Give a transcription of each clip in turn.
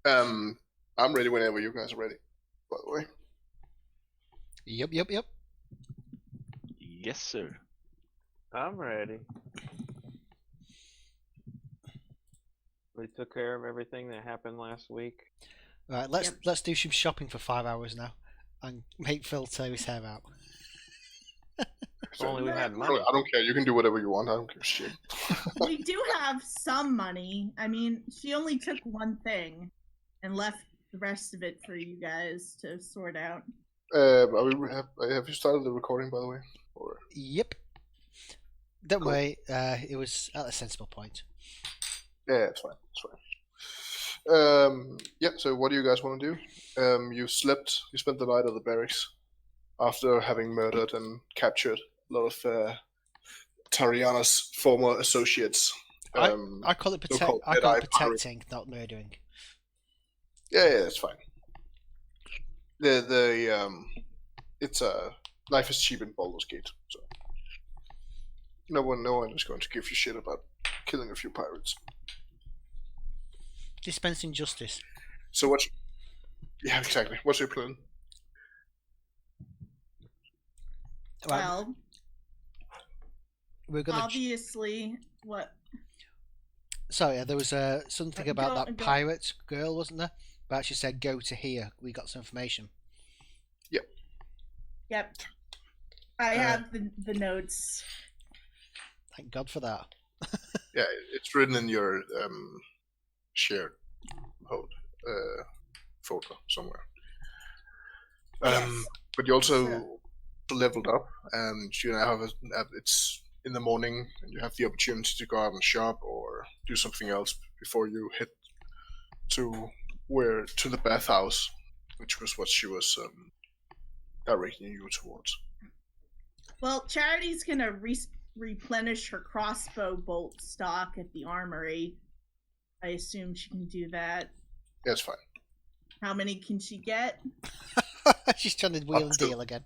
I'm ready whenever you guys are ready. By the way. Yep. Yes, sir. I'm ready. We took care of everything that happened last week. Right, let's do some shopping for 5 hours now, and make Phil tear his hair out. If only we had I money. don't care. You can do whatever you want. I don't give a shit. We do have some money. I mean, she only took one thing and left the rest of it for you guys to sort out. Have you started the recording, by the way? Or... Yep. Don't Cool. worry, it was at a sensible point. Yeah, it's fine. Yeah, so what do you guys want to do? You spent the night at the barracks after having murdered and captured a lot of Tariana's former associates. I call it so-called protecting, not murdering. Yeah, that's fine. It's life is cheap in Baldur's Gate, so no one is going to give you shit about killing a few pirates. Dispensing justice. So yeah, exactly. What's your plan? Right, Well, we're gonna. obviously, what? Sorry, there was something about that go. pirate girl, wasn't there? But she said go to here. We got some information. Yep. I have the notes. Thank God for that. Yeah, it's written in your shared folder somewhere. Yes. But you also leveled up, and you now have it's in the morning, and you have the opportunity to go out and shop or do something else before you head to the bathhouse, which was what she was directing you towards. Well, Charity's gonna replenish her crossbow bolt stock at the armory. I assume she can do that. Yeah, it's fine. How many can she get? She's trying to wheel and deal again.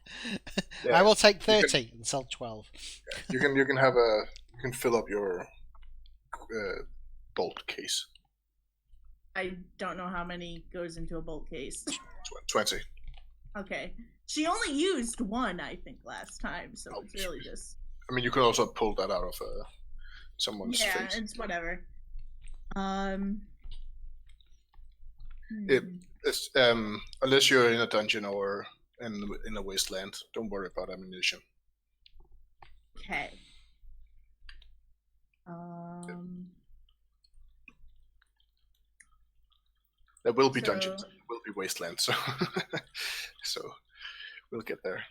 Yeah. I will take 30 and sell 12. Yeah. You can fill up your bolt case. I don't know how many goes into a bolt case. 20. Okay. She only used one, I think, last time, so it's really just... I mean, you can also pull that out of someone's face. Yeah, it's whatever. It's unless you're in a dungeon or in a wasteland, don't worry about ammunition. Okay. There will be So- dungeons, there will be wastelands, so so we'll get there.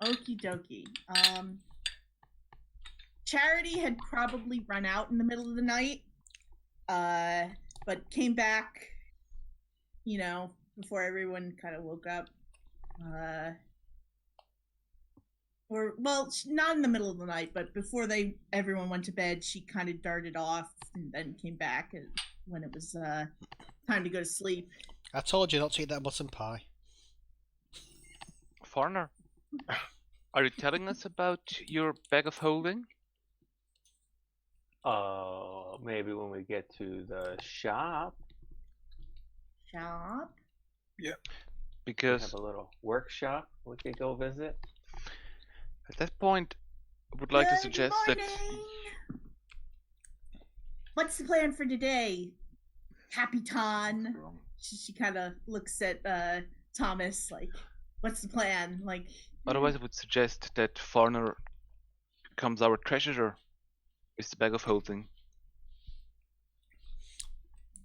Okie dokie. Charity had probably run out in the middle of the night, but came back, before everyone kind of woke up. Not in the middle of the night, but before everyone went to bed, she kind of darted off and then came back when it was time to go to sleep. I told you not to eat that mutton pie. Foreigner, are you telling us about your bag of holding? Maybe when we get to the shop. Shop? We Because have a little workshop we could go visit. at that point, I would like to Good suggest morning. that What's the plan for today, Capitan? She kind of looks at Thomas like, what's the plan? Like, otherwise I would suggest that Foreigner becomes our treasurer with the bag of holding.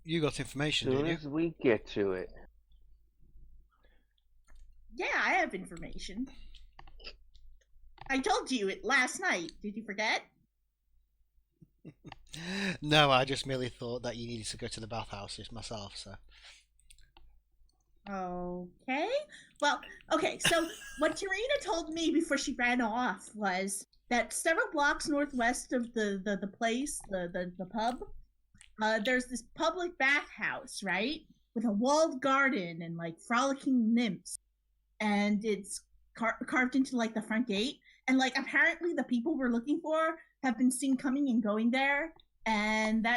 You got information, Soon didn't you? as we get to it. yeah, I have information. I told you it last night. Did you forget? No, I just merely thought that you needed to go to the bathhouses myself, so. Okay. Well, okay, so what Tarina told me before she ran off was that several blocks northwest of the place, the pub, there's this public bathhouse, right? With a walled garden and like frolicking nymphs. And it's carved into like the front gate. And like apparently the people we're looking for have been seen coming and going there. And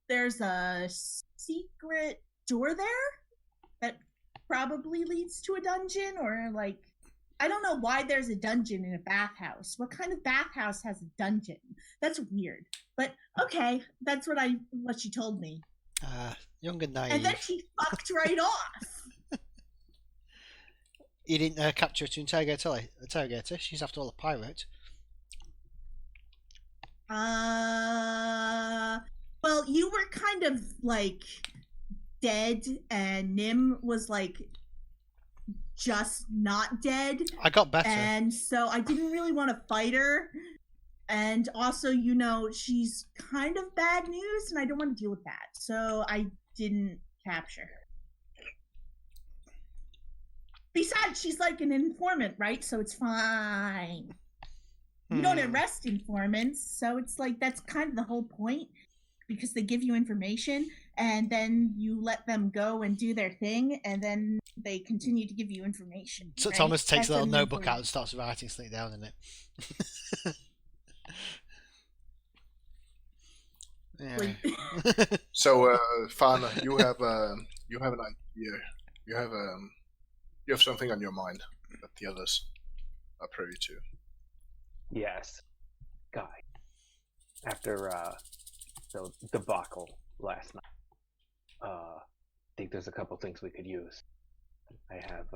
there's a secret door there that probably leads to a dungeon, or like, I don't know why there's a dungeon in a bathhouse. What kind of bathhouse has a dungeon? That's weird. But okay, that's what she told me. Young and naive. And then she fucked right off. You didn't capture her to interrogate her? She's after all a pirate. Well, you were kind of like dead, and Nim was like just not dead. I got better. And so I didn't really want to fight her. And also, she's kind of bad news, and I don't want to deal with that. So I didn't capture her. Besides, she's like an informant, right? So it's fine. You don't arrest informants, so it's like that's kind of the whole point, because they give you information and then you let them go and do their thing, and then they continue to give you information. So right? Thomas takes That's a little an notebook informant. out and starts writing something down in it. Yeah. So, Fana, you have an idea. You have something on your mind that the others are privy to. Yes, Guy. After the debacle last night, I think there's a couple things we could use. I have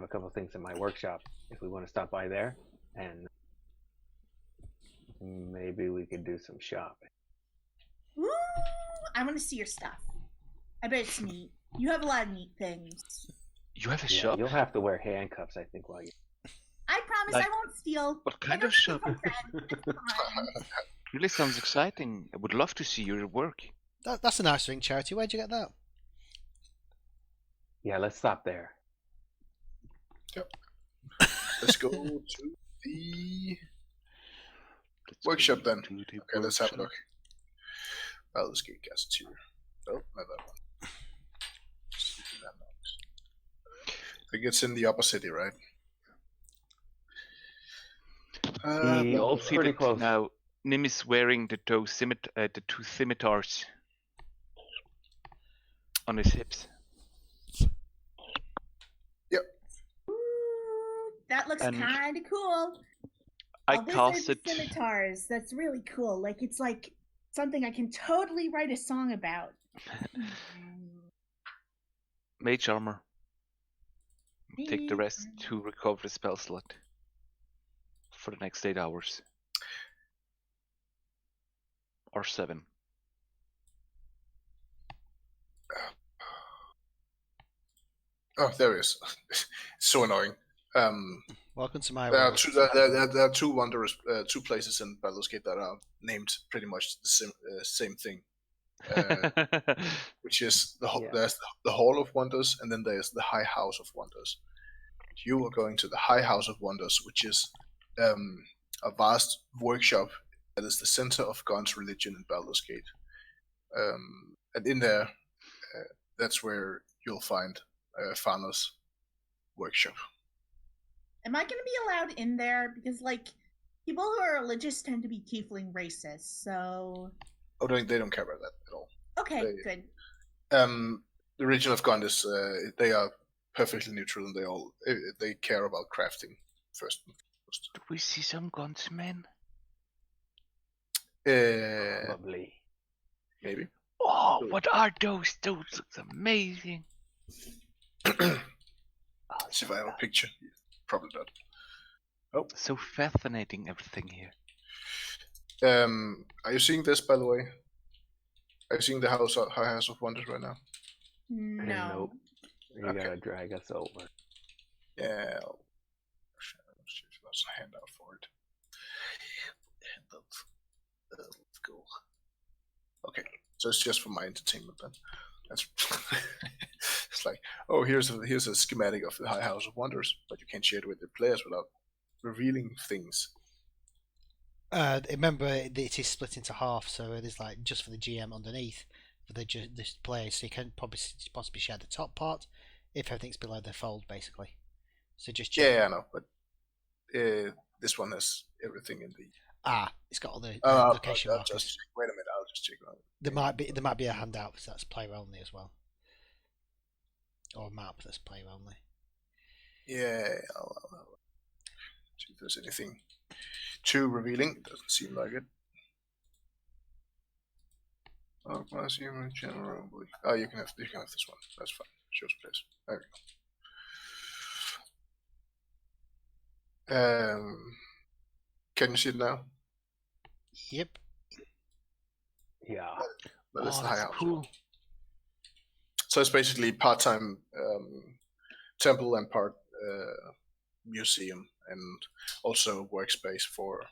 a couple things in my workshop. If we want to stop by there, and maybe we could do some shopping. Ooh, I want to see your stuff. I bet it's neat. You have a lot of neat things. You have a Yeah, shop? you'll have to wear handcuffs, I think, while you. I promise Like- I won't steal. What I kind don't of shop? steal from friends. It's fine. Really sounds exciting. I would love to see your work. That's a nice ring, Charity. Where'd you get that? Yeah, let's stop there. Let's go to the workshop then. Okay, let's have a look. Baldur's Gate Gazetteer. Oh, not that one. I think it's in the upper city, right? The old See pretty that close. now Nim is wearing the two scimitars on his hips. Ooh, that looks And kind of cool. I A wizard casted with scimitars. That's really cool. Like, it's like something I can totally write a song about. mage armor. Take the rest to recover the spell slot for the next 8 hours. Or 7. Oh, there it is. So annoying. Welcome to my There are world. there are two wondrous two places in Baldur's Gate that are named pretty much the same thing, which is Yeah. there's the Hall of Wonders, and then there's the High House of Wonders. You are going to the High House of Wonders, which is a vast workshop that is the center of God's religion in Baldur's Gate, and in there, that's where you'll find Fana's workshop. Am I going to be allowed in there? Because, like, people who are religious tend to be tiefling racists, so... Oh, they don't care about that at all. Okay, They- good. The region of Gond is they are perfectly neutral, and they care about crafting first and foremost. Do we see some gunsmen? Probably. Maybe. Oh, what are those? Those look amazing. Let's see if I have a picture. Probably not. So fascinating, everything here. Are you seeing this, by the way? Are you seeing the High House of Wonders right now? No. Nope. You Okay. gotta drag us over. Yeah. Let's see if there's a handout for it. Let's go. Okay, so it's just for my entertainment then. That's it's like, oh, here's a schematic of the High House of Wonders, but you can't share it with the players without revealing things. Remember, it is split into half, so it is like just for the GM underneath for the players. So you can possibly share the top part if everything's below the fold, basically. So just check. Yeah, I know, but this one has everything in the. It's got all the I'll location just markers. check. Wait a minute, I'll just check. There might be a handout that's player only as well. Or map that's player only. Yeah, I'll see if there's anything too revealing. It doesn't seem like it. Oh, class human general. Oh, you can have this one. That's fine. Shows place. There we go. Can you see it now? Yep. Yeah. But it's Oh, the that's high house. cool. So it's basically part-time temple and part museum, and also workspace for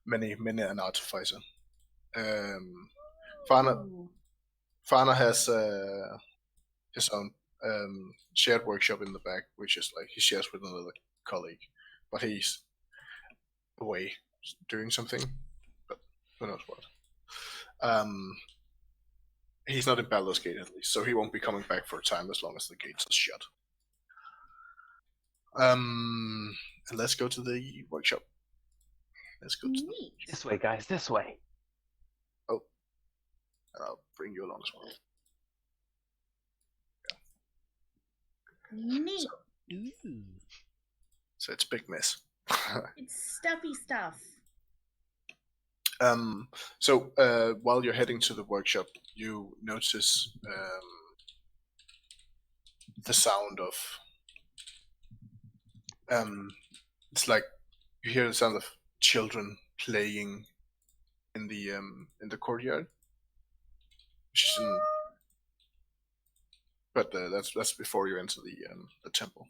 many an artificer. Fana Ooh. has his own shared workshop in the back, which is like he shares with another colleague, but he's away doing something, but who knows what. He's not in Baldur's Gate at least, so he won't be coming back for a time as long as the gates are shut. And let's go to the workshop. Let's go to the, Neat. This way, guys. This way. and I'll bring you along as well. Neat. Ooh. So it's a big mess. It's stuffy stuff. So while you're heading to the workshop, you notice the sound of it's like you hear the sound of children playing in the courtyard, which is but that's before you enter the temple.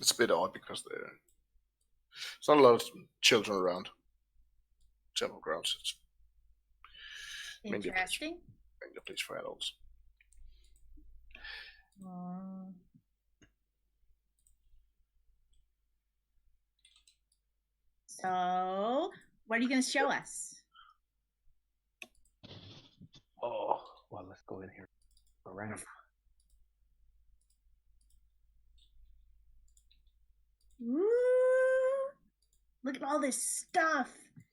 It's a bit odd because there's not a lot of children around temple grounds. It's mainly Interesting. a place for adults. So, what are you going to show us? Oh, well, let's go in here. Around. Ooh, look at all this stuff.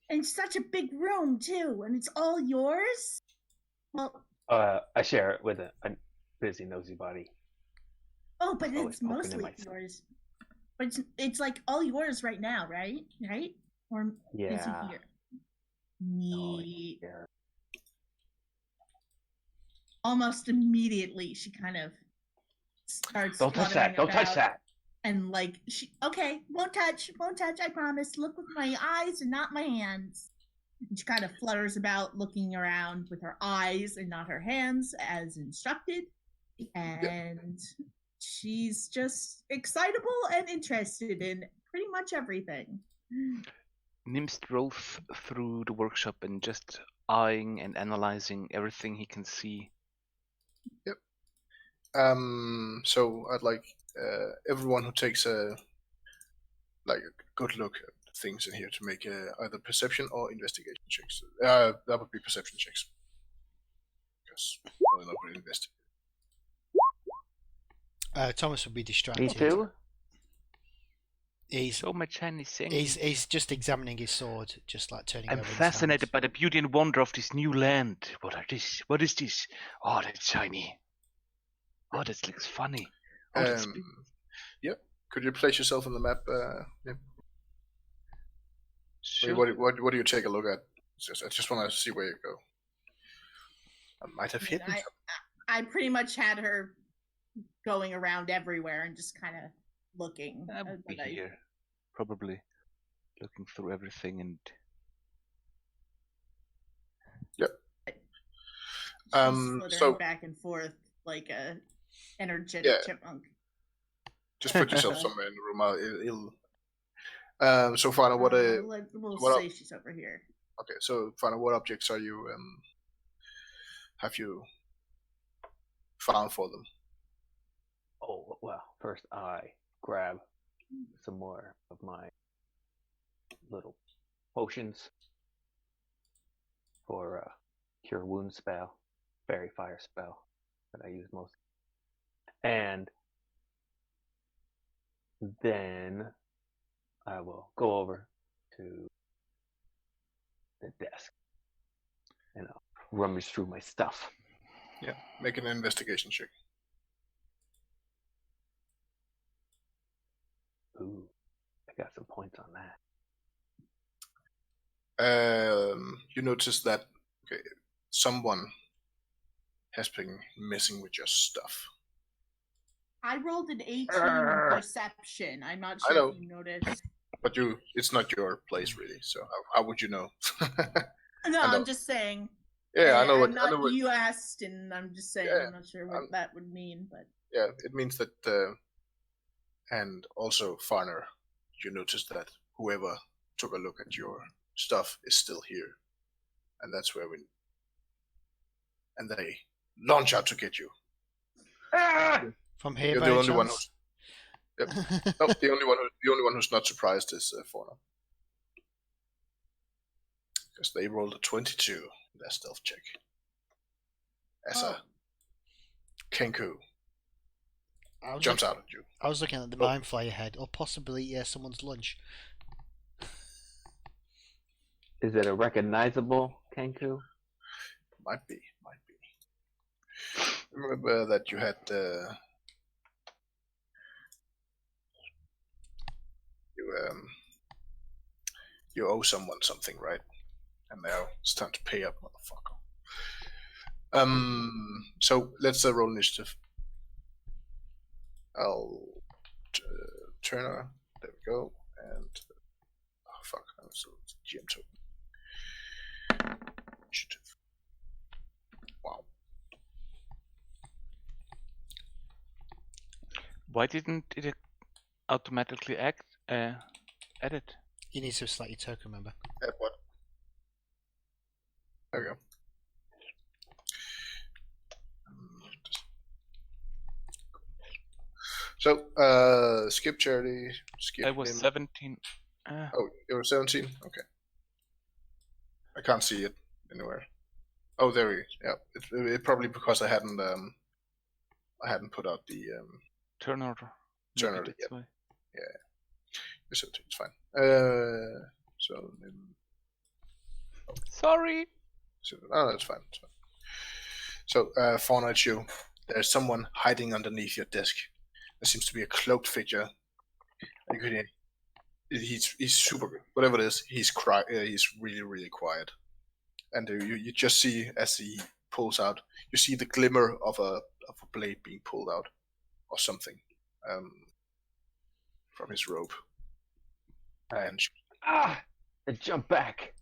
And such a big room, too. And it's all yours? Well, I share it with a busy nosy body. oh, but Always it's poking in mostly myself. yours. But it's like all yours right now, right? Right? Or is he Yeah. here? Oh, Neat. yeah. Almost immediately, she kind of starts Don't touch fluttering that. Don't touch about. that. And like okay, won't touch, I promise. Look with my eyes and not my hands. And she kind of flutters about, looking around with her eyes and not her hands, as instructed. And she's just excitable and interested in pretty much everything. Nim strolls through the workshop and just eyeing and analyzing everything he can see. Yep. So I'd like everyone who takes a good look at things in here to make either perception or investigation checks. That would be perception checks, because we're not really investing. Thomas would be distracted. Me too. He's Show my Chinese thing. he's just examining his sword, just like turning I'm over his fascinated hands. by the beauty and wonder of this new land. What is this? Oh, that's shiny. Oh, that looks funny. Oh, that's big. Yep. Could you place yourself on the map? Yep. Sure. What do you take a look at? I just want to see where you go. I might have hidden. I pretty much had her going around everywhere and just kind of looking. I would be here, probably looking through everything and. Yep. She's flittering so back and forth like a energetic chipmunk. just put yourself somewhere in the room. So Fana, we'll say she's over here. Okay, so Fana, what objects are you have you found for them? Oh, well, first I grab some more of my little potions for cure wound spell, fairy fire spell that I use most. And then I will go over to the desk and I'll rummage through my stuff. Yeah, make an investigation check. Ooh, I got some points on that. You notice that someone has been messing with your stuff. I rolled an 18 Arrgh. in perception. I'm not I sure know. if you noticed. But it's not your place really, so how would you know? No, I know. I'm just saying. Yeah, I know what. I'm I not. know what. You asked, and I'm just saying. Yeah, I'm not sure what that would mean, but Yeah, it means that. And also, Farner, you notice that whoever took a look at your stuff is still here, and that's where we. And they launch out to get you. Ah! From here, You're by the any only one chance? Yep. No, the only one who's not surprised is Fauna, because they rolled a 22 in their stealth check. As a Kenku jumps out at you. I was looking at the Mind Flayer head, or possibly someone's lunch. Is it a recognizable Kenku? Might be. Remember that you had you owe someone something, right? And now it's time to pay up, motherfucker. So let's roll initiative. I'll Turner. There we go. And oh fuck, so it's GM token. Initiative. Wow. Why didn't it automatically edit? You need to select your token, remember? At what? There we go. So, skip charity. Skip. I was him. 17. Oh, you were 17? Okay. I can't see it anywhere. Oh, there we go. Yeah, it probably because I hadn't put out the Turn order. turn Maybe order. that's Yep. why. Yeah. You're 17. It's fine. So then. Sorry. Oh, that's fine. It's fine. So, Fauna, it's you. There's someone hiding underneath your desk. There seems to be a cloaked figure. You could hear. He's super good. Whatever it is, he's really, really quiet. And you just see as he pulls out, you see the glimmer of a blade being pulled out, or something, from his robe. And I jump back.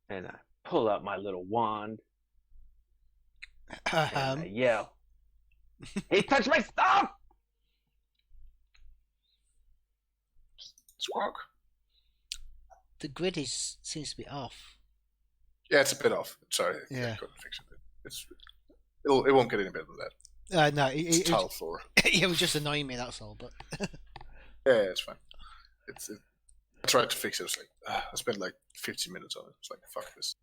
And I pull out my little wand and I yell, "He touched my stuff!" Squawk. The grid seems to be off. Yeah, it's a bit off. Sorry, Yeah. I couldn't fix it. It won't get any better than that. No, It's tile floor. it was just annoying me, that's all. But Yeah, it's fine. I tried to fix it. It's like I spent like 15 minutes on it. It's like fuck this.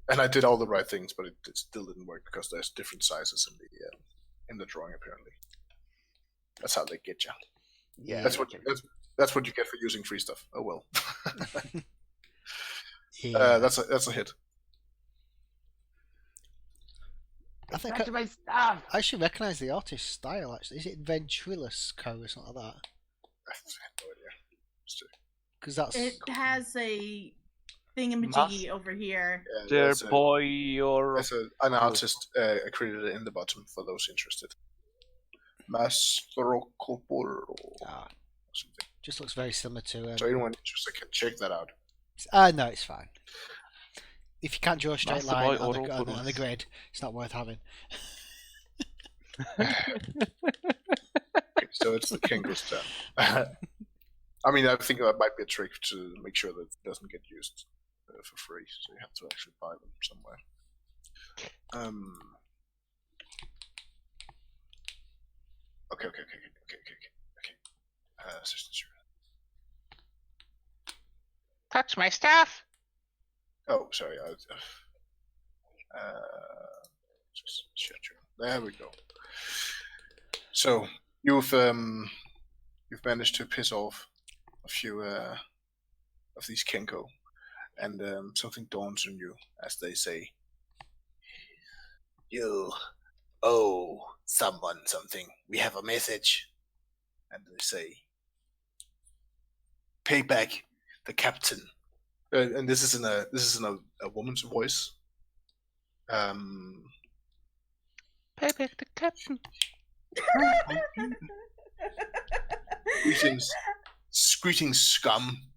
And I did all the right things, but it still didn't work because there's different sizes in the drawing apparently. That's how they get you. Yeah, That's what you get for using free stuff. Oh well. yeah, That's a hit. I think touched my stuff. I should recognise the artist's style. Actually, is it Ventriloquist Co. or something like that? I have no idea. Because that's it has a thingamajiggy over here. Yeah, Dear there's boy, or there's an artist accredited in the bottom for those interested. Mastro Copolo or something. just looks very similar to. So anyone interested can check that out. No, it's fine. If you can't draw a straight Master line Boy on Oro the grid, it's not worth having. Okay, so it's the Kengu's turn. I mean, I think that might be a trick to make sure that it doesn't get used for free. So you have to actually buy them somewhere. Okay. Assistance. touch my staff. Oh, sorry. Just shut your. There we go. So you've managed to piss off a few of these Kenko. and something dawns on you as they say, "You owe someone something. We have a message." And they say, "Pay back the captain." And this is in a woman's voice. Pay back the captain. Greetings, scum.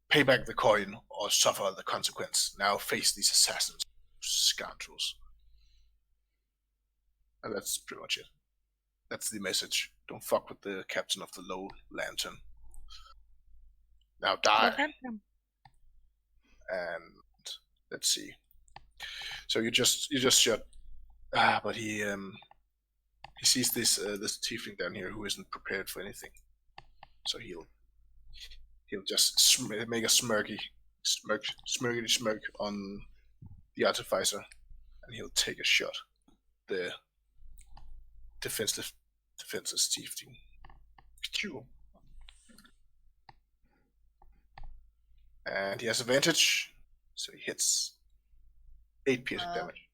Pay back the coin or suffer the consequence. Now face these assassins, scoundrels. And that's pretty much it. That's the message. Don't fuck with the captain of the Low Lantern. Now die. And let's see. So you just shot. But he sees this tiefling down here who isn't prepared for anything. So he'll just make a smirky smirk on the artificer, and he'll take a shot. The defenseless tiefling. And he has advantage, so he hits 8 piercing damage.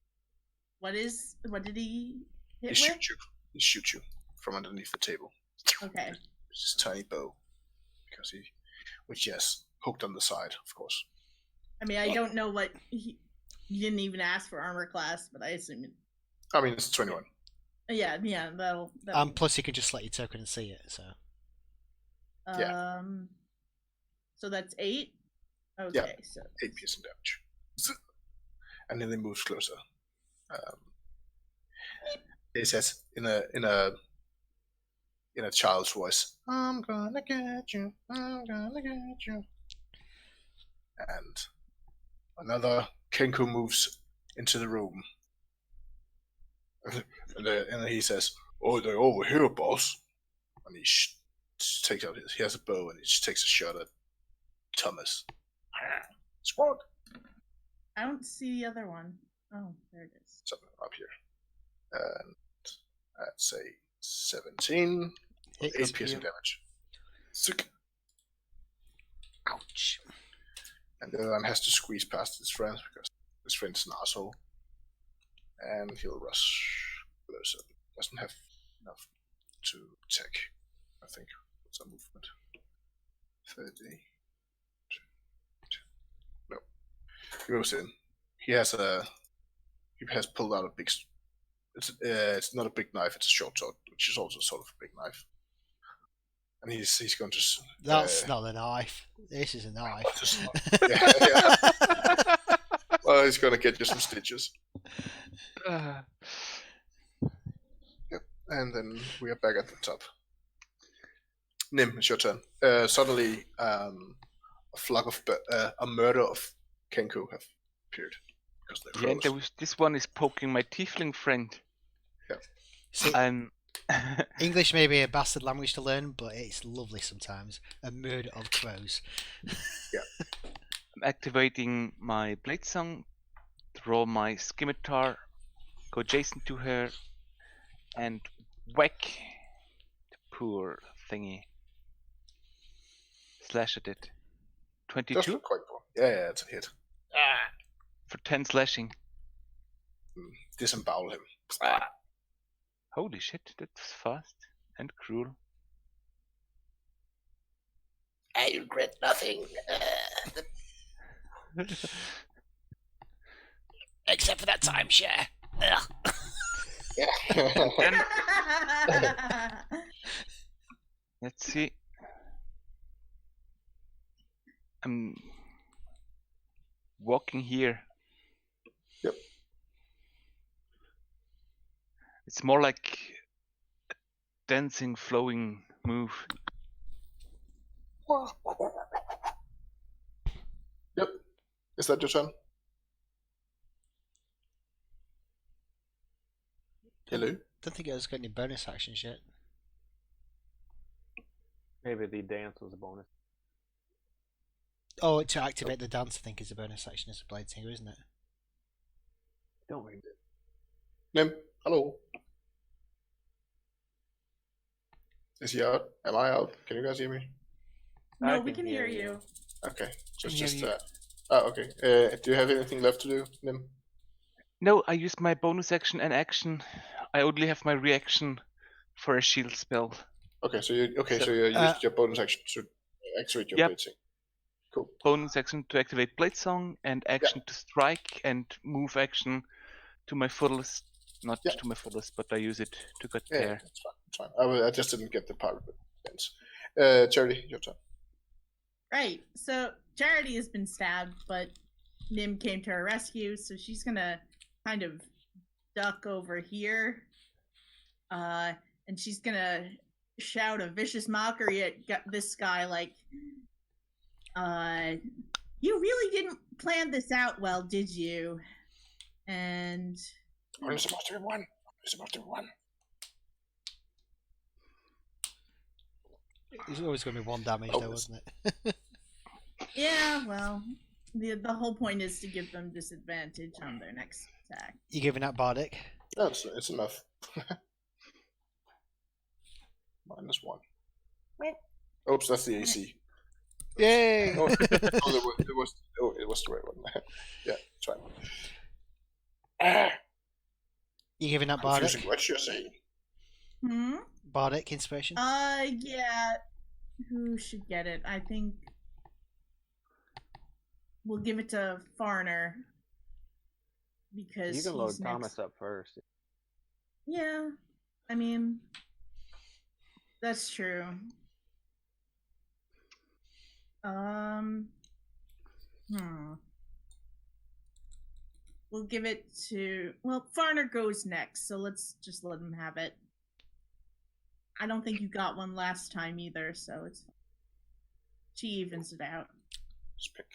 What did he hit He with? shoots you from underneath the table. Okay. With his tiny bow, which he has hooked on the side, of course. I mean, I don't know what you didn't even ask for armor class, but I assume it. I mean, it's 21. Yeah, that'll Plus you can just select your token and see it, so. Yeah. So that's 8? Okay, Yeah. so 8 piercing damage. And then he moves closer. He says in a child's voice, "I'm gonna get you, I'm gonna get you." And another Kenku moves into the room. And he says, "Oh, they're over here, boss." And he takes out he has a bow and he just takes a shot at Thomas. Squad. I don't see the other one. Oh, there it is. Something up here. And that's a 17. 8 piercing damage. Sick. Ouch. And the other one has to squeeze past his friend because his friend's an asshole. And he'll rush closer. Doesn't have enough to attack, I think. What's our movement? 30. No. He moves in. He has pulled out a big. It's not a big knife. It's a short sword, which is also sort of a big knife. And he's going to. That's not a knife. This is a knife. Yeah. Well, he's going to get you some stitches. Yep. And then we are back at the top. Nim, it's your turn. Suddenly, a murder of Kenku have appeared. Yeah, this one is poking my tiefling friend. Yeah. See, I'm English may be a bastard language to learn, but it's lovely sometimes. A murder of crows. Yeah. I'm activating my blade song, throw my scimitar, go adjacent to her, and whack the poor thingy. Slash at it. 22? Does look quite cool. Yeah, it's a hit. For 10 slashing. Disembowel him. Holy shit, that's fast and cruel. I regret nothing. Except for that timeshare. Let's see. I'm walking here. Yep. It's more like a dancing, flowing move. Yep. Is that your turn? Hello? Don't think it has got any bonus actions yet. Maybe the dance was a bonus. Oh, to activate the dance, I think, is a bonus action as a blade singer, isn't it? Don't read it. Nim, hello. Is he out? Am I out? Can you guys hear me? No, I we can can hear hear you. Okay, Can just hear you. okay. Do you have anything left to do, Nim? No, I used my bonus action and action. I only have my reaction for a shield spell. Okay, so you So- used your bonus action to activate your Yep. blade sing. Cool. Bonus action to activate Blade Song, and action to strike, and move action to my fullest. Not Yeah. to my fullest, but I use it to get Yeah, there. it's fine. It's fine. I just didn't get the part of it. Charity, your turn. Right. So Charity has been stabbed, but Nim came to her rescue, so she's gonna kind of duck over here. And she's gonna shout a vicious mockery at this guy, like, you really didn't plan this out well, did you? And Only supposed to be one. It's always going to be 1 damage, Oh, though, this- isn't it? yeah, well, the whole point is to give them disadvantage on their next attack. You giving that Bardic? No, it's enough. -1. Oops, that's the AC. Yay! Oh, it was the right one. Yeah, it's fine. You giving that Bardic? Confusing what you're saying. Hmm. Bardic inspiration? Yeah. Who should get it? I think we'll give it to Foreigner because You can load he's next. Thomas up first. Yeah, I mean, that's true. We'll give it to. Well, Foreigner goes next, so let's just let him have it. I don't think you got one last time either, so it's. She evens it out. Just pick.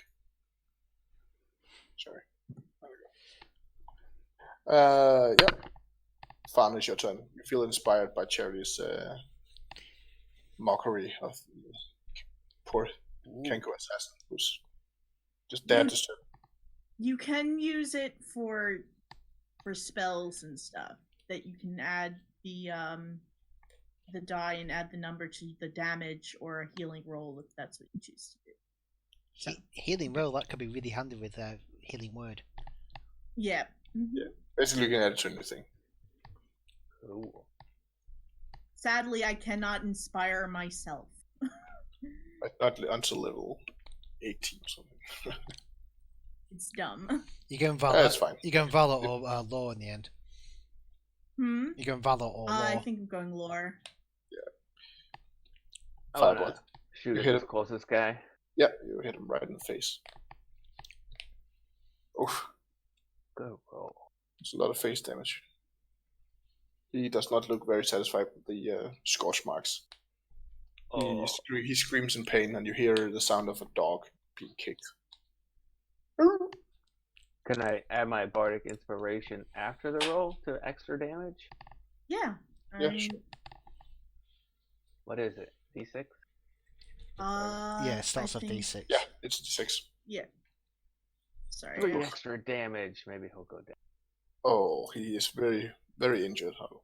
Sorry. There we go. Yep. Farn, it's your turn. You feel inspired by Charity's mockery of the poor Kenko assassin who's just dared to serve. You can use it for spells and stuff that you can add the die and add the number to the damage or a healing roll if that's what you choose to do. So, Healing roll, that could be really handy with healing word. yeah. Mm-hmm. Yeah. Basically, you can add it to anything. Cool. Sadly, I cannot inspire myself. Not until level 18 or something. It's dumb. You going Valor? That's fine. You going Valor or Law in the end? Hmm. You going Valor or Law? I think I'm going lore. I Fireball. wanna shoot You at hit this him. closest guy. Yeah, you hit him right in the face. Oof, Go roll. it's a lot of face damage. He does not look very satisfied with the scorch marks. Oh, He screams in pain, and you hear the sound of a dog being kicked. can I add my bardic inspiration after the roll to extra damage? Yeah. Yeah, sure. What is it? D6? Yeah, it starts I off think- D6. Yeah, it's D6. Yeah. Sorry. 3 extra damage. Maybe he'll go down. Oh, he is very, very injured. How?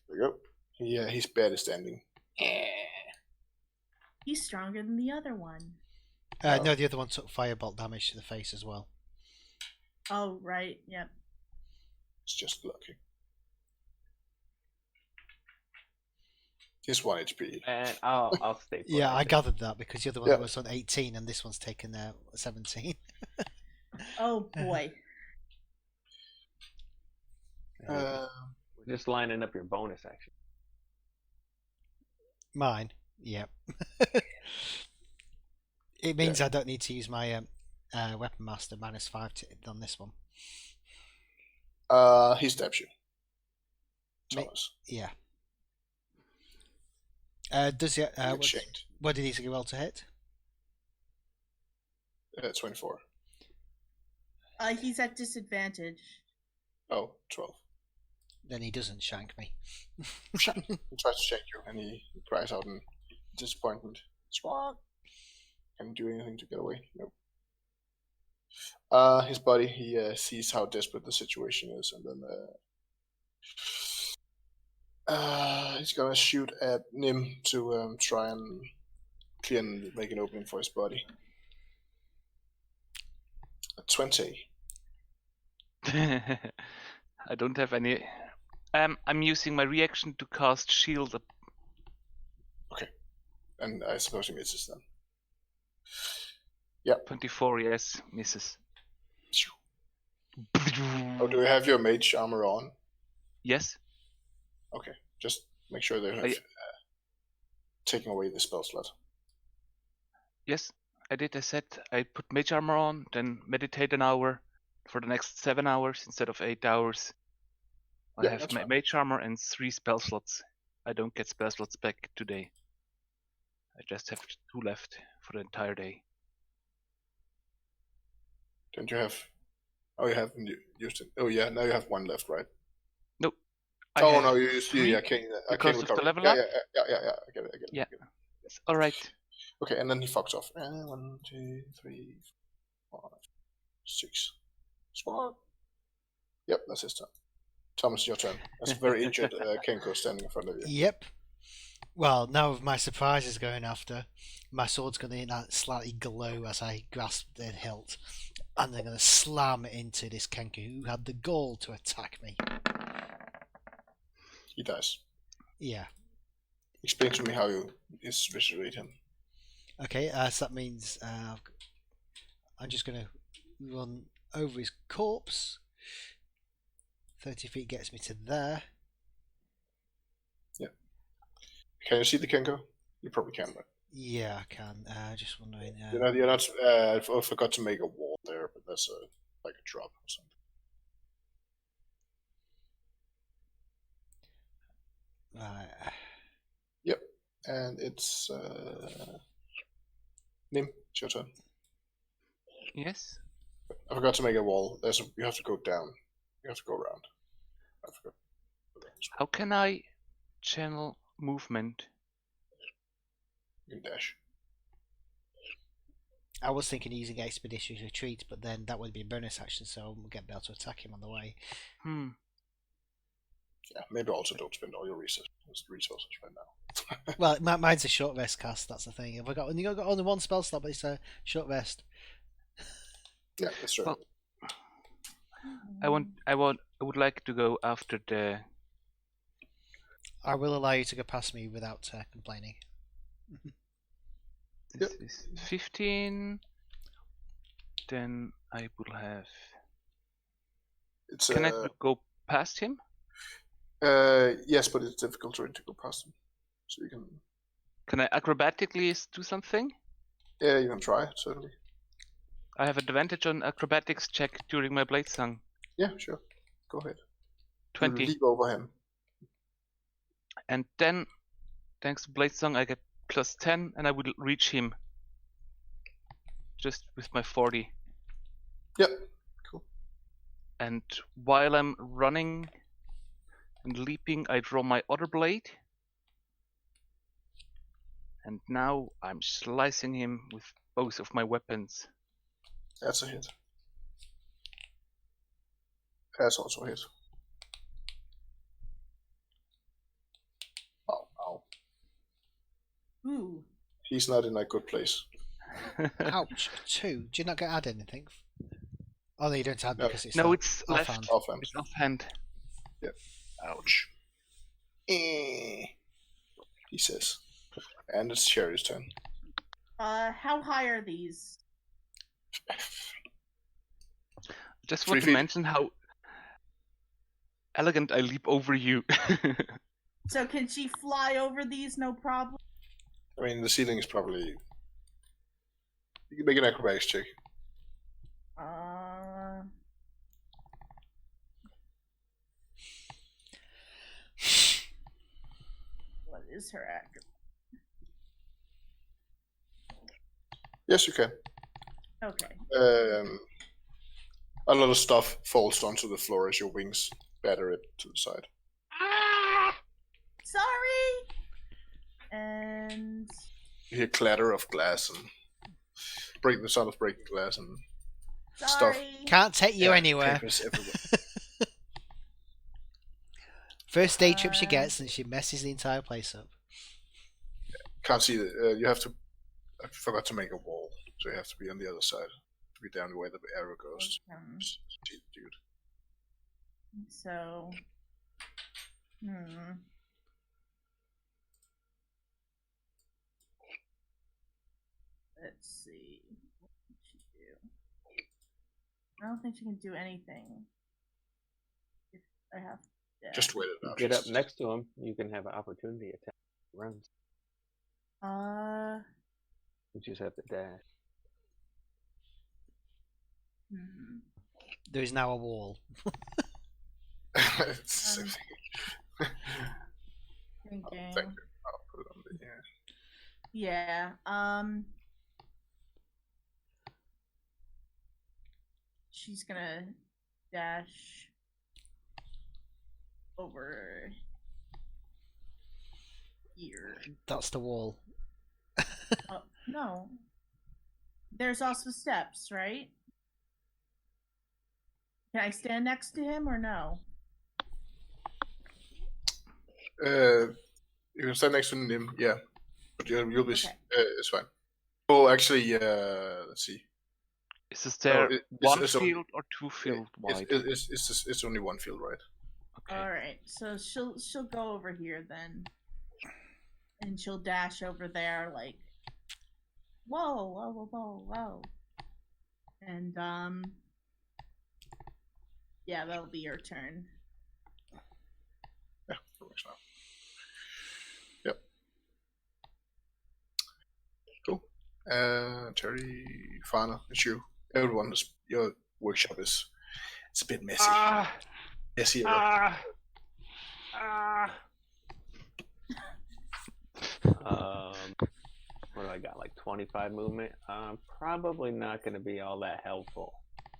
There we go. He's barely standing. He's stronger than the other one. No, the other one took firebolt damage to the face as well. Oh, right. Yep. It's just lucky. He's 1 HP. And I'll stay. Put, Yeah, I think. gathered that because the other one Yeah. was on 18 and this one's taken 17. Oh boy. Uh, We're just lining up your bonus action. Mine, yeah. It means I don't need to use my Weapon Master -5 on this one. he stabs you. Me- Thomas. Yeah. Does he? You get shanked. What did he roll to hit? 24. He's at disadvantage. Oh, 12. Then he doesn't shank me. He tries to shake you, and he cries out in disappointment. Swat! Can't do anything to get away. Nope. His buddy, he sees how desperate the situation is, and then he's gonna shoot at Nim to try and clear and make an opening for his body. A 20. I don't have any. I'm using my reaction to cast shield. And I suppose he misses then. 24, yes, misses. Oh, do you have your mage armor on? Yes. Okay, just make sure they have taken away the spell slot. Yes, I did. I said I put mage armor on, then meditate an hour for the next 7 hours instead of 8 hours. I Yeah, have that's fine. mage armor and 3 spell slots. I don't get spell slots back today. I just have 2 left for the entire day. Don't you have? Oh, you haven't used it. Oh yeah, now you have 1 left, right? Nope. Oh no, you used 3 I can't because of the recover. level Yeah, up? yeah. I get it. Yeah. All right. Okay, and then he fucks off. 1, 2, 3, 4, 5, 6. Smart. Yep, that's his turn. Thomas, your turn. There's a very injured Kenko standing in front of you. Yep. Well, now with my surprises going after, my sword's going to slightly glow as I grasp the hilt, and they're going to slam it into this Kenku who had the gall to attack me. He dies. Yeah. Explain to me how you visualize him. Okay, so that means I'm just going to run over his corpse. 30 feet gets me to there. Can you see the Kenko? You probably can, but Yeah, I can. Just wondering. you're not. I forgot to make a wall there, but that's like a drop or something. Right. Yep, and it's Nim. It's your turn. Yes. I forgot to make a wall. You have to go down. You have to go around. I forgot. How can I channel movement? You can dash. I was thinking using Expeditious Retreat, but then that would be a bonus action, so we'll get able to attack him on the way. Yeah, maybe also don't spend all your resources right now. Well, mine's a short rest cast. That's the thing. Have I got only 1 spell slot, but it's a short rest. Yeah, that's true. Well, I would like to go after the. I will allow you to go past me without complaining. This is 15. Then I will have. Can I go past him? Yes, but it's difficult to go past him. So you can. Can I acrobatically do something? Yeah, you can try certainly. I have advantage on acrobatics check during my blade song. Yeah, sure. Go ahead. 20. You leap over him. And then, thanks to blade song, I get plus 10, and I will reach him. Just with my 40. Yep. Cool. And while I'm running and leaping, I draw my other blade. And now I'm slicing him with both of my weapons. That's a hit. That's also a hit. Ow. Ooh. He's not in a good place. Ouch! 2. Do you not get add anything? Oh no, you don't add No. because it's No, it's left. offhand. Offhand. It's offhand. Yep. Ouch. He says. And it's Sherry's turn. How high are these? Just 3 want to feet. mention how elegant I leap over you. So can she fly over these? No problem. I mean, the ceiling is probably. You can make an acrobatics check. What is her actor? Yes, you can. Okay. A lot of stuff falls onto the floor as your wings batter it to the side. Sorry. And You hear clatter of glass and the sound of breaking glass and sorry. stuff. Can't take you anywhere. Papers everywhere. First day trip she gets, and she messes the entire place up. Can't see you have to forgot to make a wall, so you have to be on the other side to be down where the arrow goes. See the dude. So, let's see. What can she do? I don't think she can do anything. If I have, Just wait it out. Get up next to him. You can have an opportunity attack. Runs. You just have to dash. There is now a wall. It's the same thing. Thinking. Thank you. I'll put it on the Yeah. She's gonna dash over here. That's the wall. No. There's also steps, right? Can I stand next to him or no? You can stand next to him, yeah. But you'll be. Okay. It's fine. Oh, actually, let's see. Is there one it's field or two field wide? It's only one field, right? Okay. All right. So she'll go over here then, and she'll dash over there like, whoa, whoa, whoa, whoa, whoa, and yeah, that'll be your turn. Yeah, that works now. Yep. Cool. Terry, Fana, it's you. Everyone, your workshop it's a bit messy. Messy. What do I got? Like 25 movement? Probably not going to be all that helpful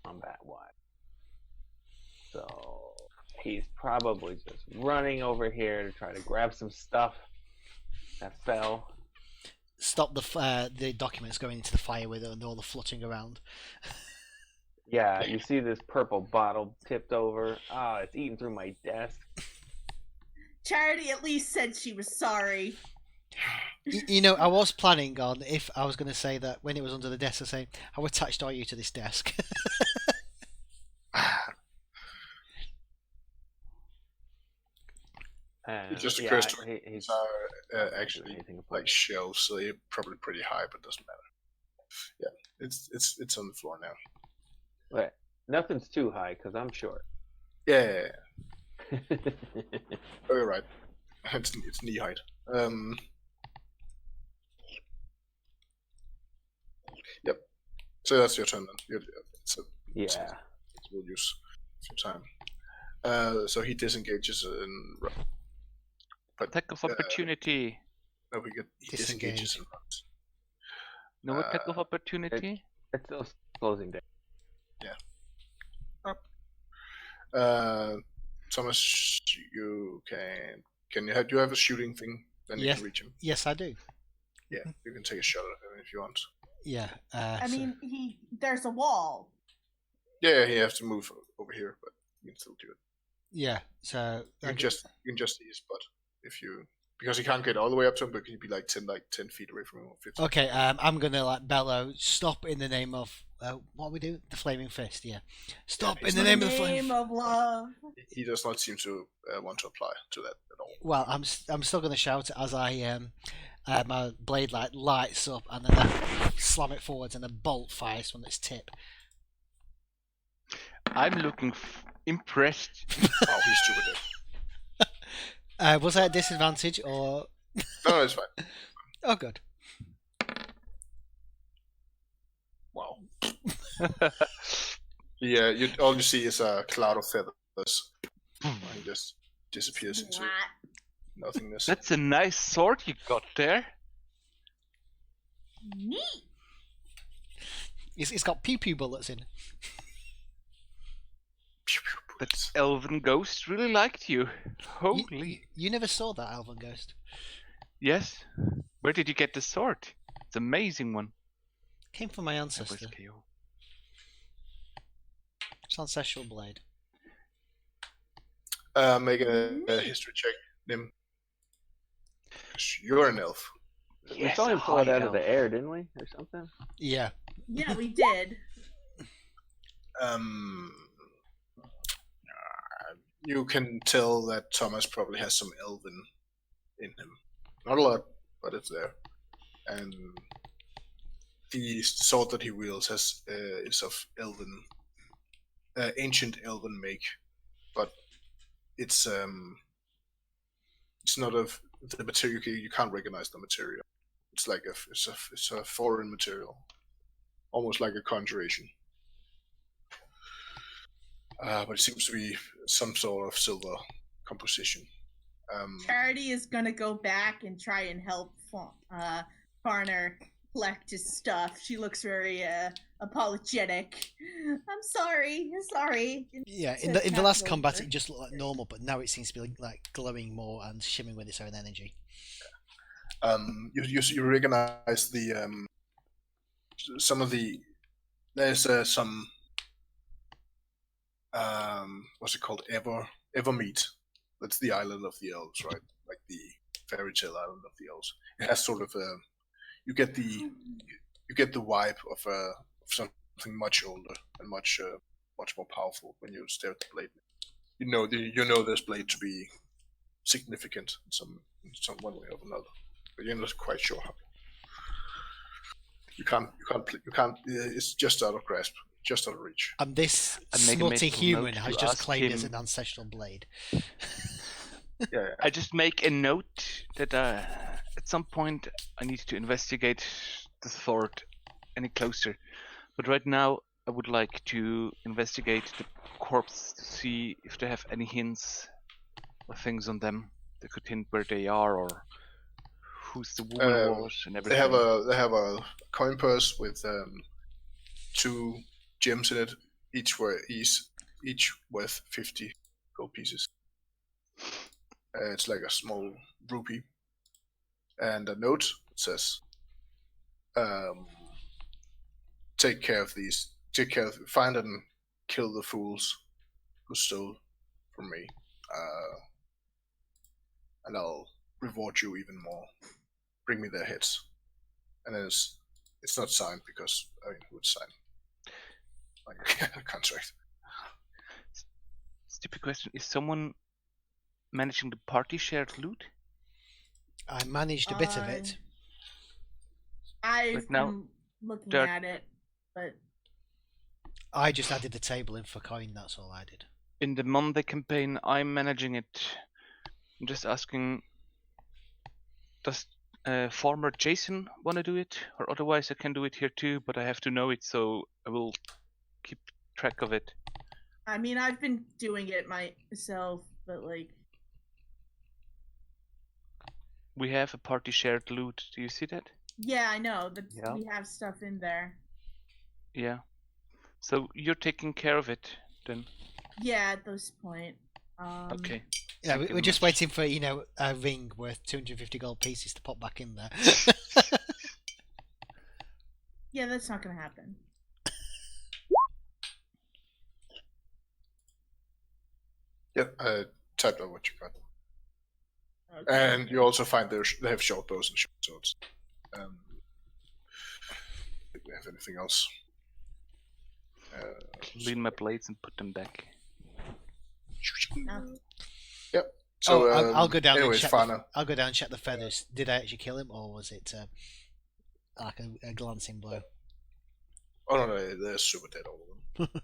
combat-wise. So he's probably just running over here to try to grab some stuff that fell. Stop the documents going into the fire with it and all the fluttering around. Yeah, you see this purple bottle tipped over. It's eating through my desk. Charity at least said she was sorry. You know, I was planning on, if I was going to say that when it was under the desk, I say, how attached are you to this desk? It just yeah, occurs to me he's these are actually like shelves, so they're probably pretty high, but doesn't matter. Yeah, it's on the floor now. But nothing's too high because I'm short. Yeah. Oh, you're right. It's knee height. Yep. So that's your turn then. Yeah. We'll use some time. So he disengages and Attack of opportunity. no, he disengages and runs. No attack of opportunity. It's still closing down. Yeah. Thomas, you can you have a shooting thing? Then you can reach him. Yes, I do. Yeah, you can take a shot at him if you want. Yeah. I mean, there's a wall. Yeah, he has to move over here, but you can still do it. Yeah. So you can just see his butt if you, because he can't get all the way up to him, but he'd be like 10 feet away from him. Okay. I'm gonna bellow. Stop in the name of what we do? The flaming fist. Yeah. Stop in the name of the flaming. Of love. He does not seem to want to apply to that at all. Well, I'm still gonna shout it as I my blade lights up and then I slam it forwards and a bolt fires from its tip. I'm looking impressed. Oh, he's stupid. Was that a disadvantage or? No, it's fine. Oh, good. Wow. Yeah, all you see is a cloud of feathers. He just disappears into nothingness. That's a nice sword you got there. Neat. It's got pew bullets in. That elven ghost really liked you. Holy. You never saw that elven ghost. Yes. Where did you get the sword? It's an amazing one. Came from my ancestor. It's ancestral blade. Make a history check, Nim. You're an elf. We Yes, saw a him pull it high out of the elf. air, didn't we, or something? Yeah. Yeah, we did. You can tell that Thomas probably has some elven in him. Not a lot, but it's there. And the sword that he wields is of elven, ancient elven make, but it's not of the material. You can't recognize the material. It's like it's a foreign material, almost like a conjuration. But it seems to be some sort of silver composition. Charity is gonna go back and try and help Farner collect his stuff. She looks very apologetic. I'm sorry. Yeah, It's in a the last capital combat order. it just looked like normal, but now it seems to be like glowing more and shimmering with its own energy. You recognize the some of the there's some what's it called, Evermeet. That's the island of the elves, right? Like the fairy tale island of the elves. It has sort of a you get the vibe of something much older and much more powerful when you stare at the blade. You know this blade to be significant in some one way or another, but you're not quite sure how. You can't. It's just out of grasp, just out of reach. And this I make a smutty mental human note has to just ask claimed it as him- an ancestral blade. Yeah. I just make a note that at some point I need to investigate the sword any closer. But right now I would like to investigate the corpse to see if they have any hints or things on them that could hint where they are or who's the woman was and everything. They have a coin purse with 2 gems in it, each worth 50 gold pieces. It's like a small rupee, and a note that says, "Take care of these. Find and kill the fools who stole from me, and I'll reward you even more. Bring me their heads." And then it's not signed because who would sign like a contract? Stupid question. Is someone managing the party shared loot? I managed a bit of it. I've But now been looking there- at it, but I just added the table in for coin, that's all I did. In the Monday campaign, I'm managing it. I'm just asking, does former Jason want to do it? Or otherwise I can do it here too, but I have to know it, so I will keep track of it. I mean, I've been doing it myself, but like, We have a party shared loot. Do you see that? yeah, I know that Yeah. we have stuff in there. Yeah. So you're taking care of it then? Yeah, at this point. Okay. Yeah, Thank you we're just much. waiting for, a ring worth 250 gold pieces to pop back in there. Yeah, that's not gonna happen. Yep, I typed out what you got. Okay. And you also find they have short bows and short swords. If they have anything else. Clean my blades and put them back. No. Yep. So I'll go down anyways, and check. Fana. I'll go down and check the feathers. Did I actually kill him, or was it like a glancing blow? Oh no, they're super dead, all of them.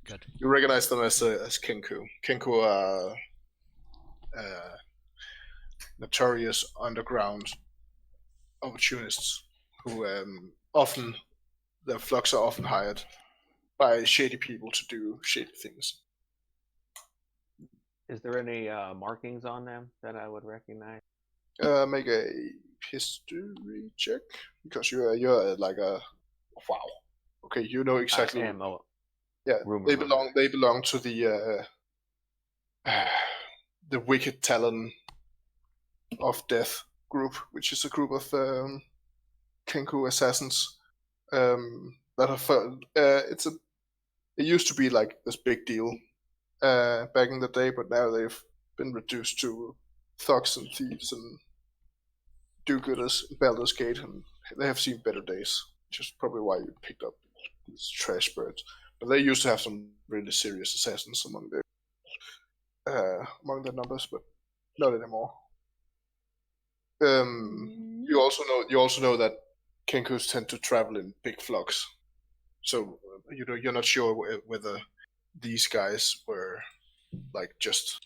Good. You recognize them as Kenku. Kenku are notorious underground opportunists who often their flocks are often hired by shady people to do shady things. Is there any markings on them that I would recognize? Make a history check because you're like a wow. Okay, you know exactly. I am a Yeah, rumor they monger. belong to the Wicked Talon of Death group, which is a group of Kenku assassins that have it used to be like this big deal back in the day, but now they've been reduced to thugs and thieves and do-gooders in Baldur's Gate, and they have seen better days. Which is probably why you picked up these trash birds. But they used to have some really serious assassins among their numbers, but not anymore. You also know that Kenkus tend to travel in big flocks, so you're not sure whether these guys were like just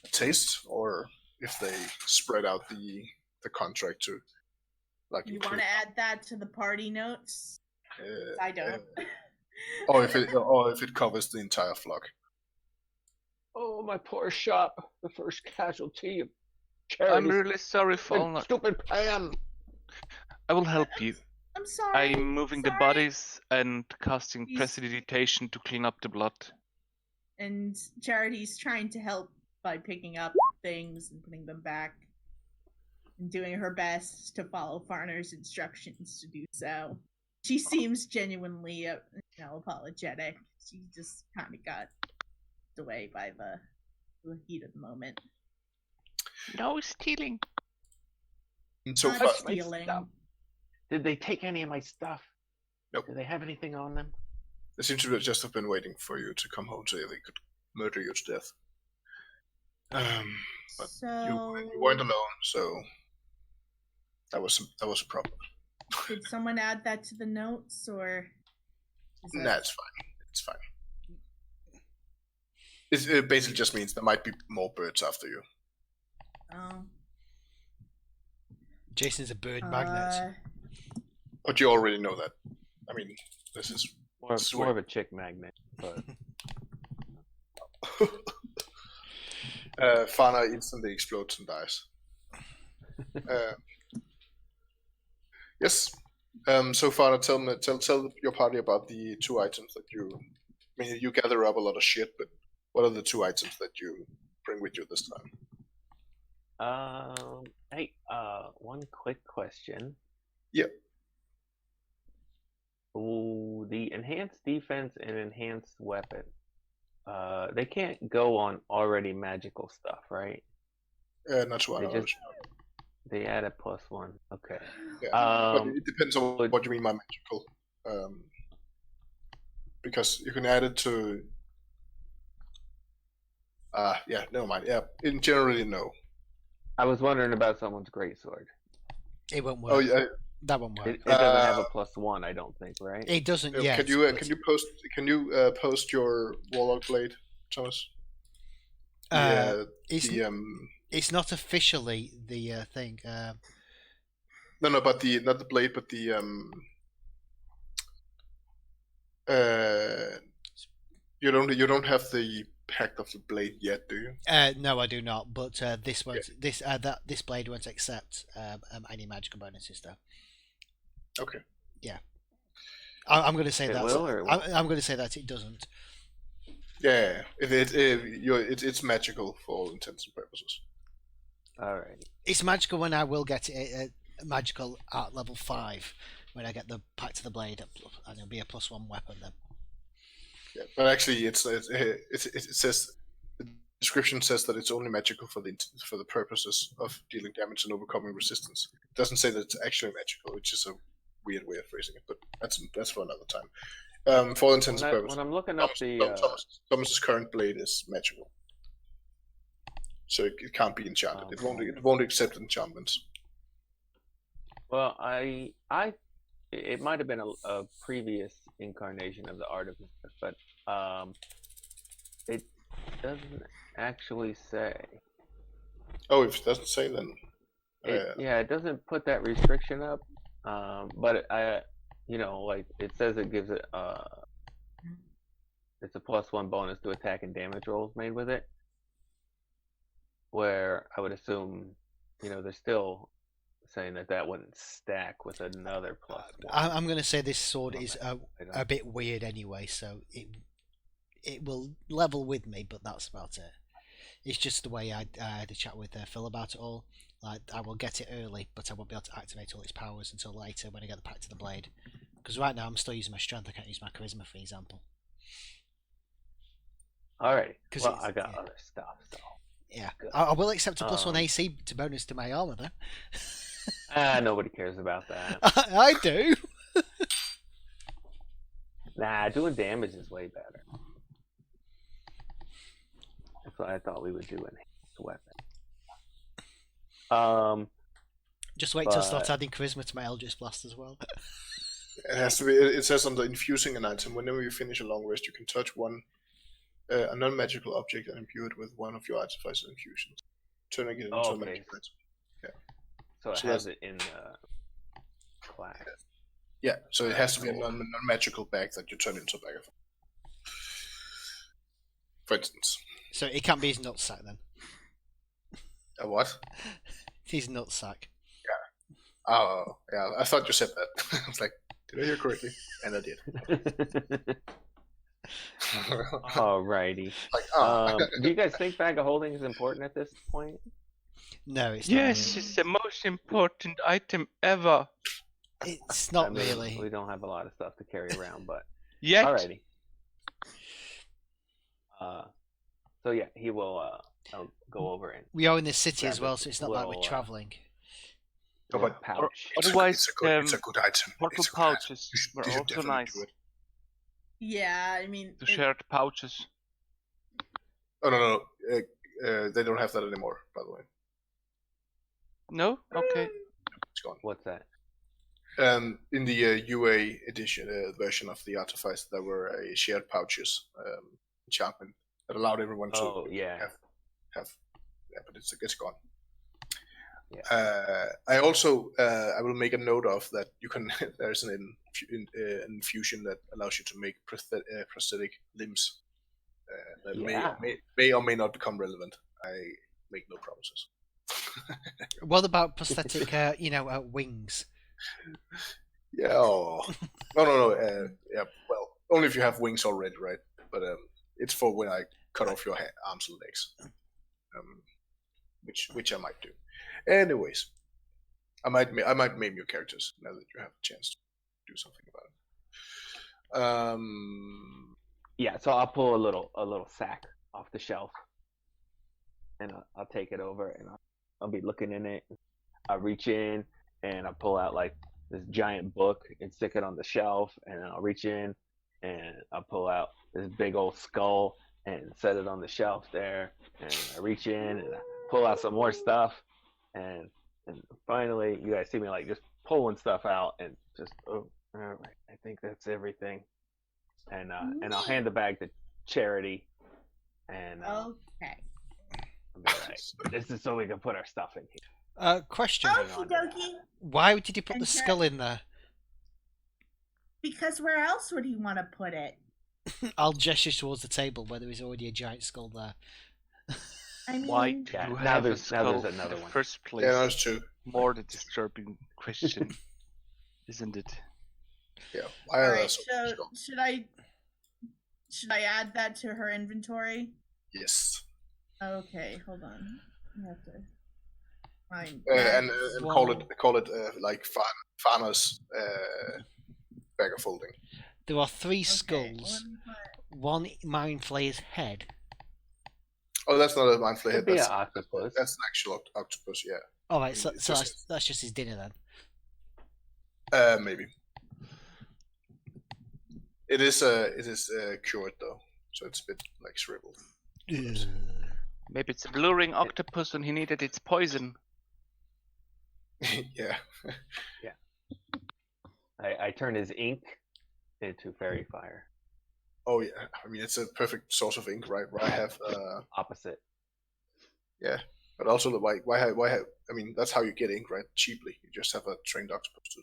a taste, or if they spread out the contract to like. You want to add that to the party notes? I don't. Or if it covers the entire flock. Oh, my poor shop, the first casualty of I'm charity. really sorry, Falnar. Stupid plan. I will help you. I'm sorry. I'm moving the sorry. bodies and casting He's- prestidigitation to clean up the blood. And Charity's trying to help by picking up things and putting them back, and doing her best to follow Farner's instructions to do so. She seems genuinely, apologetic. She just kind of got away by the heat of the moment. No stealing. And so Not far, my stealing. stuff. Did they take any of my stuff? Nope. Do they have anything on them? they seem to just have been waiting for you to come home so they could murder you to death. But So, you weren't alone, so that was a problem. did someone add that to the notes, or? is that- Nah, it's fine. It's fine. It basically just means there might be more birds after you. Oh. Jason's a bird magnet. But you already know that. I mean, this is More of a chick magnet, but Fana instantly explodes and dies. Yes. So Fana, tell your party about the two items that you. I mean, you gather up a lot of shit, but what are the two items that you bring with you this time? Hey, one quick question. Yep. Ooh, the enhanced defense and enhanced weapon. They can't go on already magical stuff, right? Not to our They knowledge. They add a +1. Okay. Yeah. But Um, it depends on what you mean by magical. Because you can add it to. Yeah, never mind. Yeah, in generally, no. I was wondering about someone's greatsword. It won't work. Oh, yeah. That won't work. It doesn't have a +1, I don't think, right? It doesn't yet. Can you post your warlock blade, Thomas? It's not officially the thing. No, but not the blade, but the you don't have the pact of the blade yet, do you? No, I do not. But this won't. This blade won't accept any magical bonuses, though. Okay. Yeah. I'm going to say It that. will or it won't? I'm going to say that it doesn't. Yeah, it's magical for all intents and purposes. Alright. It's magical when I will get it magical at level 5 when I get the pact of the blade, and it'll be a +1 weapon then. Yeah, but actually, it says the description says that it's only magical for the purposes of dealing damage and overcoming resistance. It doesn't say that it's actually magical. It's just a weird way of phrasing it, but that's for another time. For all intents and purposes, When I'm looking up Thomas's current blade is magical, so it can't be enchanted. It won't accept enchantments. Well, it might have been a previous incarnation of the Artificer, but it doesn't actually say. Oh, if it doesn't say, then It doesn't put that restriction up. But it says it gives it it's a +1 bonus to attack and damage rolls made with it. Where I would assume, they're still saying that wouldn't stack with another +1. I'm going to say this sword is a bit weird anyway, so it will level with me, but that's about it. It's just the way I had a chat with Phil about it all. Like, I will get it early, but I won't be able to activate all its powers until later when I get the pact of the blade. Because right now I'm still using my strength. I can't use my charisma, for example. Alright. 'Cause Well, it's- I got yeah. other stuff, so Yeah, good. I will accept a +1 AC to bonus to my armor though. Nobody cares about that. I do. Nah, doing damage is way better. That's what I thought we would do in weapon. Just wait till I start But- adding charisma to my Eldritch Blast as well. It has to be. It says on the infusing an item. Whenever you finish a long rest, you can touch a non-magical object and imbue it with one of your artificer infusions, turning it into a Okay. magical item. So it So has it in the class. Yeah, so it has to be a Cool. non-magical bag that you turn into a bag of. For instance, So it can't be his nutsack then. a what? His nutsack. Oh, yeah. I thought you said that. I was like, did I hear correctly? And I did. Alrighty. Like, oh. Do you guys think bag of holding is important at this point? No, it's Yes, not. it's the most important item ever. Really. It's not I mean, really. We don't have a lot of stuff to carry around, but Yet. alrighty. So yeah, he will I'll go over and We are in the city as grab well, this so it's not like we're little, traveling. Oh, but pouch. Otherwise, it's a good item. Portal It's a good item. pouches You should- were you should also definitely nice. do it. Yeah, I mean, The shared pouches. Oh no, they don't have that anymore. By the way, No? Okay. it's gone. What's that? In the UA edition version of the Artifice, there were shared pouches enchantment that allowed everyone to Oh yeah. have. Yeah, but it's gone. Yeah. I also I will make a note of that you can. There's an infusion that allows you to make prosthetic limbs that Yeah. may or may not become relevant. I make no promises. What about prosthetic, wings? Yeah. Oh. No. Yeah. Well, only if you have wings already, right? But it's for when I cut off your arms and legs, which I might do. Anyways, I might maim your characters now that you have a chance to do something about it. Yeah, so I'll pull a little sack off the shelf, and I'll take it over, and I'll be looking in it. I reach in and I pull out like this giant book and stick it on the shelf, and I'll reach in and I'll pull out this big old skull and set it on the shelf there, and I reach in and I pull out some more stuff, and finally you guys see me like just pulling stuff out and just all right, I think that's everything. And I'll hand the bag to Charity, and okay. I'll be like, this is so we can put our stuff in here. Question. Okie dokie. Why did you put And the skull in there? Because where else would he want to put it? I'll gesture towards the table where there is already a giant skull there. I mean, Why do Yeah, you now have a there's skull another in the one. first place? yeah, those two. More the disturbing question, isn't it? Yeah. Why are there alright, so so many skulls? should I add that to her inventory? Yes. Okay, hold on. I have to find And Well- call it like Fana's bag of folding. There are three Okay, skulls. One mind flayer's head. Oh, that's not a mind flayer. Could be That's an octopus. an actual octopus. Yeah. All right, so It's so just- that's just his dinner then. Maybe. It is cured though, so it's a bit like shriveled. Maybe it's a blurring octopus and he needed its poison. Yeah. I turn his ink into fairy fire. Oh yeah. I mean, it's a perfect source of ink, right? Where I have, Opposite. but also why have? I mean, that's how you get ink, right? Cheaply. You just have a trained octopus to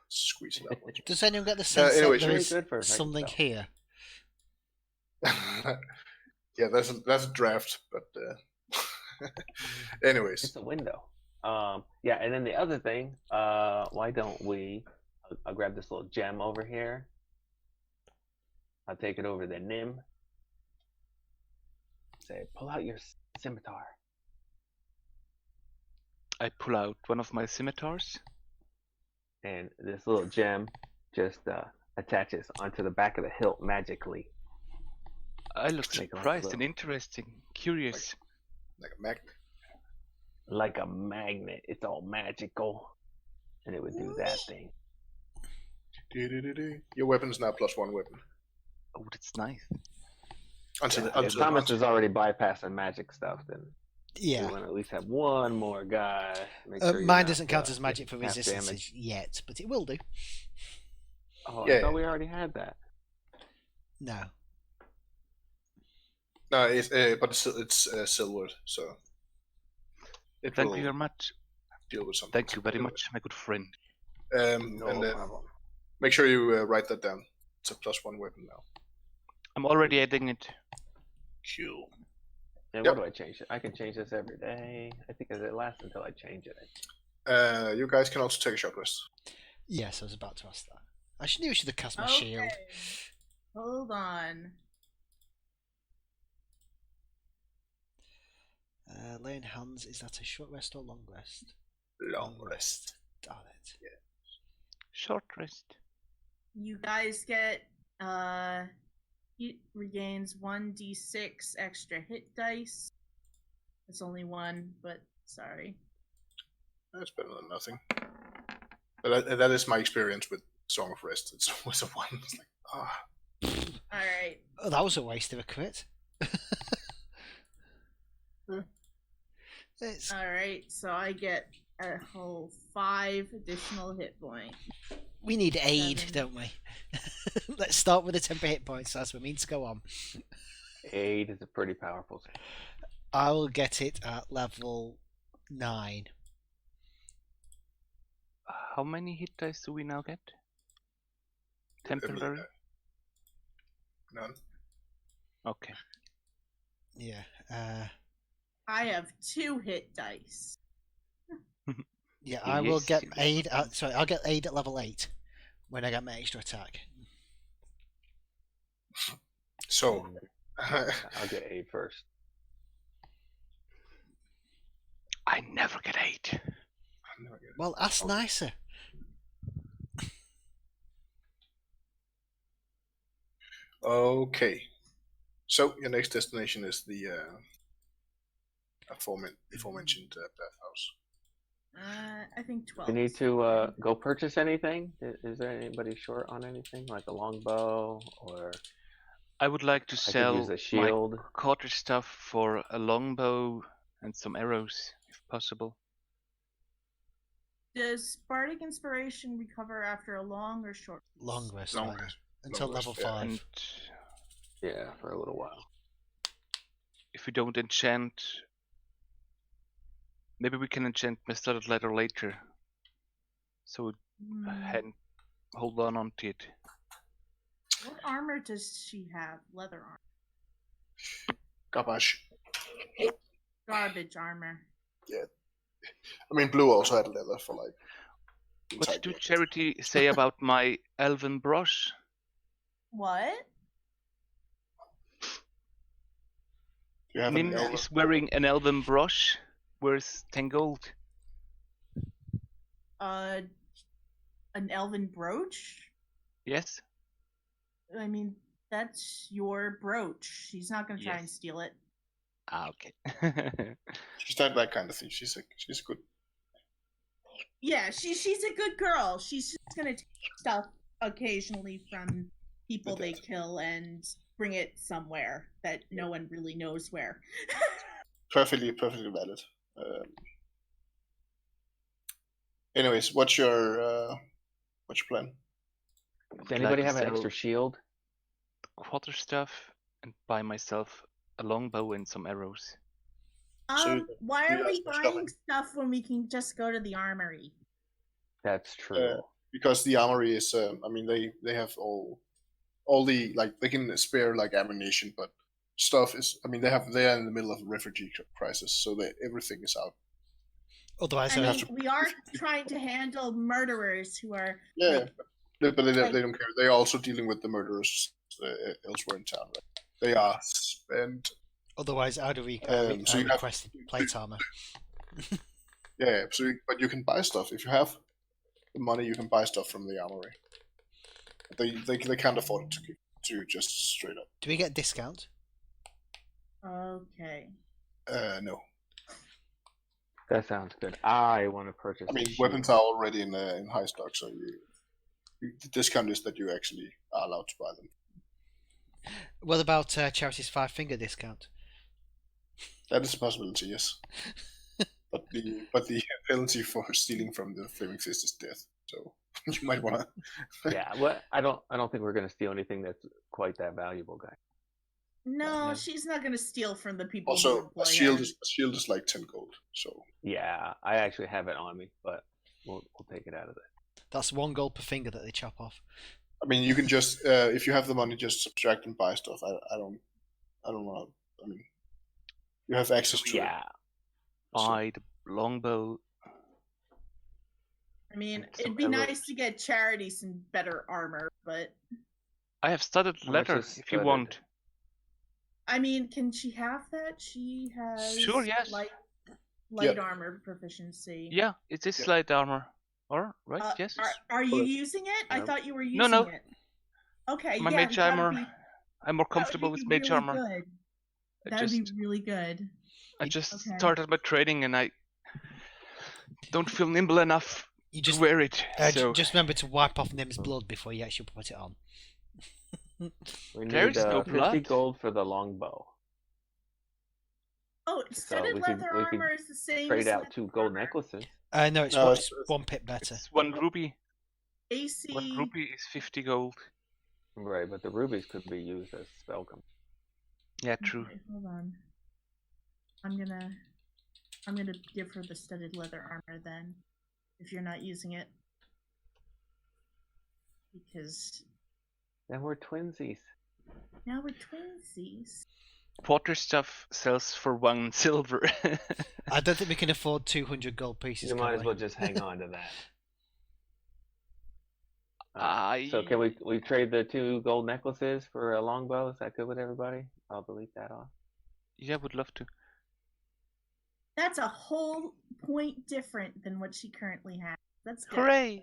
squeeze it out. Does anyone get the sense anyways, that there very is good for a something spell. here? Yeah, that's a draft, but anyways. It's a window. Yeah, and then the other thing, why don't we? I'll grab this little gem over here. I'll take it over to Nim. Say, pull out your scimitar. I pull out one of my scimitars. And this little gem just attaches onto the back of the hilt magically. I look Make it look surprised little. and interesting, curious. Like a magnet. like a magnet. It's all magical, and it would do that thing. Your weapon is now +1 weapon. Oh, that's nice. If Thomas is already bypassing magic stuff, then we Yeah. want to at least have one more guy. Make sure you're Mine not, doesn't count as magic for getting half resistances damage. yet, but it will do. Oh, Yeah. I thought we already had that. No. No, but it's silvered, so it Thank will you very much. deal with something. Thank you very much, my good friend. No And problem. make sure you write that down. It's a +1 weapon now. I'm already adding it. Cool. And Yep. what do I change it? I can change this every day. I think it lasts until I change it. You guys can also take a short rest. Yes, I was about to ask that. I knew I should have cast my shield. Hold on. Laying hands, is that a short rest or long rest? Long rest. Darn it. Short rest. You guys get it regains 1d6 extra hit dice. It's only one, but sorry. That's better than nothing. But that is my experience with Song of Rest. It's always a 1. It's like, ah. Alright. Oh, that was a waste of a crit. It's Alright, so I get a whole 5 additional hit points. We need aid, 7. don't we? Let's start with the 10 hit points as we mean to go on. Aid is a pretty powerful thing. I will get it at level 9. How many hit dice do we now get? Temporary? None. Okay. Yeah. I have 2 hit dice. Yeah, I will get Yes. aid at, sorry, I'll get aid at level 8 when I get my extra attack. So, I'll get aid first. I never get 8. Well, ask nicer. okay. So, your next destination is the aforementioned bathhouse. I think 12. You need to go purchase anything? Is there anybody short on anything, like a longbow, or I would like to I could sell use a my shield? quarter stuff for a longbow and some arrows, if possible. Does Bardic Inspiration recover after a long or short? Long rest, Long rather, rest. until Long rest, level yeah. 5. And Yeah, for a little while. if we don't enchant, maybe we can enchant my studded leather later. So and hold on to it. What armor does she have? Leather armor. Garbage. Garbage armor. I mean, Blue also had leather for like. What inside do the- Charity say about my elven brush? What? Do you have an Nin elven? is wearing an elven brush worth 10 gold. An elven brooch? Yes? I mean, that's your brooch. She's not gonna try and Yes. steal it. Ah, okay. She's not that kind of thing. She's good. Yeah, she's a good girl. She's just gonna take stuff occasionally from people they kill and bring it somewhere that no one really knows where. Perfectly valid. Anyways, what's your plan? Does anybody Like have an sell extra shield? quarter stuff and buy myself a longbow and some arrows. So Why you are we guys are buying stuff when we can just go to the armory? That's true. Because the armory is, I mean, they have all the like they can spare like ammunition, but stuff is, I mean, they're in the middle of a refugee crisis, so everything is out. Otherwise, I I mean, we are trying to handle murderers who are. Yeah, like, but they like- don't care. They're also dealing with the murderers elsewhere in town. Right? They are spent. otherwise, how do we So you have- request plate armor? Yeah, but you can buy stuff if you have the money. You can buy stuff from the armory. They can't afford it to just straight up. Do we get discount? Okay. No. That sounds good. I want to purchase. I mean, a shield. weapons are already in high stock, so the discount is that you actually are allowed to buy them. What about Charity's 5-finger discount? That is a possibility, yes. but the penalty for stealing from the Flaming Fist is death. So you might want to. Yeah, what? I don't think we're gonna steal anything that's quite that valuable, guys. No, No. she's not going to steal from the people who Also, employ a shield her. is like 10 gold. So Yeah, I actually have it on me, but we'll take it out of there. That's 1 gold per finger that they chop off. I mean, you can just if you have the money, just subtract and buy stuff. I don't know. I mean, you have access to it. Yeah, Buy the longbow. I mean, Some it'd be arrows. nice to get Charity some better armor, but I have studded How much leather is if you studded? want. I mean, can she have that? She has Sure, yes. light Yep. armor proficiency. Yeah, it is Yep. light armor. Or right? Uh, Yes. Are you Well, using it? I no. thought you were using No. it. Okay, My yeah, mage that would armor. be- I'm more that would comfortable be with mage really armor. Good. I That would be just really good. I just Okay. started my training and I don't feel nimble enough You to just wear it. So just remember to wipe off Nim's blood before you actually put it on. we There need is no 50 blood. gold for the longbow. Oh, studded we leather could armor is the same Trade as out leather 2 gold armor. necklaces. No, it's, No, one, it's- it's 1 pip better. it's 1 ruby. AC. 1 rupee is 50 gold. Right, but the rubies could be used as spell com. Yeah, true. Okay, hold on. I'm gonna give her the studded leather armor then, if you're not using it, because Then we're twinsies. now we're twinsies. Porter stuff sells for 1 silver. I don't think we can afford 200 gold pieces. You can might as we? well just hang on to that. I So can we trade the 2 gold necklaces for a longbow? Is that good with everybody? I'll delete that off. Yeah, would love to. That's a whole point different than what she currently has. That's good. Hooray!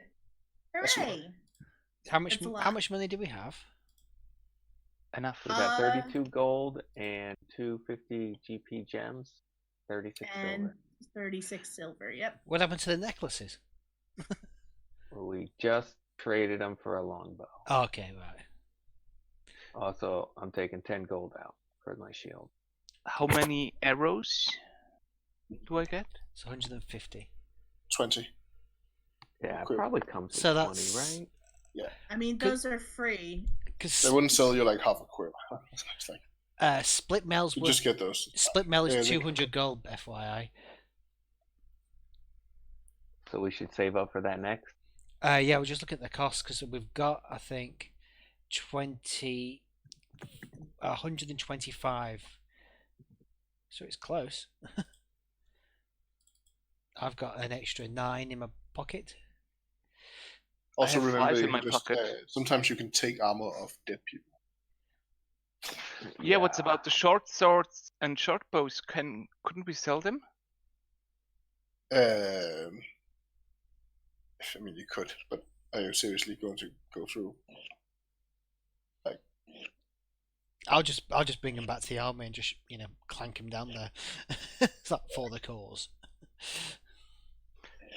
That's Hooray! How much? That's a lot. How much money do we have? Enough. We got Uh, 32 gold and 250 GP gems, 36 And silver. 36 silver. Yep. What happened to the necklaces? We just traded them for a longbow. Oh, okay, right. Also, I'm taking 10 gold out for my shield. How many arrows do I get? It's 150. 20. Yeah, it Cool. probably comes with So 20, that's- right? I mean, those are free. Because They wouldn't sell you like half a quid. It's like split mail's you worth. just get those. Split mail is Yeah, they- 200 gold, FYI. So we should save up for that next. Yeah, we'll just look at the cost because we've got, I think, 125. So it's close. I've got an extra 9 in my pocket. Also have remember, 5 in you my can just, pocket. sometimes you can take armor off dead people. Yeah, what's about the short swords and short bows? Couldn't we sell them? I mean, you could, but are you seriously going to go through? I'll just bring them back to the army and just clank them down there. It's like for the cause.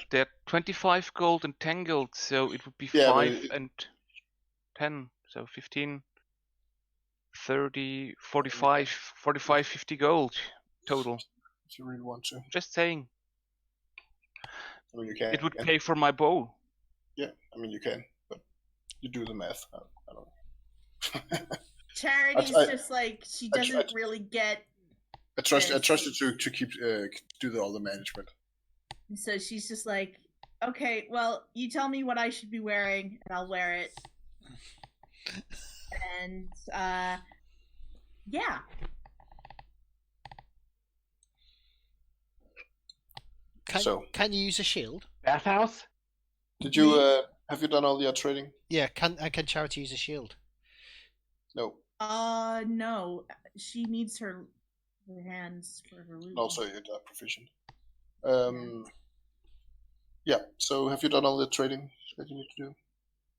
They're 25 gold and 10 gold, so it would be Yeah, but 5 and 10, so 15, 30, 45, 50 gold total. If you really want to, Just saying. I mean, you can. It would yeah. pay for my bow. Yeah, I mean, you can, but you do the math. I don't know. Charity's I- just like, she I- doesn't really get. I trust Yes. you to keep do all the management. And so she's just like, okay, well, you tell me what I should be wearing, and I'll wear it. And, yeah. Can you use a shield? Bathhouse? Did you have you done all your trading? Yeah, can Charity use a shield? No. No. She needs her hands for her loot. Also, you're not proficient. Yeah. So, have you done all the trading that you need to do?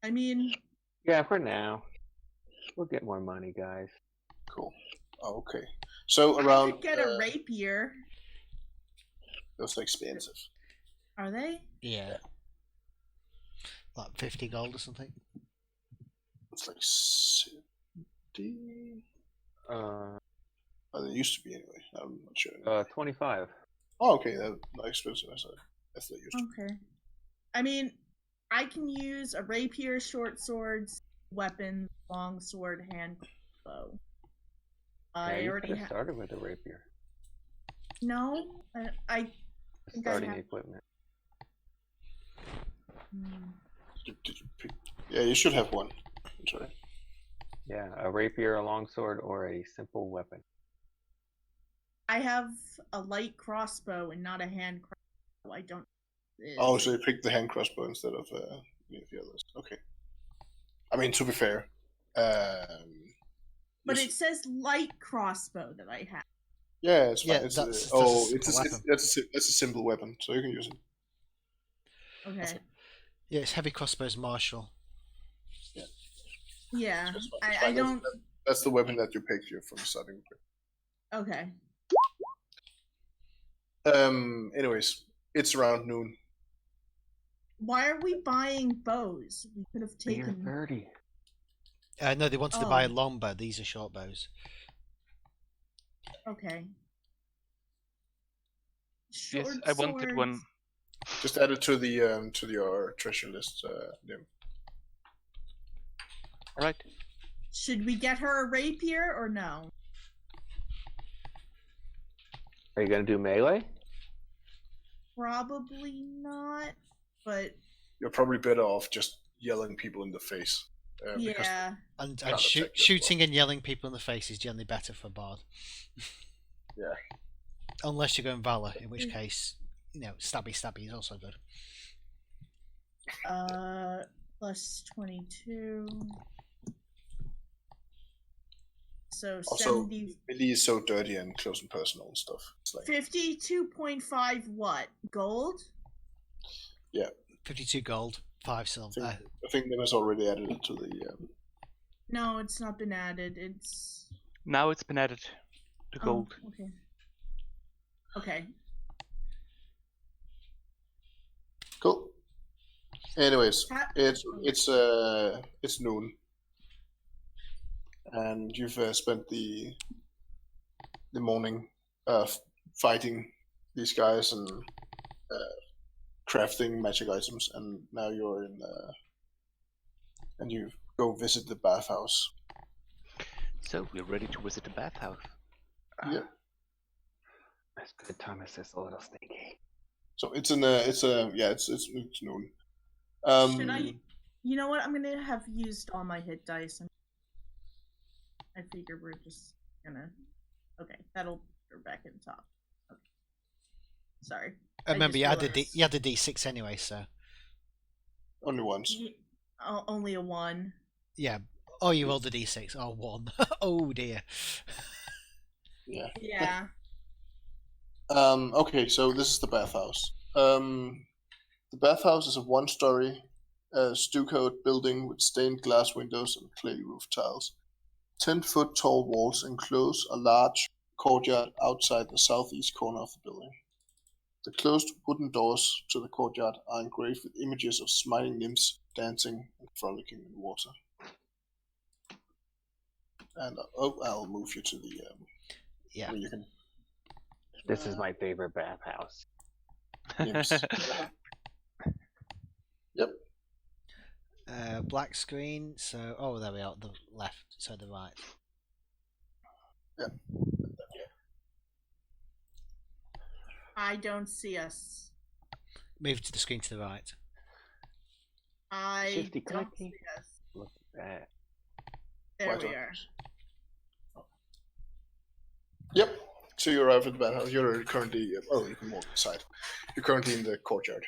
I mean, Yeah, for now. We'll get more money, guys. Cool. Oh, okay. So I around could get a rapier. Those are expensive. Are they? Yeah. Like 50 gold or something. It's like 60. Uh, Oh, they used to be anyway. I'm not sure. Anymore. 25. Oh, okay, that's not expensive as they used to. Okay. I mean, I can use a rapier, short swords, weapon, long sword, hand bow. Yeah, I you already could have have. started with a rapier. No, I think I Starting have. equipment. Did you pick? Yeah, you should have one. I'm sorry. Yeah, a rapier, a longsword, or a simple weapon. I have a light crossbow and not a hand crossbow. I don't. Oh, so you picked the hand crossbow instead of any of the others. Okay. I mean, to be fair, But it says light crossbow that I have. yeah, it's fine. Yeah, It's that's a simple weapon. that's a simple weapon, so you can use it. Okay. Yeah, it's heavy crossbows martial. Yeah. It's fine, I That's- don't. That's the weapon that you picked here from the starting. Okay. Anyways, it's around noon. Why are we buying bows? We could have Beer taken. 30. No, they wanted to buy a Oh. longbow. These are short bows. Okay. Yes, Short I wanted swords. one. Just add it to the to your treasure list. Nim. All right. Should we get her a rapier or no? Are you gonna do melee? Probably not. But You're probably better off just yelling people in the face. Because yeah. And Can't attack them, shooting and yelling people in the face is generally better for a bard. Yeah. Unless you're going Valor, in which case, stabby is also good. Plus 22. So Also, 70. melee is so dirty and close and personal and stuff. It's like 52.5 what? Gold? 52 gold, 5 silver. I think Nim has already added it to the. No, it's not been added. It's. Now it's been added to gold. Oh, okay. Okay. Cool. Anyways, Ha- it's noon, and you've spent the morning fighting these guys and crafting magic items, and now you're in and you go visit the bathhouse. So we're ready to visit the bathhouse. Yeah. That's good. Thomas is a little sneaky. So it's it's noon. Should I? You know what? I'm gonna have used all my hit dice, and I figure we're just gonna. Okay, that'll go back in top. Okay. Sorry. Remember, just you had realized. you had the D6 anyway, so Only once. Only a 1. yeah. Oh, you rolled the D6. Oh, 1. Oh dear. Yeah. Yeah. Okay, so this is the bathhouse. The bathhouse is a one-story, stuccoed building with stained glass windows and clay roof tiles. 10-foot tall walls enclose a large courtyard outside the southeast corner of the building. The closed wooden doors to the courtyard are engraved with images of smiling nymphs dancing and frolicking in water. And I'll move you to the Yeah. where you can. This is my favorite bathhouse. Nymphs. Yep. Black screen. So, there we are. The left, so the right. I don't see us. Move to the screen to the right. I Shifty don't clicky. see us. Look at that. There Right we on. are. Yep. So you arrive at the bathhouse. You're currently you can walk inside. You're currently in the courtyard.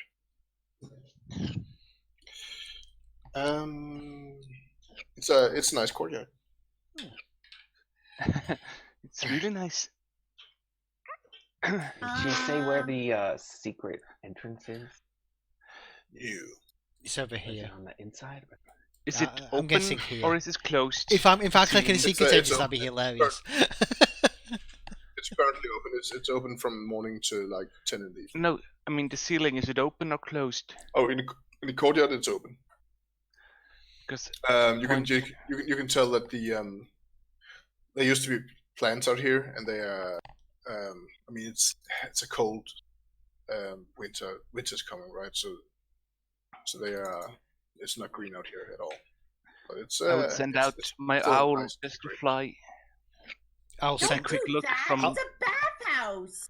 It's a nice courtyard. It's really nice. Did she say where the secret entrance is? You. It's over Is here. it on the inside? Is it I'm open guessing here. or is it closed? If I click any It's secret it's entries, that'd open. be hilarious. it's currently open. It's open from morning to like 10 in the evening. No, I mean the ceiling. Is it open or closed? Oh, in the courtyard, it's open. Because You can tell that there used to be plants out here, and they are. I mean, it's a cold winter. Winter's coming, right? So they are. It's not green out here at all. But it's. I would send out my still owl nice just to green. fly. I'll Just a send. quick do look that. from- It's a bathhouse.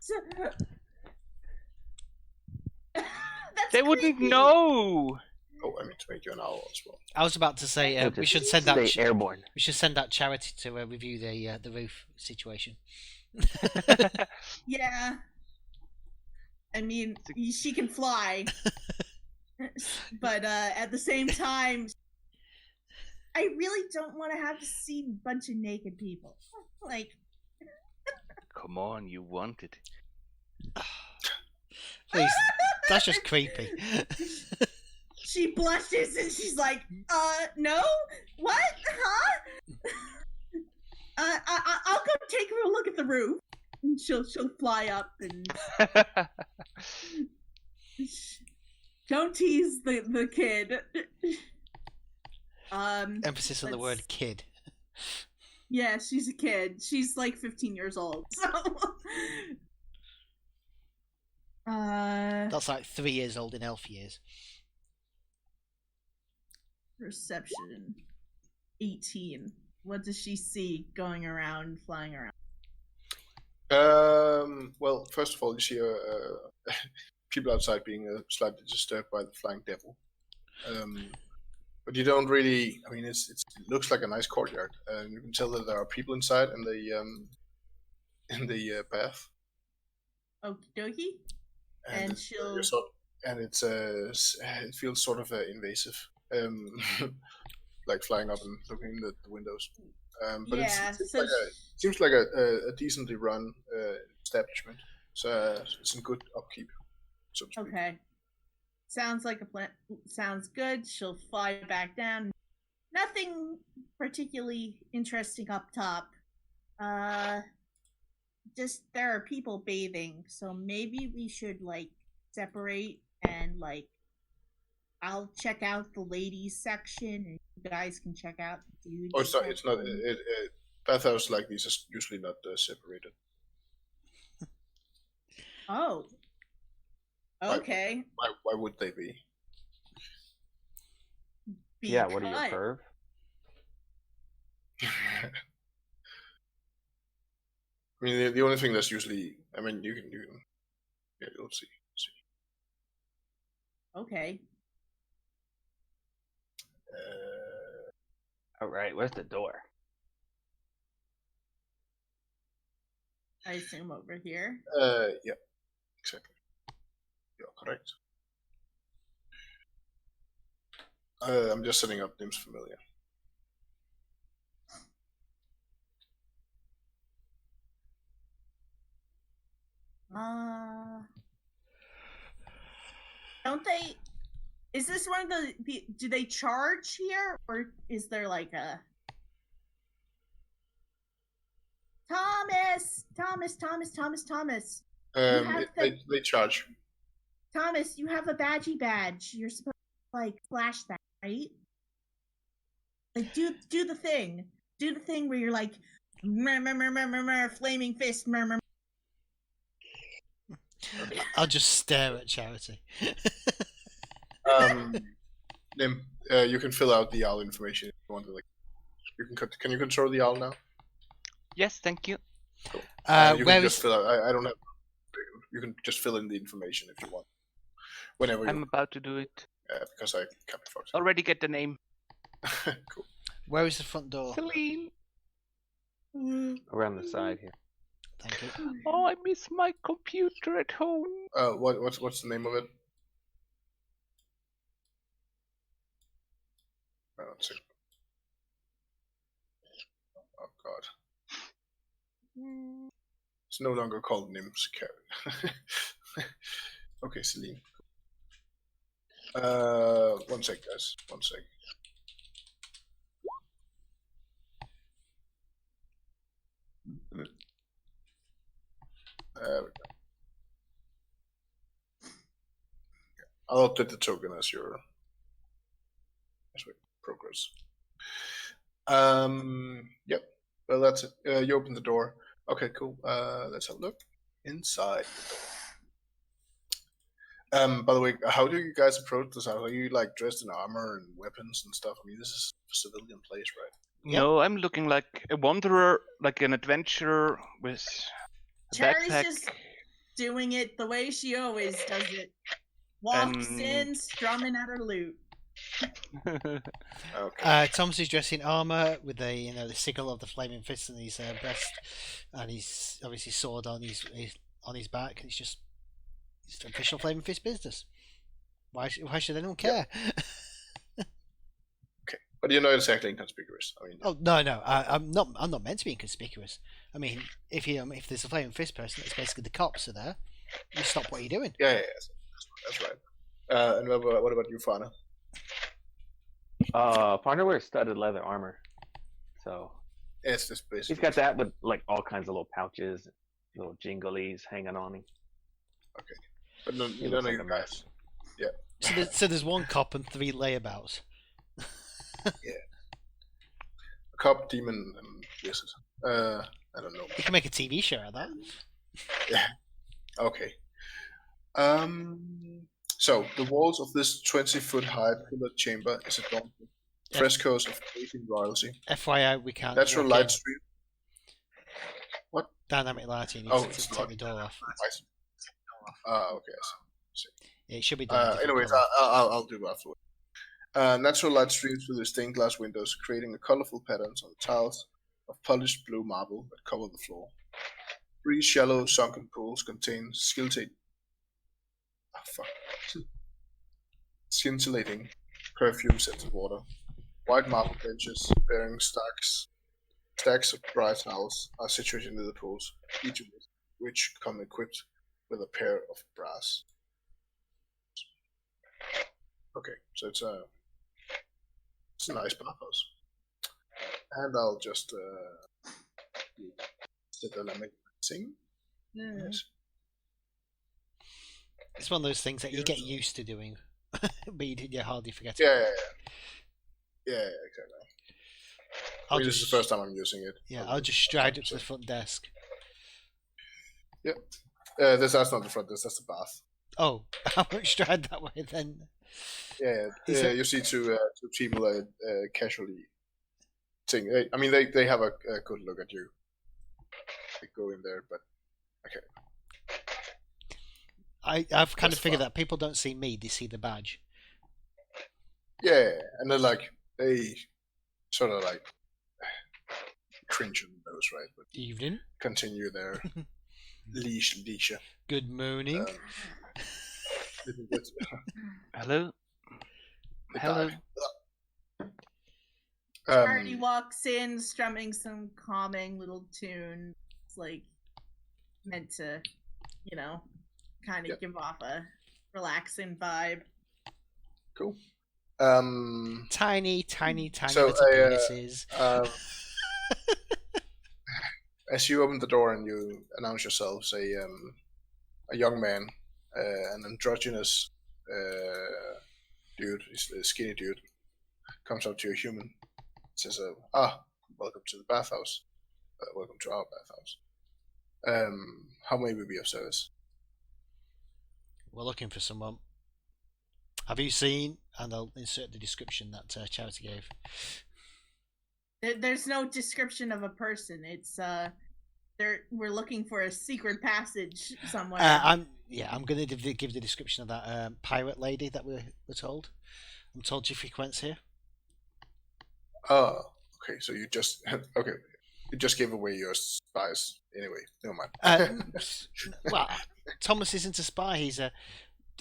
That's They wouldn't creepy. know. Oh, I mean to make you an owl as well. I was about to say It'll we just should send out. stay airborne. We should send out Charity to review the roof situation. Yeah. I mean, she can fly, but at the same time, I really don't want to have to see a bunch of naked people. Like, Come on, you want it. Please, that's just creepy. she blushes and she's like, no? What? Huh? I'll go take a look at the roof. And she'll fly up and don't tease the kid. Emphasis on the word kid. Yeah, she's a kid. She's like 15 years old. So That's like 3 years old in elf years. perception 18. What does she see going around, flying around? Well, first of all, you see people outside being slightly disturbed by the flying devil. But you don't really. I mean, it looks like a nice courtyard, and you can tell that there are people inside in the bath. Okie dokie. And it's, she'll- and it's it feels sort of invasive, like flying up and looking in the windows. But Yeah, it so seems like a decently run establishment. So it's in good upkeep, so to speak. okay. Sounds like a plan. Sounds good. She'll fly back down. Nothing particularly interesting up top. Just there are people bathing, so maybe we should like separate and like I'll check out the ladies section and you guys can check out the dudes. Oh, it's not. Bathhouses like these are usually not separated. Oh. Okay. Why would they be? Yeah, what are you, Because- perv? I mean, the only thing that's usually. I mean, you can. Yeah, you'll see. Okay. All right, where's the door? I assume over here. Yeah, exactly. You're correct. I'm just setting up names familiar. Don't they? Is this one of the? Do they charge here, or is there like a? Thomas. have They charge. Thomas, you have a badge. You're supposed to like flash that, right? Like do the thing. Do the thing where you're like, flaming fist, I'll just stare at Charity. Nim, you can fill out the owl information if you want to. Like, you can you control the owl now? Yes, thank you. You Where can is just fill out. I don't have. You can just fill in the information if you want. Whenever you, I'm about to do it. because I can't be fucked. Already get the name. Cool. where is the front door? Celine. Around the side here. Thank you. Oh, I miss my computer at home. What's the name of it? Let's see. Oh God. It's no longer called Nim's Karen. Okay, Celine. 1 sec, guys. 1 sec. There we go. I'll update the token as we progress. Yep. Well, that's it. You open the door. Okay, cool. Let's have a look inside the door. By the way, how do you guys approach this? Are you like dressed in armor and weapons and stuff? I mean, this is a civilian place, right? Yep. No, I'm looking like a wanderer, like an adventurer with a Cherry's backpack. just doing it the way she always does it. Walks in, strumming at her lute. Okay. Thomas is dressed in armor with the sickle of the flaming fist on his breast, and he's obviously sword on his back. It's just official flaming fist business. Why should anyone care? Okay, but you're not exactly inconspicuous. I mean, Oh no, I'm not meant to be inconspicuous. I mean, if there's a flaming fist person, it's basically the cops are there. You stop what you're doing. yeah, that's right. And what about you, Fana? Partner wears studded leather armor, so It's this basically. he's got that with like all kinds of little pouches, little jinglies hanging on him. Okay, but no, you He don't looks know like you a guys. Yeah. So there's one cop and 3 layabouts. A cop, demon, and wizard. I don't know. You can make a TV show out of that. Okay. So the walls of this 20-foot high pillared chamber is adorned with Yeah. frescoes of Asian royalty. FYI, we can't. Natural walk light in. stream. Dynamic lighting. You Oh, need it's to take not. the door off. Nice. Okay. I see. It should be done. a different Anyways, colour. I'll do it afterward. Natural light streams through the stained glass windows, creating a colorful patterns on the tiles of polished blue marble that cover the floor. 3 shallow sunken pools contain scintillating perfume-scented water. White marble benches bearing stacks of dry towels are situated near the pools, each of which come equipped with a pair of brass. Okay, so it's a nice bathhouse. And I'll just sit there and make sing. Yes. It's one of those things that you get used to doing, but you hardly forget. Yeah, exactly. I I'll mean, this is just, the first time I'm using it. yeah, I'll just stride up to the front desk. That's not the front desk, that's the bath. Oh, I won't stride that way then. Yeah, Is it- you see two people casually sing. I mean, they have a good look at you. They go in there, but okay. I've kind That's of figured fine. that people don't see me; they see the badge. Yeah, and then like they sort of like cringe on those, right? But Evening. continue their leisure. Good morning. Little bit. Hello. Hello. Charity walks in, strumming some calming little tune. It's like meant to, kind of Yep. give off a relaxing vibe. Cool. Tiny So, little penises. As you open the door and you announce yourselves, a young man, an androgynous dude, he's a skinny dude, comes up to a human, says, welcome to the bathhouse. Welcome to our bathhouse. How may we be of service? We're looking for someone. Have you seen? And I'll insert the description that Charity gave. There's no description of a person. It's we're looking for a secret passage somewhere. I'm going to give the description of that pirate lady that we're told. I'm told your frequents here. Oh, okay. So you just okay. You just gave away your spies. Anyway, never mind. Well, Thomas isn't a spy. He's a.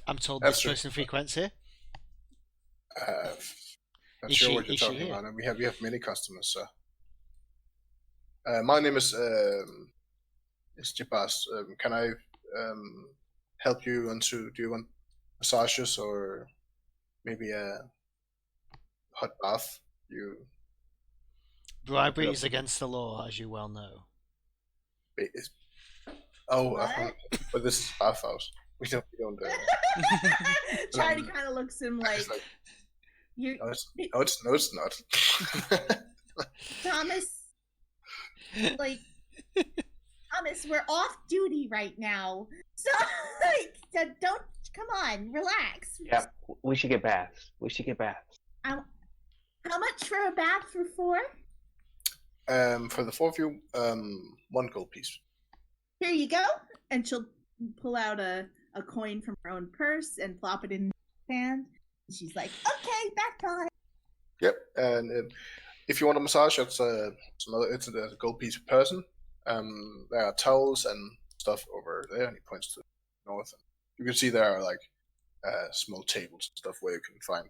I'm told That's this true. person frequents here. Not Is sure she- what you're is she talking here? about. We have many customers, sir. My name is Jibas. Can I help you do you want massages or maybe a hot bath? Bribery is against the law, as you well know. Is- Oh, What? but this is bathhouse. We don't. Charity kind of looks at him like, It's like, you, no, it's not. Thomas, like, Thomas, we're off duty right now. So, don't, come on, relax. Yeah, we should get baths. How much for a bath for 4? For the 4 of you, 1 gold piece. Here you go. And she'll pull out a coin from her own purse and plop it in her hand. And she's like, okay, back time. Yep, and if you want a massage, it's a gold piece per person. There are towels and stuff over there, and he points to the north. You can see there are like small tables and stuff where you can find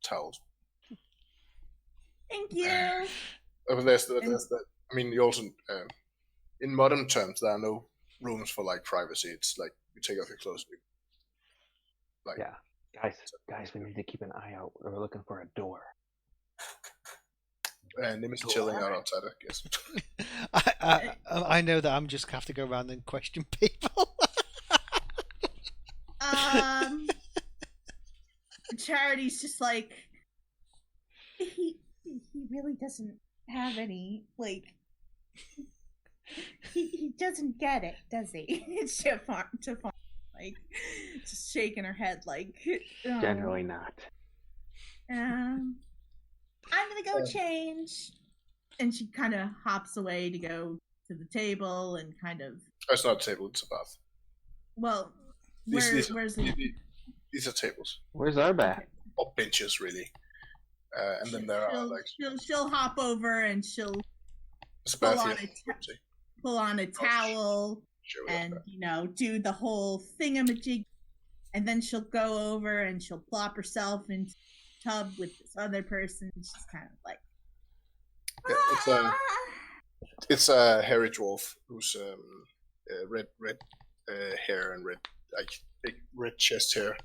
towels. Thank you. There's that. I mean, you also in modern terms, there are no rooms for like privacy. It's like you take off your clothes. Like, Yeah, guys, we need to keep an eye out. We're looking for a door. and Nim is chilling out outside, I guess. I know that I'm just gonna have to go around and question people. Charity's just like, he really doesn't have any, like, he doesn't get it, does he? It's to farm, like, just shaking her head like, oh. Generally not. I'm gonna go change. And she kind of hops away to go to the table and kind of. Oh, it's not a table, it's a bath. Well, These where's the. These are tables. Where's our bath? Or benches, really. And then there are like. She'll hop over and she'll It's a pull bath on here. pull on a towel Sure, and, do the whole thingamajig. And then she'll go over and she'll plop herself into the tub with this other person. She's kind of like. It's a hairy dwarf who's red hair and big red chest hair.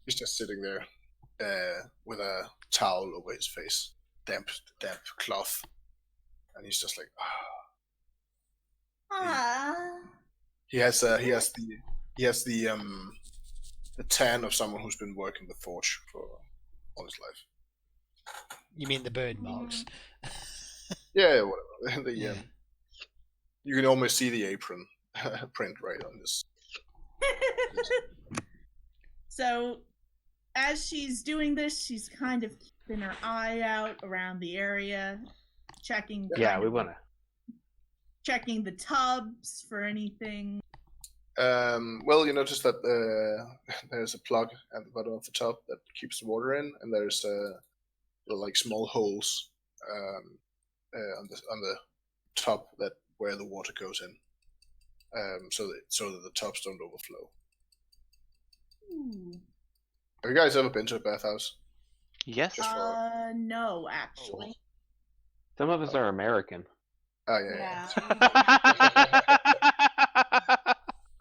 He's just sitting there with a towel over his face, damp cloth, and he's just like, He has the tan of someone who's been working the forge for all his life. You mean the bird marks? Yeah, whatever. You can almost see the apron print right on this. So, as she's doing this, she's kind of keeping her eye out around the area, checking. Yeah, we want to. Checking the tubs for anything. Well, you notice that there's a plug at the bottom of the tub that keeps the water in, and there's like small holes on the top where the water goes in, so that the tubs don't overflow. Ooh. Have you guys ever been to a bathhouse? Yes. Just for- No, actually. Some of us are American. Oh yeah.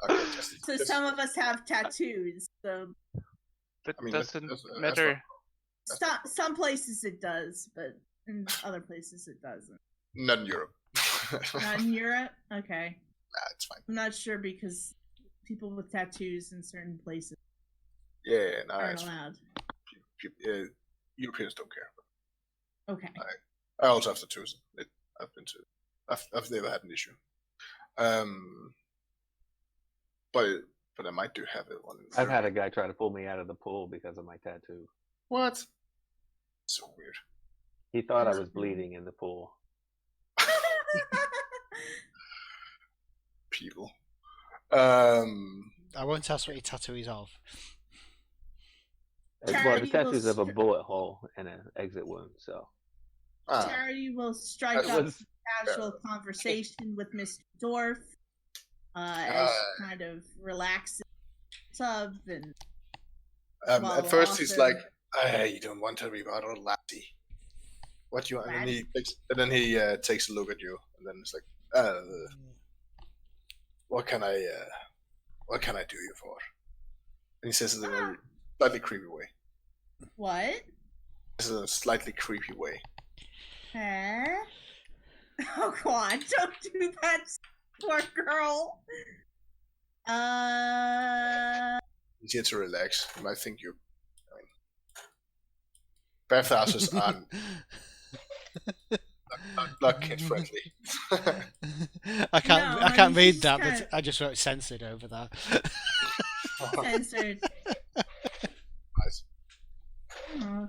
Okay, So some of us have tattoos. So That I mean, doesn't that's matter. some places it does, but in other places it doesn't. not in Europe. Not in Europe? Okay. Nah, it's fine. I'm not sure because people with tattoos in certain places Yeah, no, aren't it's fine. allowed. Europeans don't care. Okay. I also have tattoos. I've never had an issue. But I might do have it one. I've had a guy try to pull me out of the pool because of my tattoo. What? So weird. He thought I was bleeding in the pool. People. I won't ask what your tattoo is of. Well, the Charity will tattoos have a bullet hole and an exit wound, so. Charity will strike That up was- a casual conversation with Mr. Dorf as she kind of relaxes in the tub and while at first he's also- like, you don't want to be about a laddie. What do you want? And then he takes a look at you, and then it's like, what can I do you for? And he says it in a slightly creepy way. What? This is a slightly creepy way. Huh? Oh, go on, don't do that. Poor girl. Easier to relax. You might think you. I mean, bathhouses aren't not kid friendly. I can't. No, I I can't mean, read she's that, kinda- but I just wrote censored over that. Censored. Nice. Aw.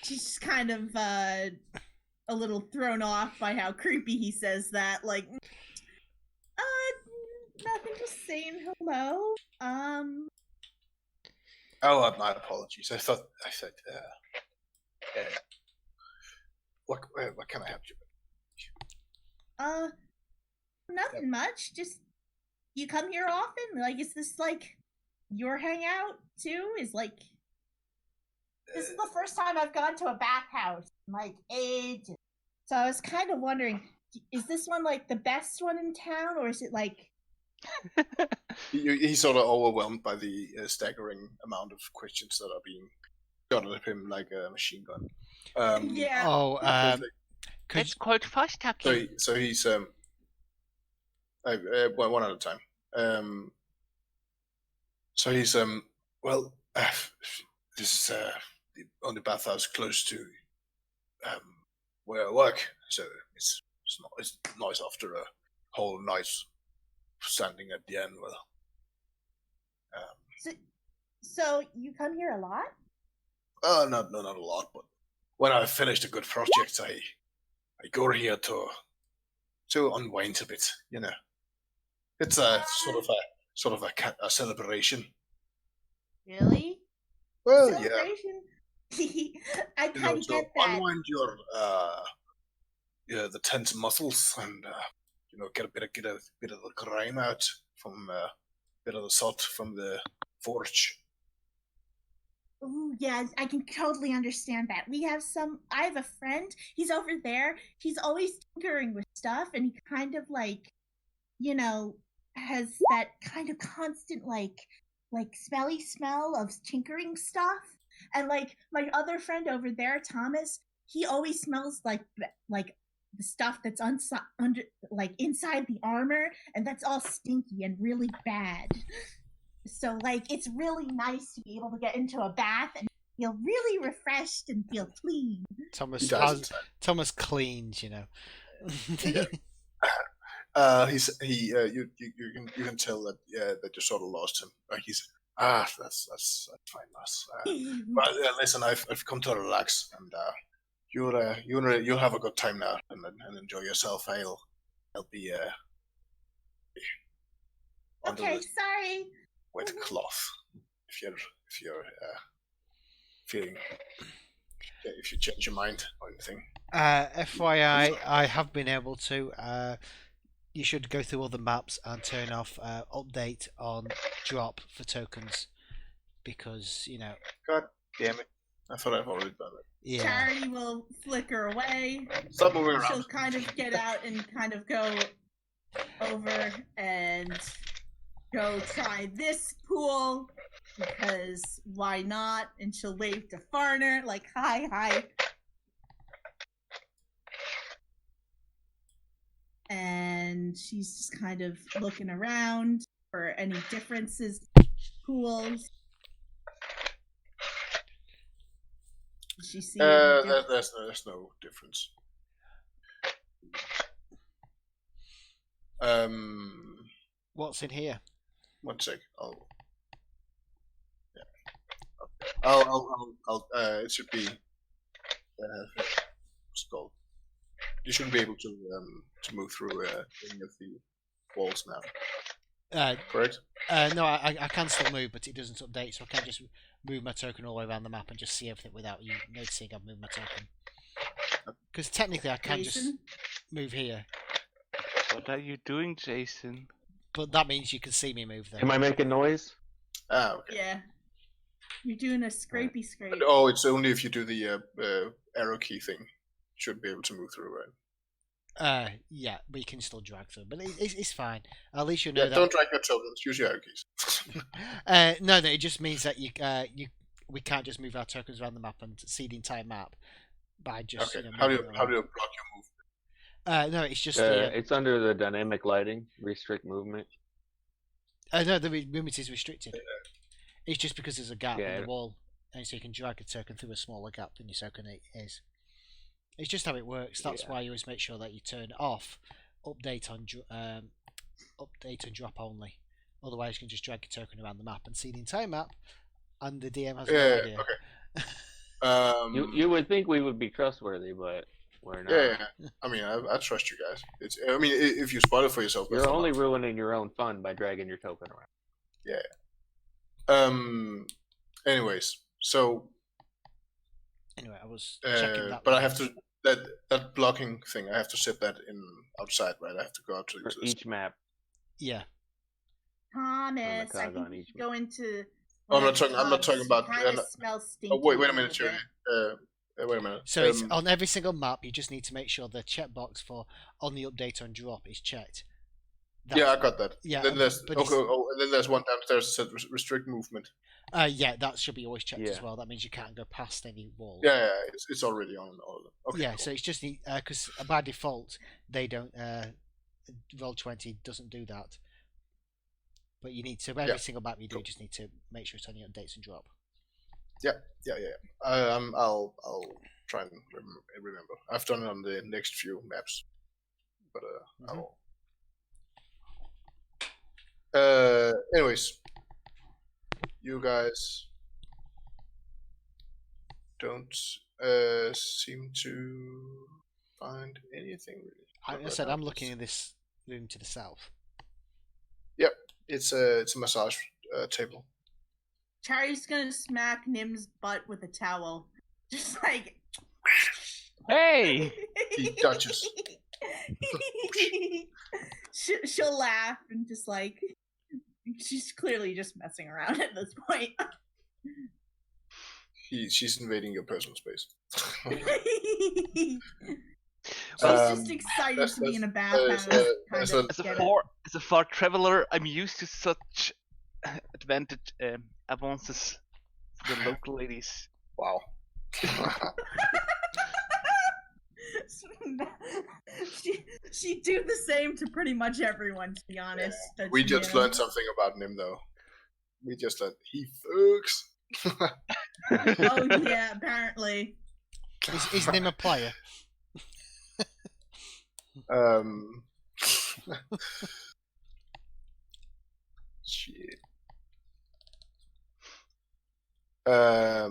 She's just kind of a little thrown off by how creepy he says that. Like, nothing, just saying hello. Oh, my apologies. I said. What can I help you with? Nothing much. Just you come here often? Like, is this like your hangout too? Is like this is the first time I've gone to a bathhouse in like ages. So I was kind of wondering, is this one like the best one in town, or is it like? He's sort of overwhelmed by the staggering amount of questions that are being shot at him like a machine gun. Yeah. Oh, could That's called fast talking. So he's one at a time. So he's well, this is the only bathhouse close to where I work, so it's nice after a whole night standing at the end. Well, So you come here a lot? not a lot, but when I've finished a good project, I go here to unwind a bit. You know, it's a sort of a celebration. Really? Well, yeah, Celebration? I you know, kind of to get that. unwind your the tense muscles and get a bit of the grime out from a bit of the salt from the forge. Ooh, yeah, I can totally understand that. I have a friend, he's over there. He's always tinkering with stuff, and he kind of like, has that kind of constant like smelly smell of tinkering stuff. And like my other friend over there, Thomas, he always smells like the stuff that's under like inside the armor, and that's all stinky and really bad. So like it's really nice to be able to get into a bath and feel really refreshed and feel clean. Thomas does. Thomas cleans, Yeah. You can tell that that you sort of lost him. He's that's fine, lass. But listen, I've come to relax, and you'll have a good time now and enjoy yourself. I'll be under Okay, the sorry. wet cloth if you're feeling if you change your mind or anything. FYI, I have been able to. You should go through all the maps and turn off update on drop for tokens, because God damn it! I thought I've already done it. yeah. Charity will flicker away. Stop moving She'll around. kind of get out and kind of go over and go try this pool because why not? And she'll wave to Farner like, hi. And she's just kind of looking around for any differences. Pools. Did she see any difference? There's no difference. What's in here? 1 sec. I'll it should be what's it called? You shouldn't be able to move through any of the walls now. Correct? No, I can still move, but it doesn't update, so I can't just move my token all the way around the map and just see everything without you noticing I've moved my token. Because technically I can just Jason? move here, What are you doing, Jason? but that means you can see me move there. Am I making noise? Ah, okay. Yeah. You're doing a scrapey scrape. Oh, it's only if you do the arrow key thing. You should be able to move through, right? Yeah, but you can still drag through, but it's fine. At least you know Yeah, that. don't drag your tokens. Use your arrow keys. No, it just means that we can't just move our tokens around the map and see the entire map by just. Okay. You know, How do you moving around. block your No, it's just the. It's under the dynamic lighting, restrict movement. No, the movement is restricted. It's just because there's a gap in Yeah. the wall, and so you can drag a token through a smaller gap than your token is. It's just how it works. That's Yeah. why you always make sure that you turn off update on drop only. Otherwise, you can just drag your token around the map and see the entire map, and the DM has no Yeah. idea. Okay. You would think we would be trustworthy, but we're not. Yeah. I mean, I trust you guys. I mean, if you spot it for yourself, that's You're not only bad. ruining your own fun by dragging your token around. Anyways, so Anyway, I was checking that. but I have to that blocking thing. I have to set that in outside, right? I have to go out to For this. each map. Yeah. Thomas, I cog think on you each should go into. Oh, I'm one not of the talking. I'm not pubs. talking about. You kinda smell stinky. Oh, wait a little minute, Jerry. bit. Wait a minute. So it's on every single map. You just need to make sure the checkbox for on the update on drop is checked. Yeah, I got that. Yeah, Then there's but and then there's one downstairs that said restrict movement. yeah, that should be always checked as Yeah. well. That means you can't go past any wall. Yeah, it's already on all of them. Okay. Yeah, cool. so it's just because by default they don't Roll20 doesn't do that. But you need to every single map you do, Cool. you just need to make sure it's on your updates and drop. Yeah. I'll try and remember. I've done it on the next few maps, but I'll. Anyways, you guys don't seem to find anything really. Like I said, I'm looking in this room to the south. Yep, it's a massage table. Charlie's gonna smack Nim's butt with a towel, just like. Hey! The Duchess. She'll laugh and just like she's clearly just messing around at this point. She's invading your personal space. She's Um, just excited that's- to be in a that's- bathhouse. that's kind of As a get it. as a far traveler, I'm used to such advantage advances for the local ladies. Wow. she do the same to pretty much everyone, to be honest. that We she just knew. learned something about Nim, though. We just learned he fucks. Oh yeah, apparently. Is Nim a player? Shit. I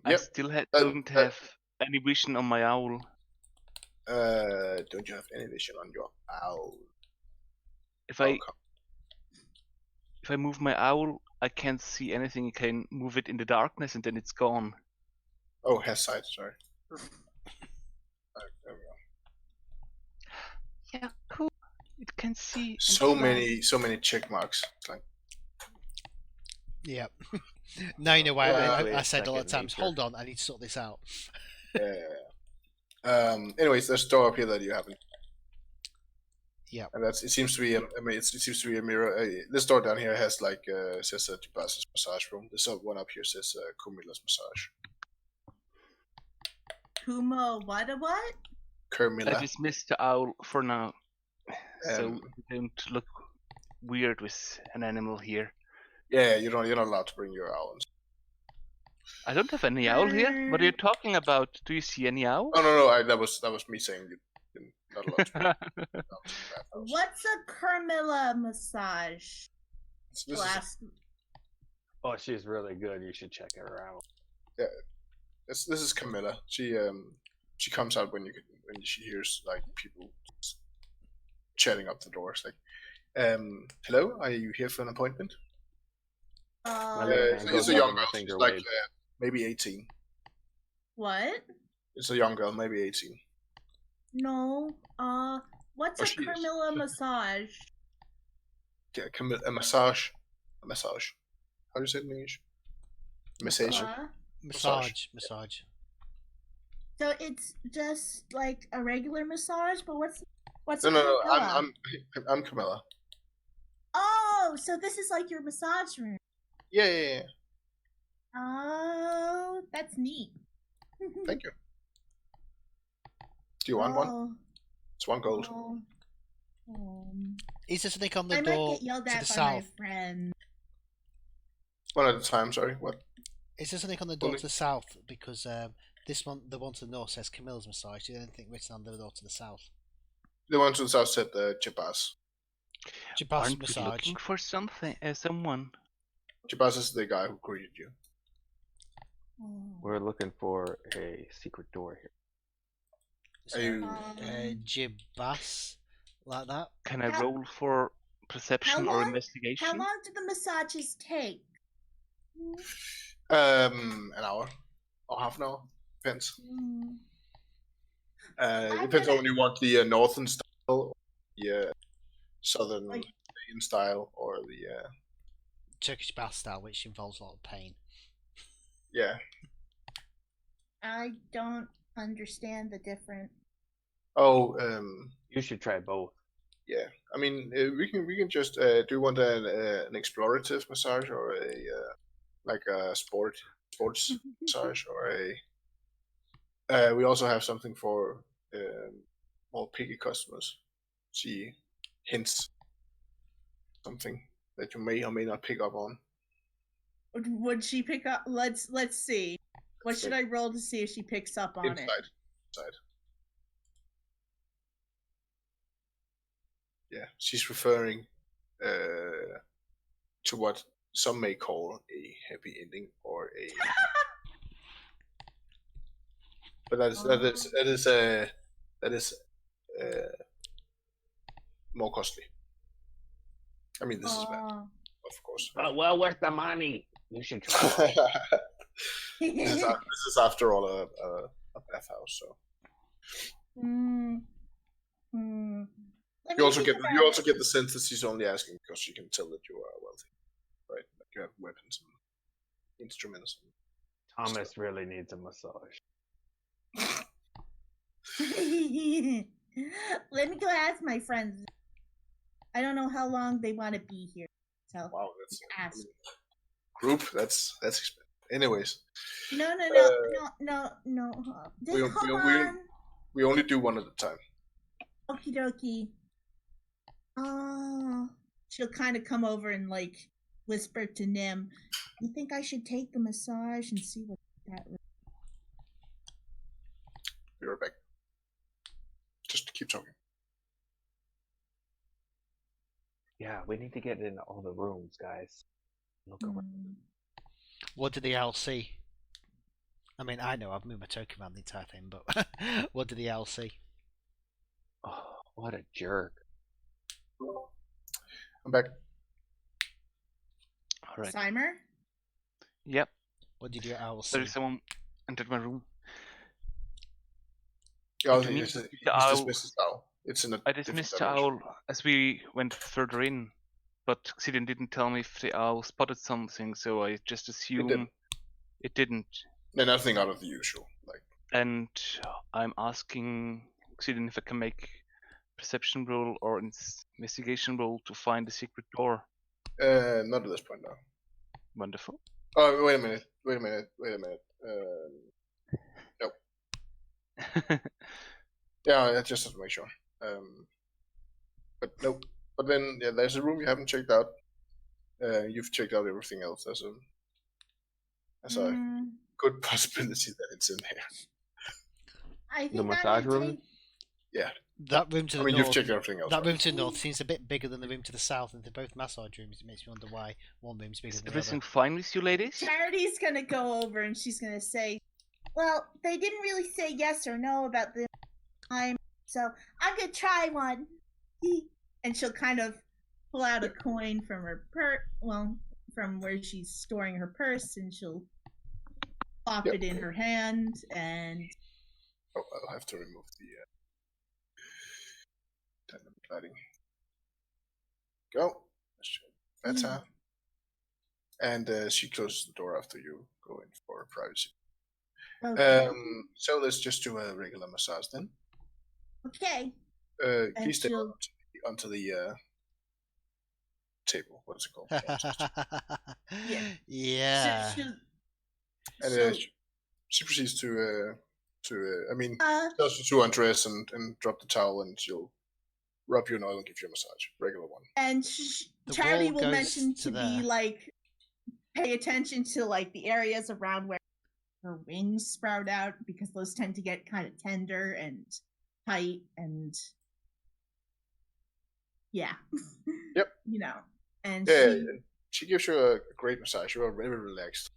Yep. still Uh, don't have any vision on my owl. Don't you have any vision on your owl? If I Oh, come- if I move my owl, I can't see anything. I can move it in the darkness and then it's gone. oh, has sight. Sorry. There we go. Yeah, cool. It can see. and So fly. many check marks. It's like, Yeah. Now you know why Well, I said a lot of second times, nature. hold on, I need to sort this out. anyways, there's a door up here that you haven't. Yeah. And it seems to be it seems to be a mirror. This door down here has like says Jubas's massage room. This one up here says Kumila's massage. Kuma, what? I Kermila. dismiss the owl for now, so Um, we don't look weird with an animal here. Yeah, you're not allowed to bring your owl. I don't have any owl here. What are you talking about? Do you see any owl? Oh no, that was me saying you're not allowed to bring your owl to the bathhouse. What's a Carmilla massage? This is- Last. Oh, she's really good. You should check her out. this is Camilla. She comes out when she hears like people chatting up the door. It's like, hello, are you here for an appointment? My Uh, little hand It's goes a up young and my girl. She's finger like waves. maybe 18. what? It's a young girl, maybe 18. No. What's Oh, a she is. Carmilla massage? Yeah, a massage. A massage. How do you say it in English? Massage. Massage. So it's just like a regular massage, but what's No, a no. Carmilla? I'm Camilla. Oh, so this is like your massage room. Yeah. Oh, that's neat. Thank you. Do you want one? Oh. It's 1 gold. Oh, Is there something on the I might door get yelled to at the by my south? friend. 1 at a time. Sorry. What? Is there something on the door Only- to the south? Because this one, the one to the north, says Camilla's massage. Is there anything written on the door to the south? The one to the south said Jabaz. Jabas Aren't we massage. looking for something? Someone. Jabaz is the guy who greeted you. Oh. We're looking for a secret door here. So, Are you- Jibas, like that. Can I How- roll for perception or long- investigation? How long do the massages take? An hour or half an hour. Depends. Mm. It I'm depends gonna- on when you want the northern style, or the southern Like- Indian style, or the Turkish bath style, which involves a lot of pain. yeah. I don't understand the difference. Oh, You should try both. yeah. I mean, we can just do you want an explorative massage or a like a sports massage or a. We also have something for more picky customers. See hints, something that you may or may not pick up on. Would she pick up? Let's see. What should I roll to see if she picks up on it? Inside. Yeah, she's referring to what some may call a happy ending or a. But that is more costly. I mean, this is bad, Oh. of course. Well, where's the money? You should try. this is after all a bathhouse, so Hmm. Hmm. Let you me also think get about you also it. get the sense that she's only asking because she can tell that you are wealthy, right? Like you have weapons and instruments. Thomas really needs a massage. Let me go ask my friends. I don't know how long they want to be here, so Wow, that's ask. group. That's expensive. Anyways, No. we- Just hold we- on. we only do one at a time. Okie dokie. Oh, she'll kind of come over and like whisper to Nim. You think I should take the massage and see what that? Be right back. Just keep talking. Yeah, we need to get in all the rooms, guys. Look around. Hmm. What did the owl see? I mean, I know I've moved my token around the entire thing, but what did the owl see? Oh, what a jerk. I'm back. All right. Simer? Yep. What did your owl see? There is someone entered my room. Yeah, can you it's repeat the it's owl? dismissed the owl. It's in a I different dismissed the dimension. owl as we went further in, but Xilin didn't tell me if the owl spotted something, so I just assume it didn't. No, nothing out of the usual. Like And I'm asking Xilin if I can make perception roll or investigation roll to find the secret door. not at this point now. Wonderful. Oh, wait a minute. Nope. Yeah, I just have to make sure. But nope. But then, yeah, there's a room you haven't checked out. You've checked out everything else. There's a Hmm. good possibility that it's in there. I think The I massage would room? take- That room to I the mean, north. you've checked everything else. That right? room to the north seems a bit bigger than the room to the south, and they're both massage rooms. It makes me wonder why one room's bigger Is than the everything other. fine with you, ladies? Charity's gonna go over and she's gonna say, "Well, they didn't really say yes or no about the time, so I'm gonna try one." And she'll kind of pull out a coin from her from where she's storing her purse, and she'll pop Yep. it in her hand. And Oh, I'll have to remove the dynamic lighting. Go. Better. And she closes the door after you go in for privacy. okay, So let's just do a regular massage then. okay. Please And stay she'll- onto the table. What is it called? Yeah. Yeah. She'll, And she'll- she proceeds to to. Uh, Tells you to undress and drop the towel, and she'll rub you in oil and give you a massage, regular one. and The Charity wall will goes mention to to be there. like, pay attention to like the areas around where her wings sprout out because those tend to get kind of tender and tight and yeah. Yep. You know, and Yeah, she gives you a great massage. You are very relaxed.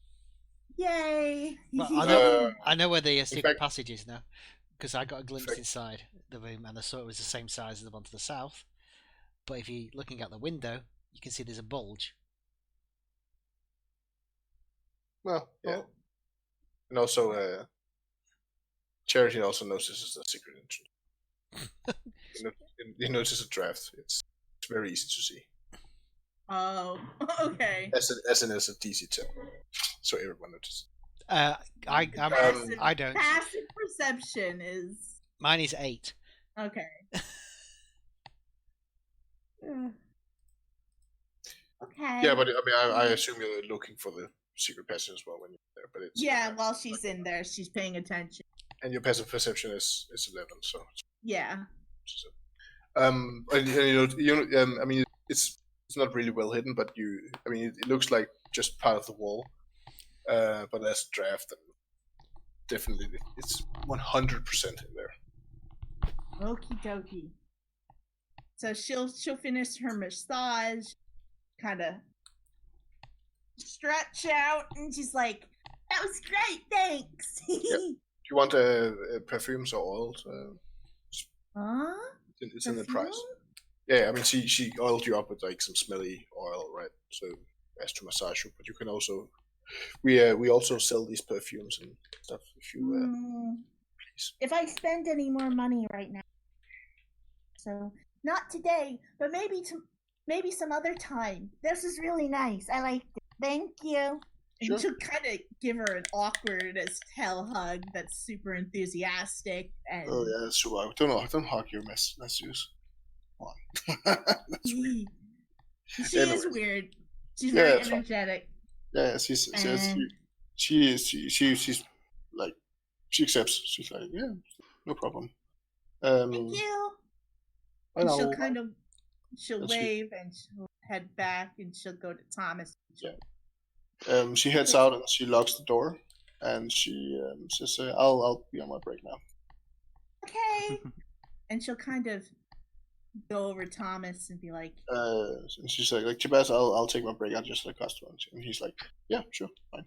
yay. Well, I know where the secret fact- passage is now, because I got a glimpse fact- inside the room and I saw it was the same size as the one to the south. But if you're looking out the window, you can see there's a bulge. Well, yeah. Oh. And also, Charity also notices the secret entrance. You notice a draft. It's very easy to see. Oh, okay. As in as a DC 10. So everyone notices. I don't. Passive perception is Mine is 8. okay. Okay. Yeah, but I assume you're looking for the secret passage as well when you're there. But it's Yeah, while she's in there, she's paying attention. and your passive perception is 11, so. Yeah. And it's not really well hidden, but it looks like just part of the wall. But as a draft, and definitely it's 100% in there. Okie dokie. So she'll finish her massage, kind of stretch out, and she's like, "That was great, thanks." Do you want perfumes or oils? Huh? It's in the Perfume? price. Yeah, she oiled you up with like some smelly oil, right? So as to massage you, but you can also we also sell these perfumes and stuff if you please. If I spend any more money right now, so not today, but maybe some other time. This is really nice. I liked it. Thank you. Sure. And she'll kind of give her an awkward as hell hug that's super enthusiastic and Oh yeah, that's true. Don't hug your messages. Come on. she Anyway. is weird. She's Yeah, very it's fine. energetic. Yeah, she's And she's like she accepts. She's like, yeah, no problem. thank you. I And know. she'll That's sweet. wave and she'll head back and she'll go to Thomas. Yeah. She heads out and she locks the door, and she says, "I'll be on my break now." Okay. And she'll kind of go over to Thomas and be like, And she's like Chibas, I'll take my break. I'll just a customer. And he's like, yeah, sure, fine.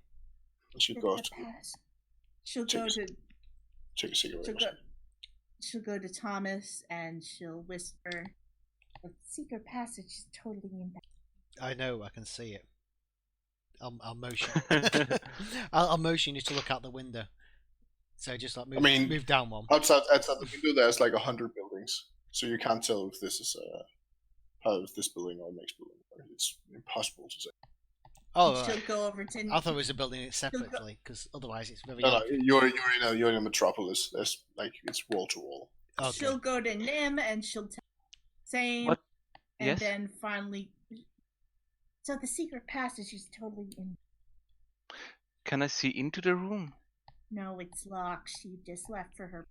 And she goes to she'll Take go a to take a cigarette. she'll or go, something. she'll go to Thomas and she'll whisper, "The secret passage is totally in that." I know, I can see it. I'll motion. I'll motion you to look out the window. So just like move down one. Outside the window, there's like 100 buildings, so you can't tell if this is part of this building or next building. It's impossible to say. Oh, She'll right. go over to I thought it was a building separately, because otherwise it's very. No, you're in a metropolis. There's like it's wall to wall. Okay. She'll go to Nim and she'll tell same. What? And Yes? then finally, so the secret passage is totally in. Can I see into the room? No, it's locked. She just left for her.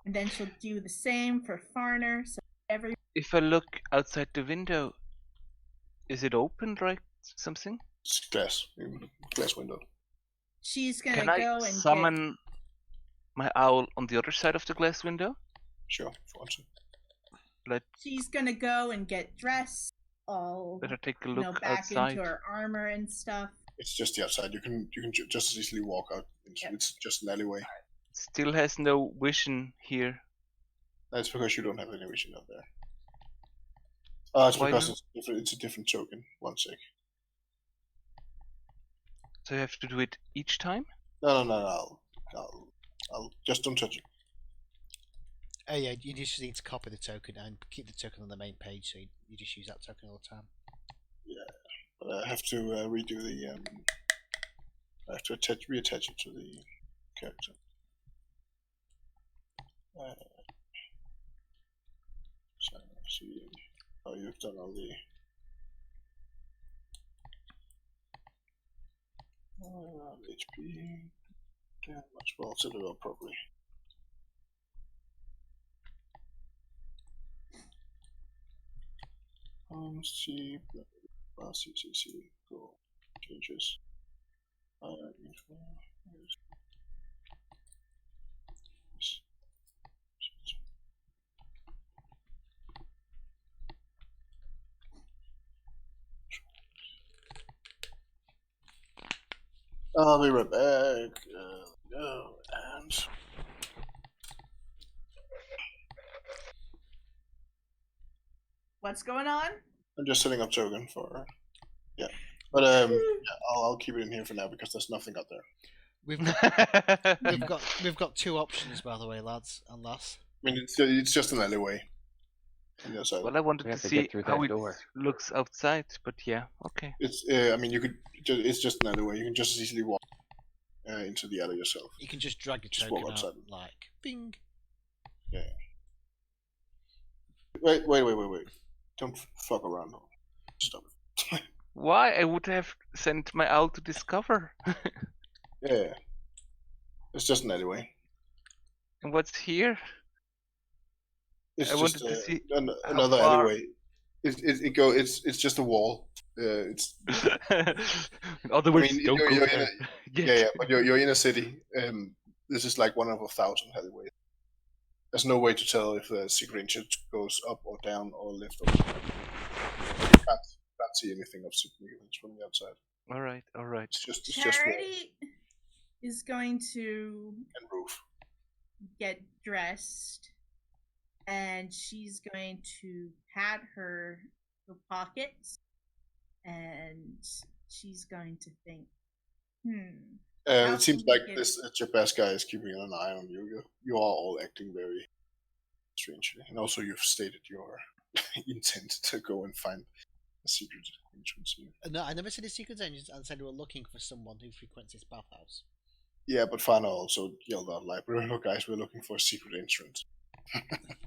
And then she'll do the same for Farner. So every If I look outside the window, is it open like something? It's glass window. she's gonna Can go I and summon my owl on the other side of the glass window? Sure, if you want to. she's gonna go and get dressed, all Let her take a you look know, back outside. into her armor and stuff. It's just the outside. You can just as easily walk out. It's just an alleyway. Still has no vision here. That's because you don't have any vision out there. Oh, it's Why because not? it's a different token. One sec. So you have to do it each time? No. I'll just don't touch it. Oh yeah, you just need to copy the token and keep the token on the main page, so you just use that token all the time. But I have to redo the. I have to reattach it to the character. So see. Oh, you've done all the. HP. Yeah, much well set it up properly. C, go changes. I'll be right back. Go and What's going on? I'm just setting up token for yeah. But yeah, I'll keep it in here for now because there's nothing out there. We've got two options, by the way, lads and lass. I mean, it's just an alleyway. Yeah, so Well, I wanted We to have to see get through how that it door. looks outside, but yeah, okay. it's. I mean, you could. It's just an alleyway. You can just as easily walk into the alley yourself. You can just drag your Just token walk out, outside. like, bing. Yeah. Wait. Don't fuck around. Stop it. Why? I would have sent my owl to discover. Yeah. It's just an alleyway. And what's here? It's I just wanted to see another far- alleyway. It's just a wall. It's. In other words, mean, don't you're- go you're there. Yeah, but you're in a city. This is like one of 1,000 alleyways. There's no way to tell if the secret entrance goes up or down or left or right. You can't see anything of significance from the outside. All right. It's just wall Charity is going to and roof. get dressed, and she's going to pat her pockets, and she's going to think, How It seems can we like get- this your best guy is keeping an eye on you. You are all acting very strangely, and also you've stated your intent to go and find a secret entrance here. No, I never said it's secret engines. I said we were looking for someone who frequents this bathhouse. Yeah, but Fana also yelled out like, "Look, guys, we're looking for a secret entrance."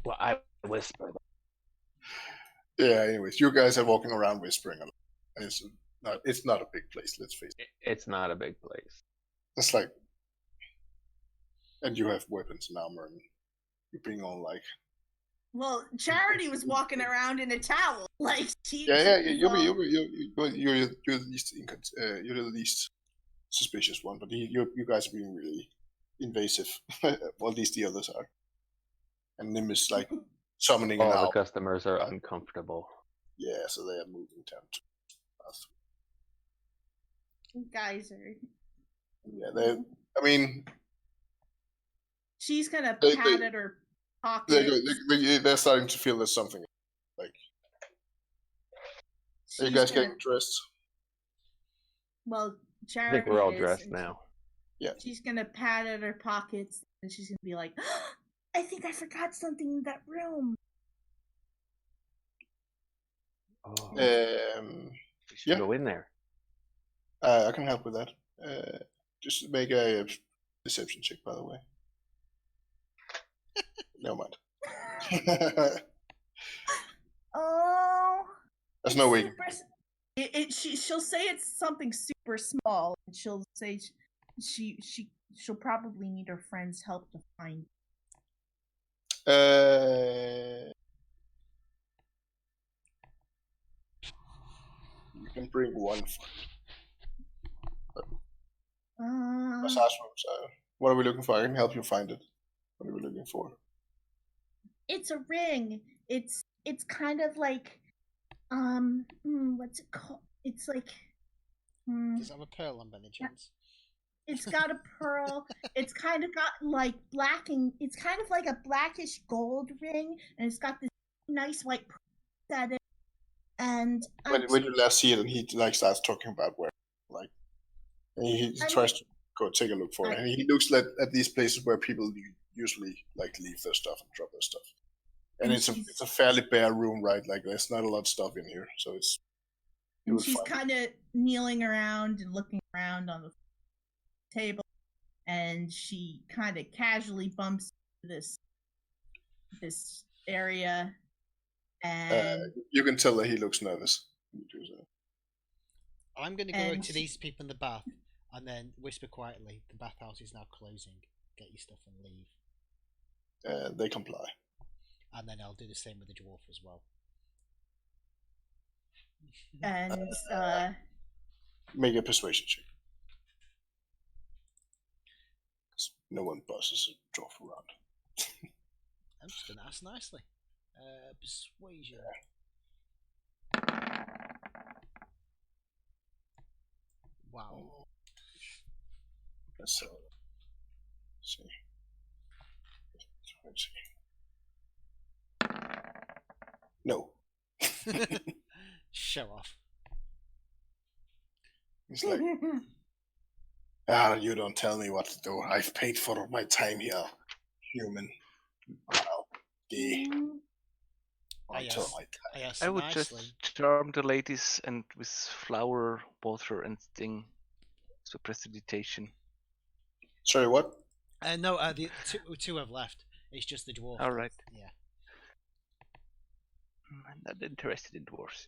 Well, I whisper. Yeah. Anyways, you guys are walking around whispering. It's not a big place. Let's face it. It's not a big place. It's like, and you have weapons and armor, and you're being all like, Well, Charity was walking around in a towel, like she. yeah. she You're was all- the least suspicious one, but you guys are being really invasive. Well, at least the others are. And Nim is like summoning an All the owl. customers are uncomfortable. Yeah, so they are moving down to Geyser. Yeah, I mean, She's gonna They- pat they- at her pocket. they're starting to feel there's something. Like, are you guys getting dressed? Well, I Charity. think we're all is, dressed and now. She's gonna pat at her pockets, and she's gonna be like, "I think I forgot something in that room." Oh, we should yeah. go in there. I can help with that. Just make a deception check, by the way. Never mind. Oh. There's no way. She'll say it's something super small, and she'll say she'll probably need her friend's help to find. You can bring one Uh, massage rooms. What are we looking for? I can help you find it. What are we looking for? it's a ring. It's kind of like what's it called? It's like Does it have a pearl on by any chance? it's got a pearl. It's kind of got like it's kind of like a blackish gold ring, and it's got this nice white pearl at it. And When you last see it, and he like starts talking about where, like, and he tries to go take a look for it, and he looks at these places where people usually like leave their stuff and drop their stuff. And it's a fairly bare room, right? Like there's not a lot of stuff in here, so it's. And she's kind of kneeling around and looking around on the table, and she kind of casually bumps this area, and you can tell that he looks nervous. I'm going to go And to these people in the bath and then whisper quietly, "The bathhouse is now closing. Get your stuff and leave." They comply. And then I'll do the same with the dwarf as well. And Make a persuasion check. 'Cause no one bosses a dwarf around. I'm just gonna ask nicely. Persuasion. Wow. Let's see. Let's see. No. Show off. He's like, you don't tell me what to do. I've paid for my time here, human. Wow. Gay. Until my time. I asked I would nicely. just charm the ladies and with flower, water, and sting. So prestidigitation. Sorry, what? No, the two have left. It's just the dwarf. All right. Yeah. I'm not interested in dwarves.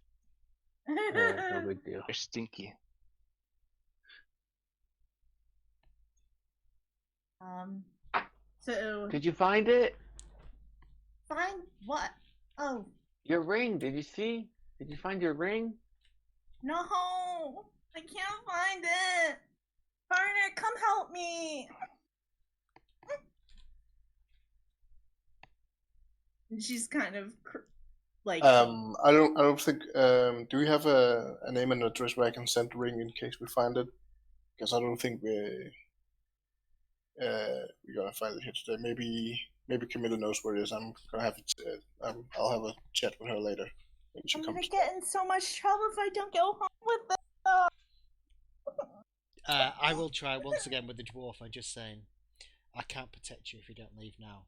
No big deal. They're stinky. So Did you find it? find what? Oh Your ring? Did you see? Did you find your ring? no, I can't find it. Barnett, come help me. And she's kind of like I don't think. Do we have a name and address where I can send the ring in case we find it? Because I don't think we're gonna find it here today. Maybe Camilla knows where it is. I'm gonna have it. I'll have a chat with her later when she I'm comes. gonna get in so much trouble if I don't go home with it. I will try once again with the dwarf. I'm just saying, I can't protect you if you don't leave now.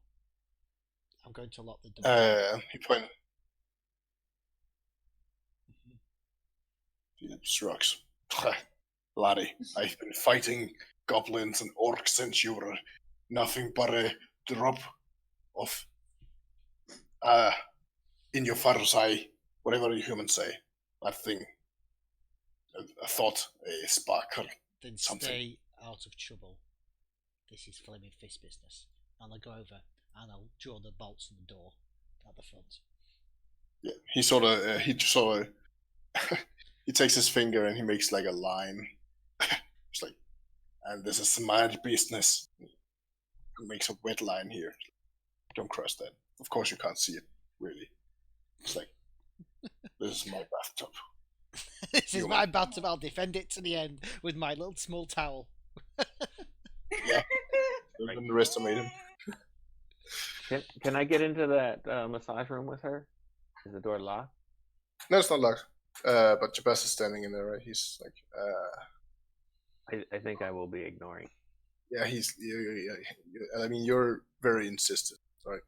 I'm going to lock the door. He pointed. He shrugs. Laddie, I've been fighting goblins and orcs since you were nothing but a drop of in your father's eye, whatever you humans say. That thing. A thought, a spark. Then something. stay out of trouble. This is Flaming Fist business. And I'll go over and I'll draw the bolts on the door at the front. Yeah, he he takes his finger and he makes like a line. It's like, and this is my business. He makes a wet line here. Don't cross that. Of course you can't see it, really. It's like, this is my bathtub. This is my battle. I'll defend it to the end with my little small towel. Yeah, don't underestimate him. Can I get into that massage room with her? Is the door locked? No, it's not locked. But Jabez is standing in there, right? He's like, I think I will be ignoring. yeah, I mean, you're very insistent, right?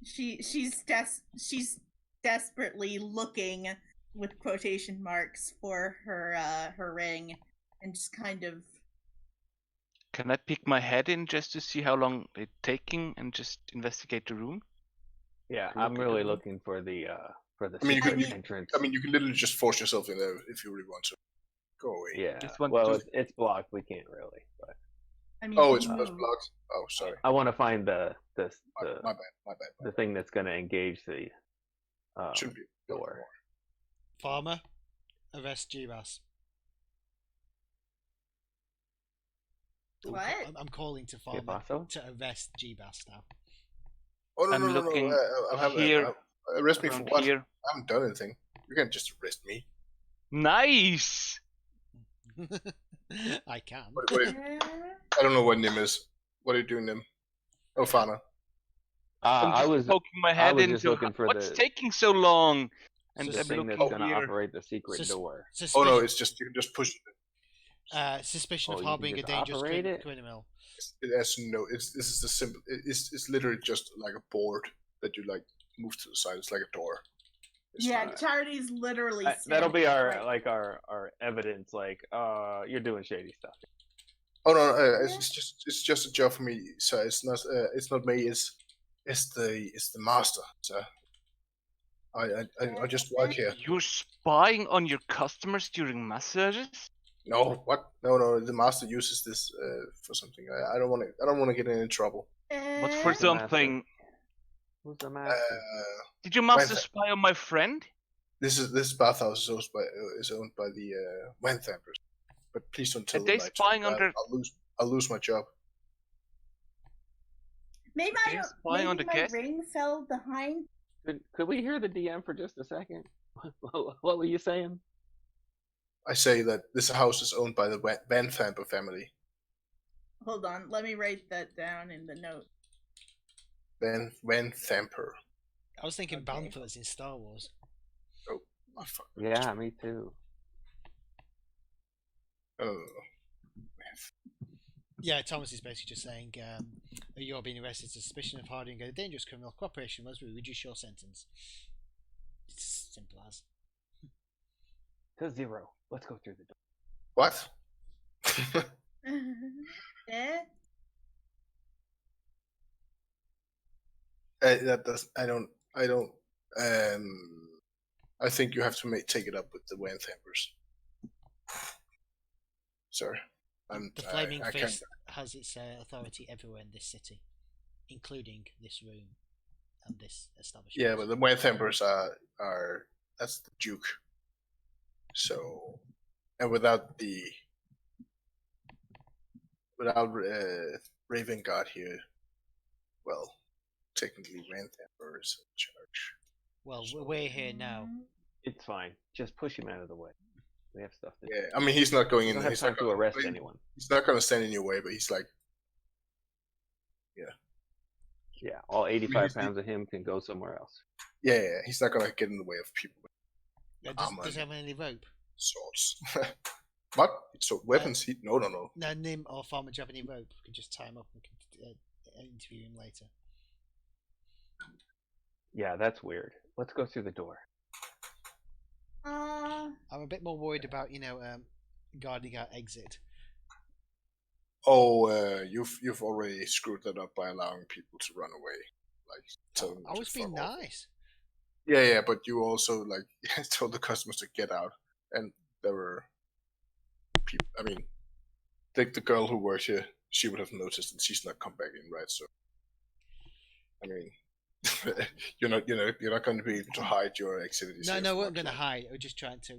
She's desperately looking with quotation marks for her ring and just kind of Can I peek my head in just to see how long it's taking and just investigate the room? Yeah, Look I'm at really the room. looking for the I mean, secret entrance. I mean, you can literally just force yourself in there if you really want to. Go away. yeah. Just want Well, to- it's blocked. We can't really. But I mean Oh, you it's can blocked. move. Oh, sorry. I want to find the My bad. the thing that's going to engage the Shouldn't be door. Farmer, arrest G-Bass. What? I'm calling to Farmer paso? to arrest G-Bass now. Oh no, I'm no, no, looking no! here, Arrest me for around what? here. I haven't done anything. You can't just arrest me. Nice! I can. I don't know what Nim is. What are you doing, Nim? Oh, Fana. I'm I just was poking my I head was into just looking for what's the taking so long. And So I'm thing that's looking going to here. operate the secret Sus- door. Oh no, it's just you can just push it. Suspicion Oh, of you can harboring a just dangerous operate it? criminal. It has no. This is the simple. It's literally just like a board that you like move to the side. It's like a door. It's Yeah, not- Charity's literally That'll be standing our right- our evidence. Like, you're doing shady stuff. Oh no, it's just a job for me. So it's not me. It's the master. So I just work here. You're spying on your customers during massages? No, what? No. The master uses this for something. I don't want to. I don't want to get in any trouble. But for Eh? the master? something, Who's the master? did your master Wentha- spy on my friend? this bathhouse is owned by the Wenthampers. But please don't tell Are them they I told spying you. under? I'll lose my job. Maybe They I spying on maybe the my guest? ring fell behind. Could we hear the DM for just a second? What were you saying? I say that this house is owned by the Wenthamper family. Hold on, let me write that down in the note. Wenthamper. I was thinking Okay. Banthas in Star Wars. Oh, fuck. Yeah, me too. Oh. Yeah, Thomas is basically just saying you're being arrested on suspicion of harboring a dangerous criminal. Cooperation must be reduce your sentence. It's as simple as. To 0. Let's go through the door. What? Eh? That does. I don't. I think you have to take it up with the Wenthampers. Sir. The Flaming I Fist has its authority everywhere in this city, including this room and this establishment. Yeah, but the Wenthampers are that's the Duke. So, and without Raven Guard here, well, technically Wenthamper is in charge. Well, we're here now. It's fine. Just push him out of the way. We have stuff to do. Yeah, I mean he's not going We in. don't have He's time not to gonna, arrest anyone. He's not going to stand in your way, but he's like, Yeah, all 85 He's- pounds of him can go somewhere else. yeah, he's not going to get in the way of people with Yeah, armor does he and have any rope? swords. What? So weapons? No. No, Nim or Farmer, do you have any rope? We can just tie him up and we can interview him later. Yeah, that's weird. Let's go through the door. I'm a bit more worried about, guarding our exit. Oh, you've already screwed that up by allowing people to run away. Like, tell them I to was being fuck off. nice. Yeah, but you also like told the customers to get out, and there were people. I mean, the girl who works here, she would have noticed, and she's not come back in, right? So, I mean, you're not going to be able to hide your activities. No, here no, from we our weren't going to client. hide. We're just trying to,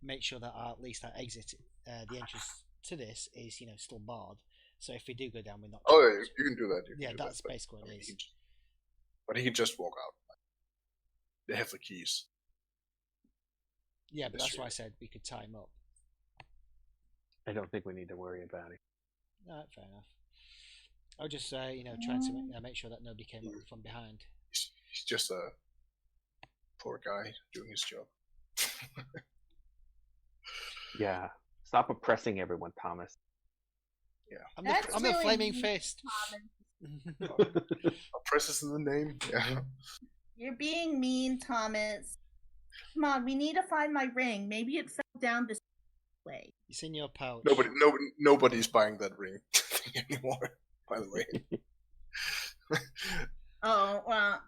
make sure that at least our exit, the entrance to this is, still barred. So if we do go down, we're not. Oh, trapped. you can do that. You can Yeah, do that's that, but, basically what I it mean, is. but he can just walk out. They have the keys. Yeah, but That's that's why I true. said we could tie him up. I don't think we need to worry about it. Alright, fair enough. I'll just trying to make sure that nobody came up from behind. He's just a poor guy doing his job. Yeah. Stop oppressing everyone, Thomas. I'm That's a really flaming mean, fist. Oppressors in the name. Yeah. You're being mean, Thomas. Come on, we need to find my ring. Maybe it fell down this way. It's in your pouch. Nobody's buying that ring thing anymore. By the way. Oh, well,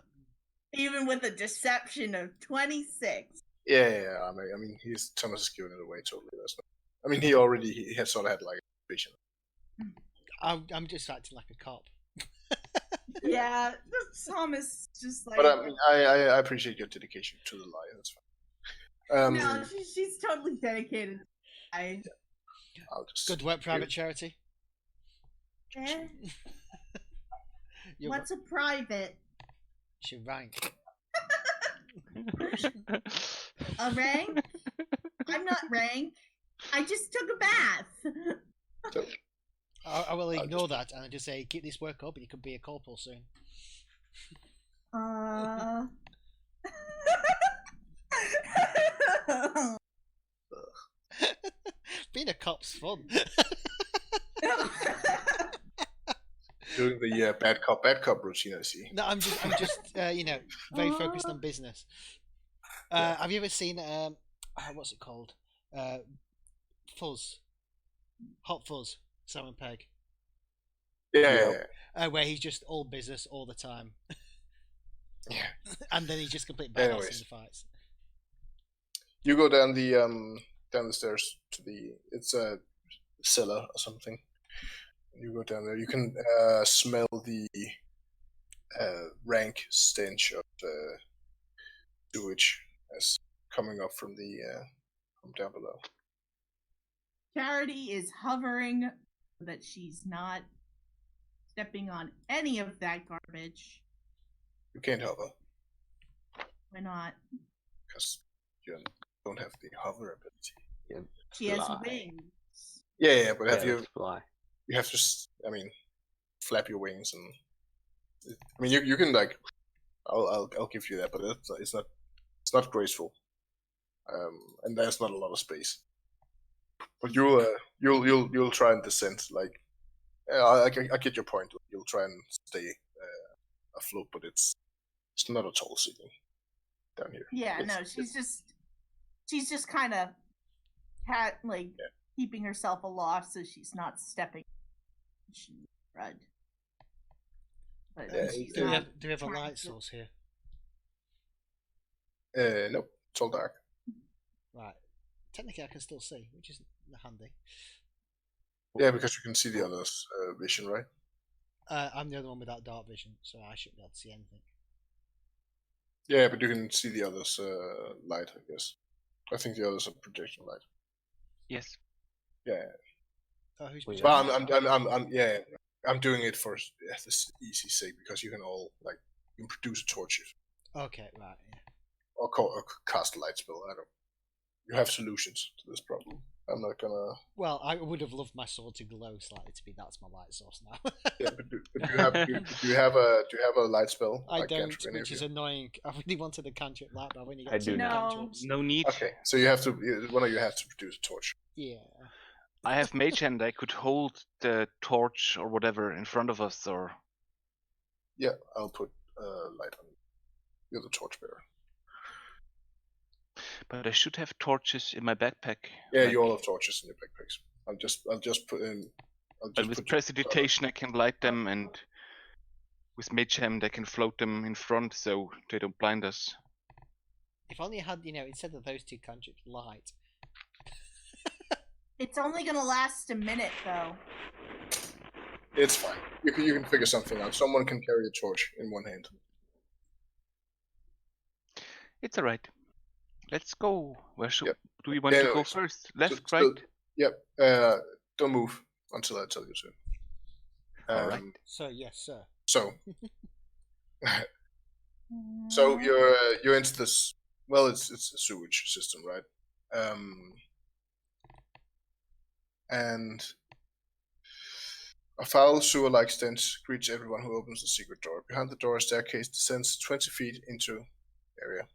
even with a deception of 26. Yeah. I mean, Thomas is giving it away totally. That's not. I mean, he had sort of had like a vision. I'm just acting like a cop. Yeah, Thomas just like. But I mean, I appreciate your dedication to the lie. That's fine. No, she's totally dedicated. I'll just Good work, private charity. Eh? Your, What's a private? your rank. A rank? I'm not rank. I just took a bath. I will I'll ignore that and I'll just say keep this work up and you could be a corporal soon. Being a cop's fun. doing the bad cop routine. I see. No, I'm just very focused on business. Have you ever seen what's it called? Fuzz, Hot Fuzz, Simon Pegg, Yeah. where he's just all business all the time, Yeah. and then he's just complete badass in Anyways. the fights. You go down the down the stairs to it's a cellar or something. You go down there. You can smell the rank stench of the sewage as coming up from from down below. Charity is hovering so that she's not stepping on any of that garbage. You can't hover Why not? because you don't have the hover ability. She has Fly. wings. Yeah, but have Yeah, you? let's fly. You have to. Flap your wings and. You can like. I'll give you that, but it's not graceful. And there's not a lot of space. But you'll try and descend. Like, I get your point. You'll try and stay afloat, but it's not a tall ceiling down here. Yeah, no, she's just kind of keeping herself aloft so she's not stepping in crud. But Yeah, she's Do we not have a trying light to- source here? Nope, it's all dark. Right. Technically, I can still see, which is handy. Yeah, because you can see the others' vision, right? I'm the only one without dark vision, so I shouldn't be able to see anything. Yeah, but you can see the others' light, I guess. I think the others are projection light. Yes. Yeah. Oh, who's Wait, Well, projecting? I'm doing it for this easy sake because you can all you can produce a torch Okay, right. Yeah. or cast a light spell. You have solutions to this problem. I'm not gonna. Well, I would have loved my sword to glow slightly to be that's my light source now. Yeah, but do you have a light spell? I like don't, cantrip, any of which is you? annoying. I really wanted a cantrip light, but I've only got I two do not. cantrips. No need. Okay, so you have to. One of you has to produce a torch. Yeah. I have mage hand. I could hold the torch or whatever in front of us, or Yeah, I'll put light on you. You're the torchbearer. but I should have torches in my backpack. Yeah, like- you all have torches in your backpacks. I'll just put in. But with prestidigitation, I can light them, and with mage hand, I can float them in front so they don't blind us. If only I had, instead of those two cantrips, light. It's only gonna last a minute though. It's fine. You can figure something out. Someone can carry a torch in one hand. It's alright. Let's go. Where should Yep. do we want to go Anyways, first? Left, so- right? Yep. Don't move until I tell you to. Alright. So, yes, sir. So, so you're into this. Well, it's a sewage system, right? And a foul sewer-like stench greets everyone who opens the secret door. Behind the door, a staircase descends 20 feet into area,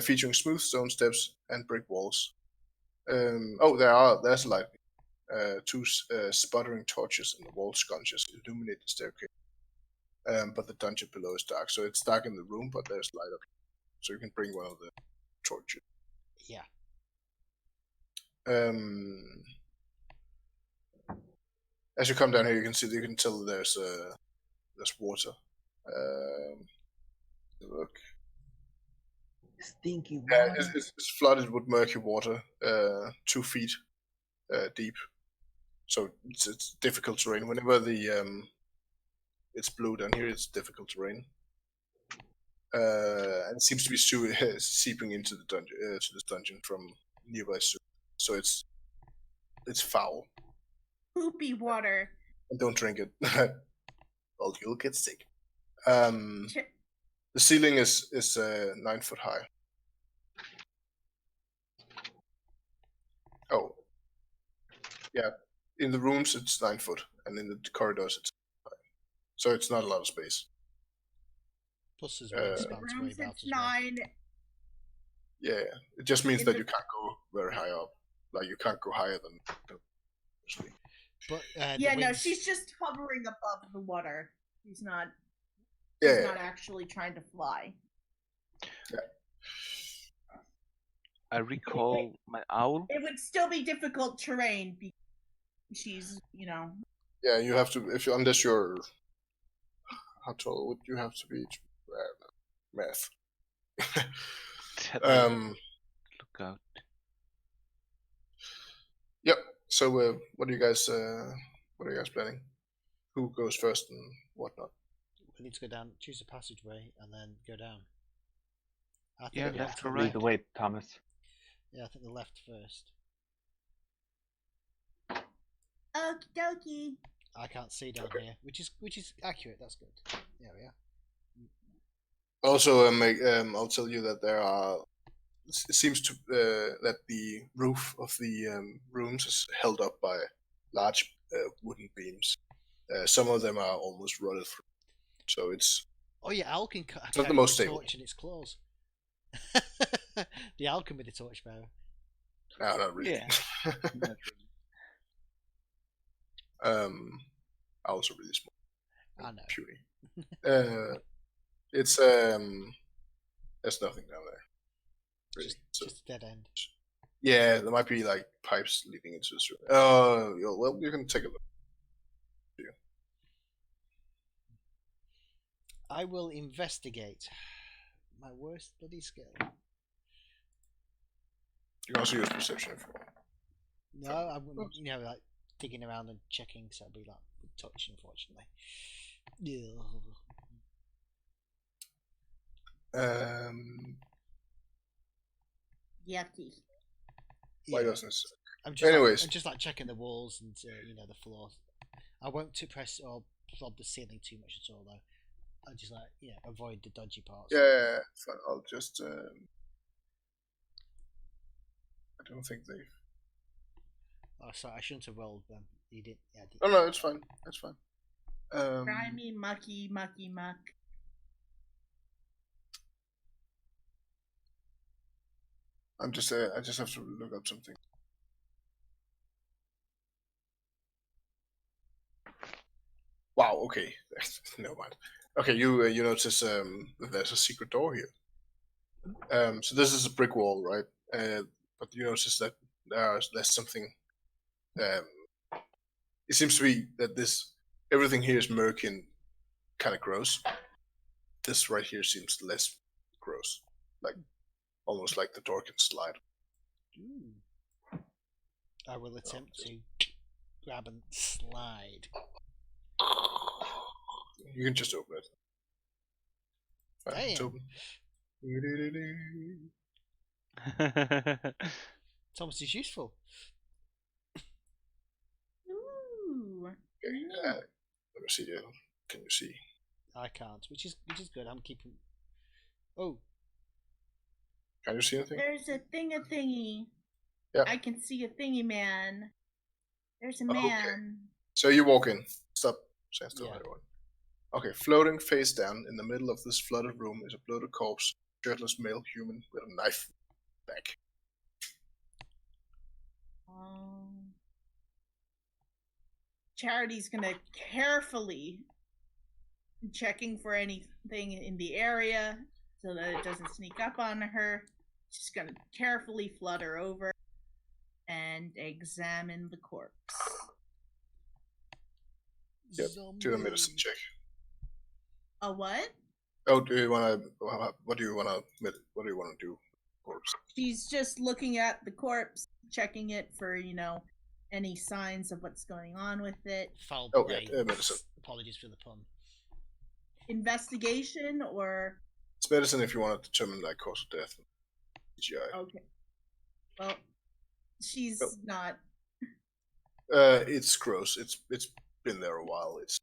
featuring smooth stone steps and brick walls. There's a light. Two sputtering torches in the wall sconces illuminate the staircase. But the dungeon below is dark, so it's dark in the room, but there's light up. So you can bring one of the torches. Yeah. As you come down here, you can tell there's water. Look. Stinky Yeah, water. it's flooded with murky water, 2 feet deep. So it's difficult terrain. Whenever it's blue down here, it's difficult terrain. And it seems to be seeping into the dungeon, to this dungeon from nearby sewer. So it's foul. Poopy water. And don't drink it. Well, you'll get sick. The ceiling is 9 foot high. Oh, yeah. In the rooms, it's 9 foot, and in the corridors, it's high. So it's not a lot of space. Plus, there's Uh, wingspan The to worry rooms about it's as well. 9. Yeah, it just means In that the- you can't go very high up. Like you can't go higher than. Usually. But Yeah, the no, wings, she's just hovering above the water. She's not Yeah, not actually trying to fly. I recall my owl. It would still be difficult terrain because she's, yeah. You have to unless you're. How tall would you have to be? Math. Look out. So, what are you guys planning? Who goes first and whatnot? We need to go down, choose a passageway, and then go down. I think Yeah, we left have or to- Lead the way, Thomas. Yeah, I think the left first. Okie dokie. I can't see down here, which is accurate. That's good. There we are. Also, I'll tell you that there are. It seems to that the roof of the rooms is held up by large wooden beams. Some of them are almost rotted through, so it's Oh yeah, Al can not carry the most the stable. torch in its claws. The Al can be the torchbearer. no, not really. Yeah. Not Also really small. I know. Puny. It's there's nothing down there. Really. So, Just a dead end. yeah, there might be like pipes leading into the sewer. Well, you can take a look. I will investigate. My worst bloody skill. You can also use perception if you want. No, I'm like digging around and checking, so it'll be like with touch, unfortunately. Yucky. Why Yeah. doesn't it? I'm just Anyways. I'm just like checking the walls and the floor. I won't to press or plod the ceiling too much at all, though. I just like avoid the dodgy parts. Yeah, fine. I'll just. I don't think they. Oh, sorry, I shouldn't have rolled them. You did. Yeah, I did. Oh no, it's fine. That's fine. Grimy, mucky, mucky, muck. I just have to look up something. Wow. Okay. Never mind. Okay, you notice that there's a secret door here. So this is a brick wall, right? But you notice that there's something. It seems to be that everything here is murky and kind of gross. This right here seems less gross, like almost like the door can slide. Ooh. I will attempt to grab and slide. You can just open it. Fine, it's Damn. open. Thomas is useful. Ooh. Okay, let me see. Can you see? I can't, which is good. I'm keeping. Oh, Can you see anything? There's a thingy. Yeah. I can see a thingy man. There's a Okay. man. So you walk in. Stop. Stand still, Yeah. everyone. Okay, floating face down in the middle of this flooded room is a bloated corpse, shirtless male human with a knife back. Charity's gonna carefully checking for anything in the area so that it doesn't sneak up on her. She's gonna carefully flutter over and examine the corpse. Yep, do a medicine check. A what? Oh, do you wanna? What do you wanna? What do you wanna do? Corpse. She's just looking at the corpse, checking it for any signs of what's going on with it. foul Oh, play. yeah, medicine. Apologies for the pun. Investigation or It's medicine if you want to determine like cause of death. CGI. okay. Well, she's Oh. not. It's gross. It's been there a while. It's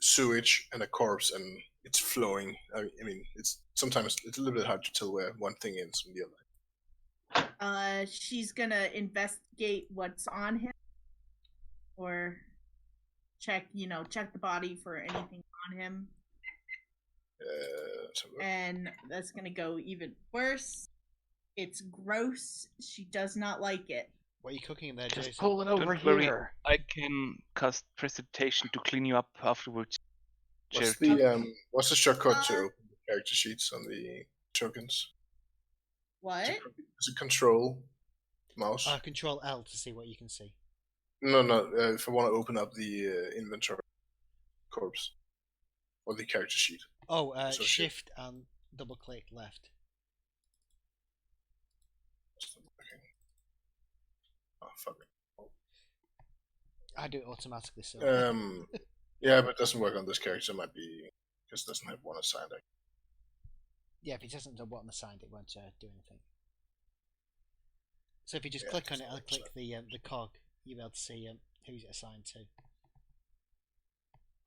sewage and a corpse, and it's flowing. I mean, it's sometimes it's a little bit hard to tell where one thing ends from the other. She's gonna investigate what's on him, or check the body for anything on him, Let's have a look. and that's gonna go even worse. It's gross. She does not like it. What are you cooking in there, Just Jason? pull it over Don't worry, here. I can cast precipitation to clean you up afterwards. What's Charity. the what's the shortcut to Uh, open the character sheets on the tokens? What? Is it control mouse? Control L to see what you can see. No. If I want to open up the inventory corpse or the character sheet. Oh, So shift and double click left. Oh fuck I do it automatically, so. it. Yeah, but it doesn't work on this character. It might be because it doesn't have one assigned. Yeah, if it doesn't know what assigned, it won't do anything. So if you just Yeah, click on it's it and not click the cog, you'll be able to see who's it assigned to.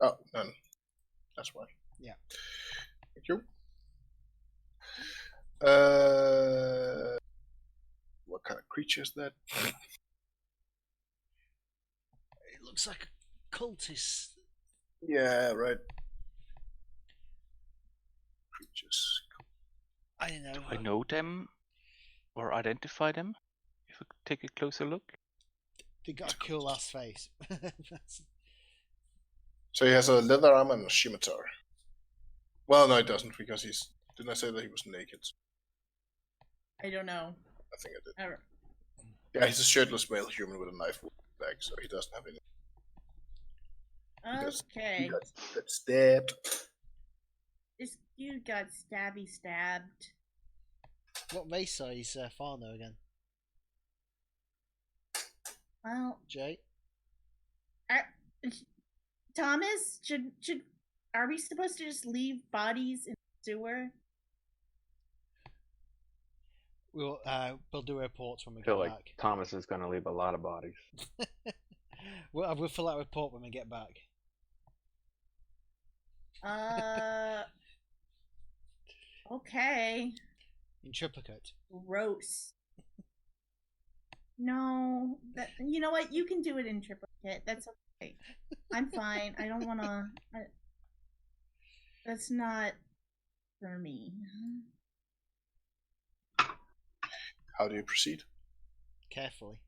Oh, none. That's why. Yeah. Thank you. What kind of creature is that? It looks like a cultist. Yeah, right. Creatures. I don't know. Do I know them or identify them? If we take a closer look. They got a cool ass face. That's- So he has a leather armor and a scimitar. Well, no, he doesn't because he's. Didn't I say that he was naked? I don't know. I think I did. Alright. Yeah, he's a shirtless male human with a knife bag, so he doesn't have any. Okay. Got stabbed. This dude got stabbed. what race are you, Farno again? Well, Jay? Thomas, should are we supposed to just leave bodies in the sewer? We'll do reports when we I feel get like back. Thomas is going to leave a lot of bodies. We'll fill out a report when we get back. Okay. In triplicate. Gross. No, you know what? You can do it in triplicate. That's okay. I'm fine. I don't want to. That's not for me. How do you proceed? Carefully.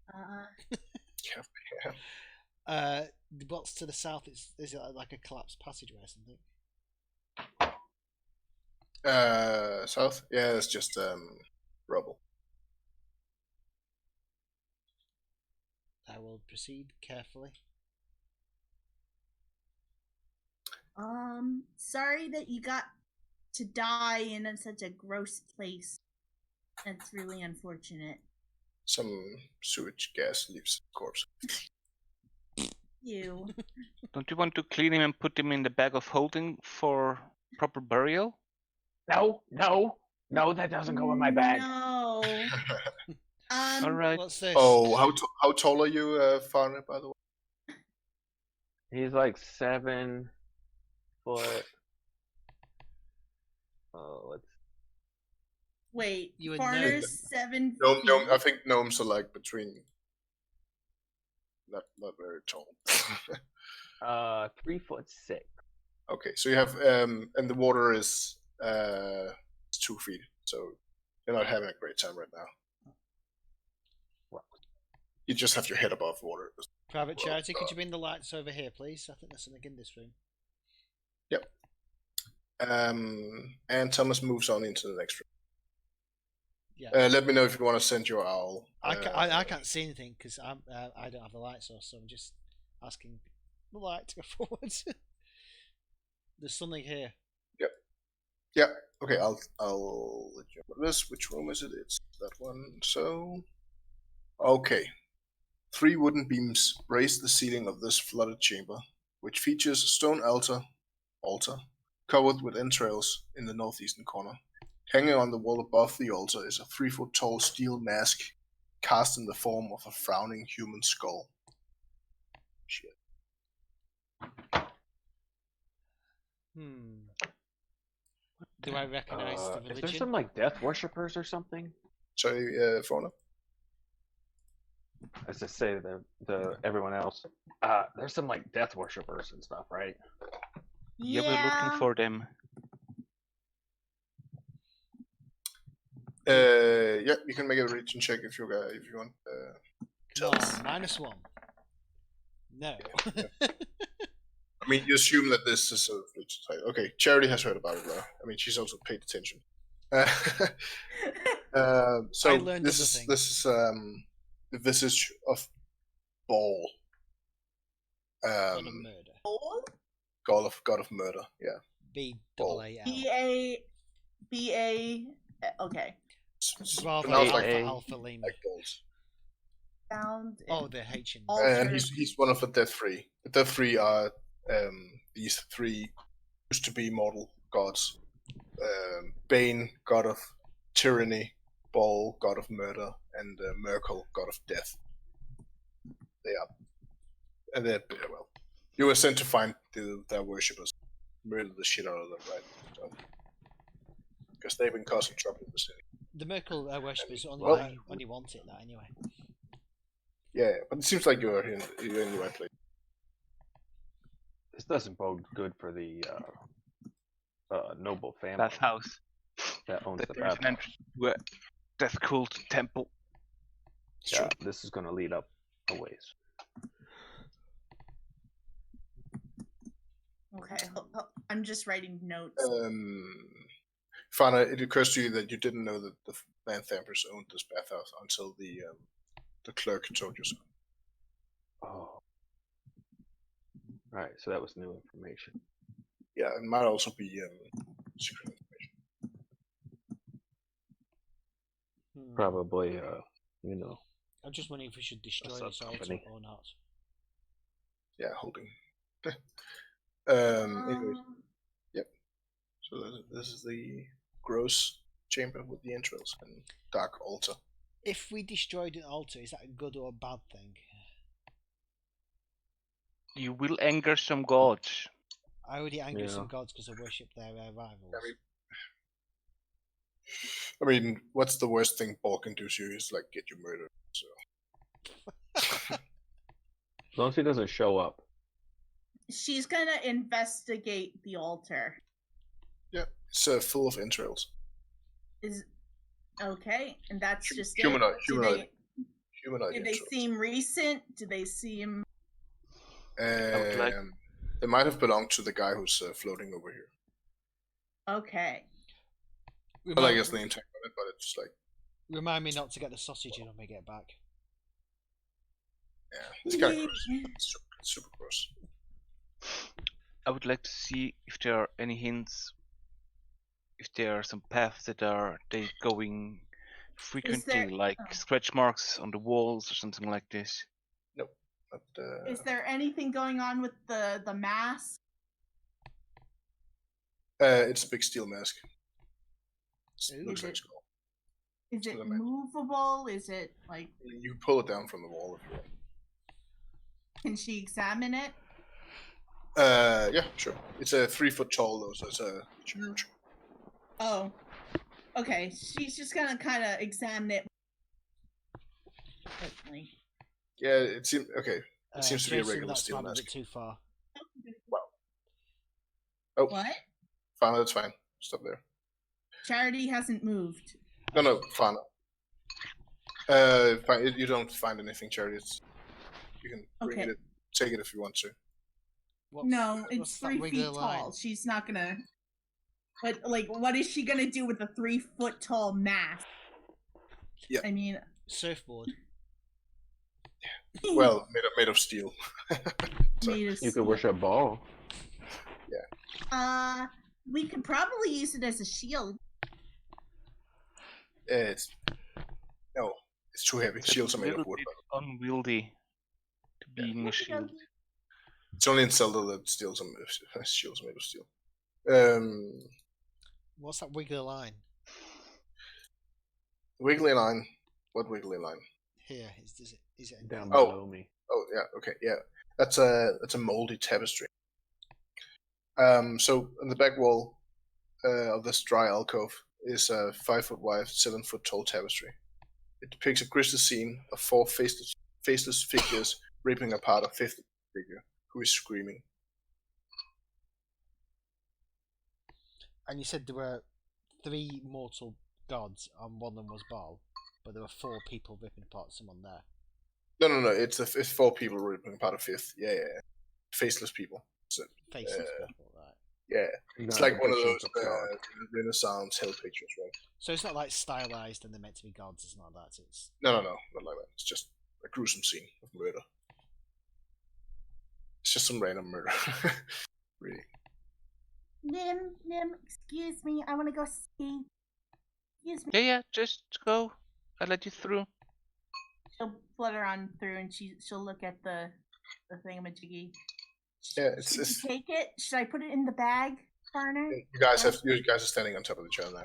Yeah. What's to the south? Is it like a collapsed passageway or something? South? Yeah, it's just rubble. I will proceed carefully. Sorry that you got to die in such a gross place. That's really unfortunate. Some sewage gas leaves the corpse. You. Don't you want to clean him and put him in the bag of holding for proper burial? No, that doesn't go in my bag. No. All right. What's this? Oh, how tall are you, Farner, by the way? He's like 7 foot. Oh, let's. Wait, You would Farner's 7 Gnome, feet. I think gnomes are like between. Not very tall. 3'6". Okay, so you have and the water is 2 feet, so you're not having a great time right now. You just have your head above water. Private Charity, could you bring the lights over here, please? I think there's something in this room. Yep. And Thomas moves on into the next room. Yeah. Let me know if you want to send your owl. I can't see anything because I don't have the light source, so I'm just asking the light to go forward. There's something here. Yeah. Okay, I'll let you know this. Which room is it? It's that one. So, okay. 3 wooden beams brace the ceiling of this flooded chamber, which features a stone altar covered with entrails in the northeastern corner. Hanging on the wall above the altar is a 3-foot-tall steel mask cast in the form of a frowning human skull. Shit. Do I recognize the religion? Is there some like death worshippers or something? Sorry, Fauna? As I say the everyone else, there's some like death worshippers and stuff, right? Yeah, we're looking for them. Yeah, you can make a religion check if you want. Come on, -1. No. I mean, you assume that this is a religious site. Okay, Charity has heard about it though. I mean, she's also paid attention. So I learned this other is the visage of Baal. God of murder. God of murder. Yeah. B-double-A-L. B-A. Okay. Bravo pronounced Alpha like- Alpha Lima. Like balls. found. Oh, the ancient. All- And Alter. he's one of the Death Three. The Death Three are these three used to be mortal gods. Bane, god of tyranny, Baal, god of murder, and Merkel, god of death. They are, and they're well. You were sent to find their worshippers, murder the shit out of them, right? So, because they've been causing trouble in the city. The Merkel worshippers only Well- only want it that anyway. Yeah, but it seems like you're in the right place. This doesn't bode good for the noble family Bathhouse. that owns That the there's an bathhouse. entrance to a death cult temple. It's Yeah, true. this is going to lead up a ways. Okay, I'm just writing notes. Fana, it occurs to you that you didn't know that the Lanthampers owned this bathhouse until the clerk told you so. Oh. Right, so that was new information. Yeah, it might also be secret information. Probably, I'm just wondering if we should destroy this altar sub-company. or not. Yeah, holding. Anyway, so this is the gross chamber with the entrails and dark altar. If we destroyed an altar, is that a good or a bad thing? You will anger some gods. I already angered Yeah. some gods because I worship their rivals. I mean, what's the worst thing Baal can do to you is like get you murdered. So As long as he doesn't show up. She's gonna investigate the altar. yeah, it's full of entrails. Is okay, and that's just humanoid, it. humanoid Do they entrails. seem recent? Do they seem? would like- They might have belonged to the guy who's floating over here. Okay. I like his name tag on it, but it's like, Remind me not to get the sausage in when we get back. yeah, it's kind of gross. It's super gross. I would like to see if there are any hints, if there are some paths that they going frequently, there- like oh. scratch marks on the walls or something like this. But Is there anything going on with the mask? it's a big steel mask. Ooh. Looks Is like it- skull. Is it the mask. movable? Is it like? You pull it down from the wall if you want. Can she examine it? Yeah, sure. It's a 3 foot tall though, so it's huge. Oh, okay. She's just gonna kind of examine it. Quickly. Yeah, it seems okay. It seems to be a Jason, regular that's steel might be a mask. bit too far. Oh, What? Fana, that's fine. Stop there. Charity hasn't moved. No, Fana. Fine. You don't find anything, Charity. You can bring Okay. it. Take it if you want to. What's, No, what's it's that 3 wiggly feet line? tall. She's not gonna. But like, what is she gonna do with a 3 foot tall mask? Yeah. Hmm. I mean, Surfboard. Well, made of steel. made of You steel. could worship Baal. We could probably use it as a shield. It's too heavy. Shields are made of Little wood. bit unwieldy to being a shield. It's only in Zelda that shields are made of steel. What's that wiggly line? Wiggly line. What wiggly line? Here, is it Down Oh. below me. Oh yeah, okay, yeah. That's a moldy tapestry. So on the back wall of this dry alcove is a 5 foot wide, 7 foot tall tapestry. It depicts a grisly scene of 4 faceless figures ripping apart a fifth figure who is screaming. And you said there were 3 mortal gods, and one of them was Baal, but there were 4 people ripping apart someone there. No. It's 4 people ripping apart a fifth. Yeah. Faceless people. Faceless people, right? Yeah. It's like one of those Renaissance hell pictures, right? So it's not like stylized and they're meant to be gods, it's not that. It's No, not like that. It's just a gruesome scene of murder. It's just some random murder. Really. Nim, excuse me. I want to go see. Excuse me. Yeah, just go. I'll let you through. She'll flutter on through, and she'll look at the thingamajiggy. Yeah, Should it's you take it? Should I put it in the bag, Garner? you guys are standing on top of the chair now.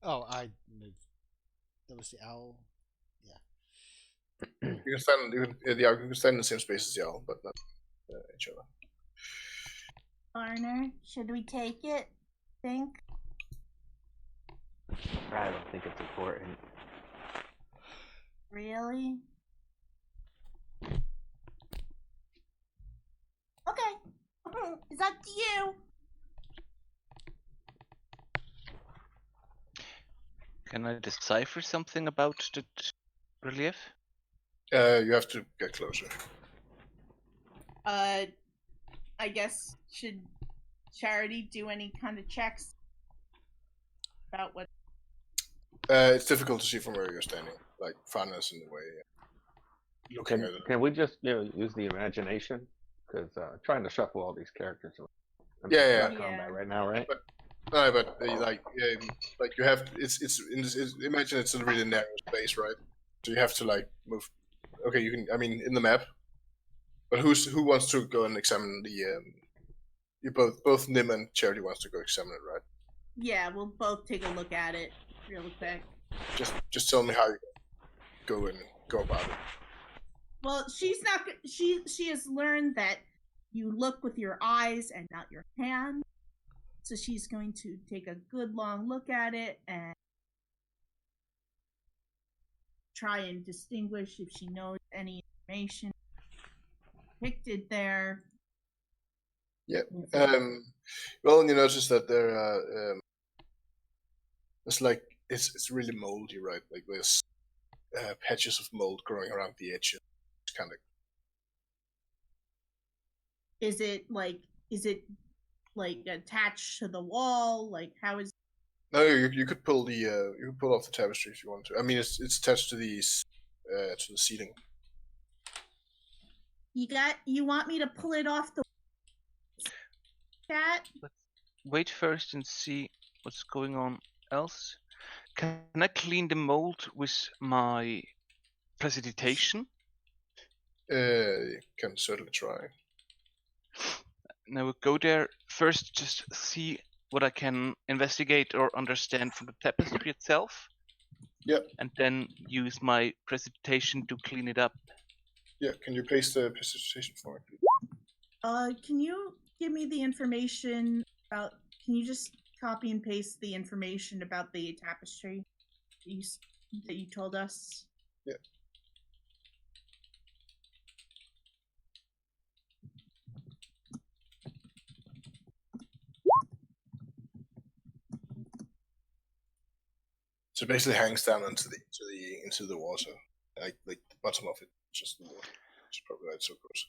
Oh, I moved. That was the owl. You can stand. You can stand in the same space as the owl, but not each other. Garner, should we take it? Think. I don't think it's important. Really? Okay. It's up to you. Can I decipher something about the relief? You have to get closer. I guess should Charity do any kind of checks about what? It's difficult to see from where you're standing. Like Farnas in the way. Looking at it. Can we just use the imagination? Because trying to shuffle all these characters. Yeah. Not combat right now, right? No, but like you have it's in this. Imagine it's a really narrow space, right? So you have to like move. Okay, you can. I mean, in the map. But who wants to go and examine the? You both Nim and Charity wants to go examine it, right? Yeah, we'll both take a look at it real quick. Just tell me how you go and go about it. Well, she's not. She has learned that you look with your eyes and not your hands. So she's going to take a good long look at it and try and distinguish if she knows any information depicted there. Yeah. Well, you notice that there it's like it's really moldy, right? Like there's patches of mold growing around the edges. It's kind of. Is it like attached to the wall? Like how is? No, you could pull off the tapestry if you want to. I mean, it's attached to the ceiling. You want me to pull it off the chat? Let's wait first and see what's going on else. Can I clean the mold with my precipitation? You can certainly try. Now we'll go there first, just see what I can investigate or understand from the tapestry itself. Yep. And then use my precipitation to clean it up. Yeah, can you paste the precipitation for me, please? Can you give me the information about? Can you just copy and paste the information about the tapestry that you told us? Yeah. So it basically hangs down into the water, like the bottom of it, just the water. It's probably why it's so gross.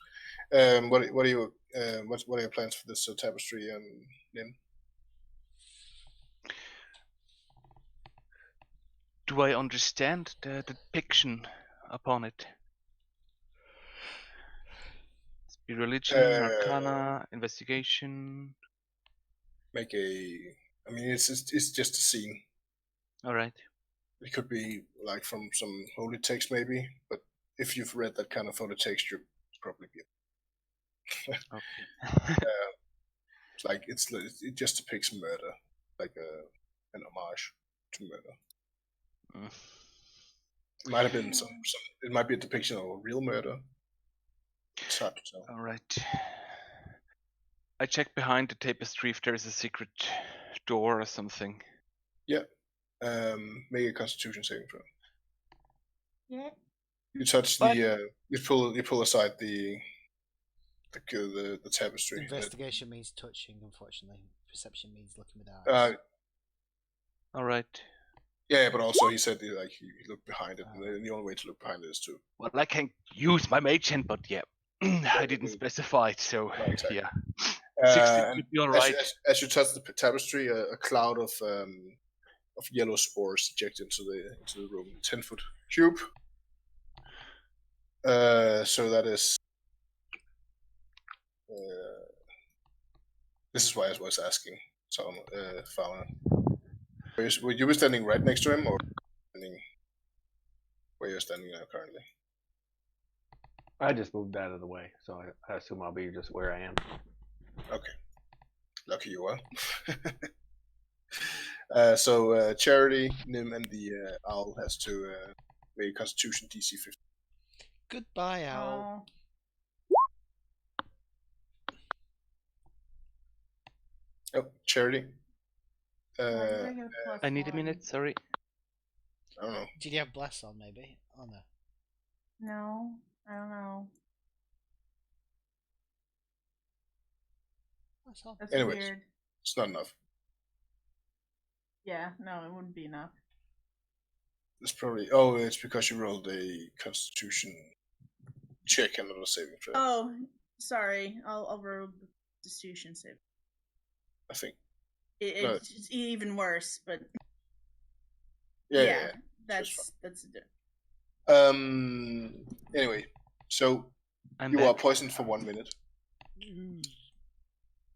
What are your plans for this tapestry, Nim? Do I understand the depiction upon it? Be religion, arcana, investigation. I mean, it's just a scene. All right. It could be like from some holy text, maybe. But if you've read that kind of holy text, you're probably good. Okay. It's like it just depicts murder, like an homage to murder. It might have been some. It might be a depiction of a real murder. It's hard to tell. All right. I check behind the tapestry if there's a secret door or something. Yeah. Make a Constitution saving throw. Yeah. You touch the. You pull aside the tapestry. Investigation means touching, unfortunately. Perception means looking with eyes. All right. Yeah, but also he said you look behind it, and the only way to look behind it is to. Well, I can use my mage hand, but yeah, I didn't specify it, so No, exactly. yeah. 60 would be all right. As you touch the tapestry, a cloud of yellow spores eject into the room. 10-foot cube. So that is. This is why I was asking. So, Fowler. Were you standing right next to him, or standing where you're standing now currently? I just moved out of the way, so I assume I'll be just where I am. Okay. Lucky you are. So Charity, Nim, and the owl has to make a Constitution DC 50. Goodbye, Owl. Oh, Oh, Charity. why did I get a I need a +1? minute, sorry. I don't know. Did you have Bless on, maybe? Oh, no. No, I don't know. That's all. That's Anyways. weird. It's not enough. Yeah, no, it wouldn't be enough. It's probably. Oh, it's because you rolled a Constitution check and not a saving throw. Oh, sorry. I'll roll the Constitution save. I think. It's it's even worse, but Yeah. that's it. Anyway, so I'm you back. are poisoned for 1 minute.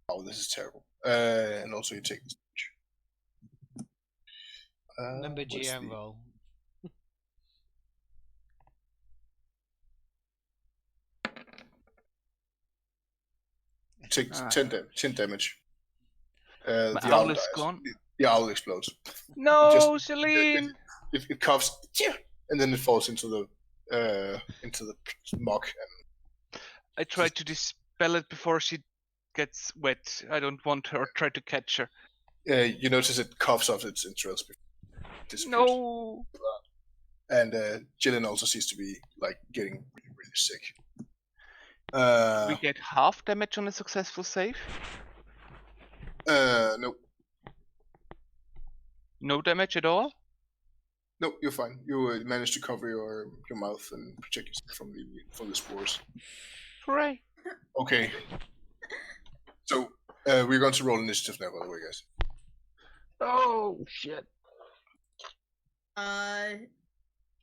Oh, this is terrible. And also you take this damage. Remember what's GM the- roll. Take Ah. 10 damage. My The owl owl is dies. gone. The owl explodes. No, Just- Celine! It coughs, and then it falls into the muck. I tried to dispel it before she gets wet. I don't want her try to catch her. And you notice it coughs off its entrails before it disappears. No! And Jillian also seems to be like getting really, really sick. We get half damage on a successful save? No, No damage at all? no, you're fine. You managed to cover your mouth and protect yourself from the spores. Hooray! Okay. So we're going to roll initiative now, by the way, guys. Oh shit!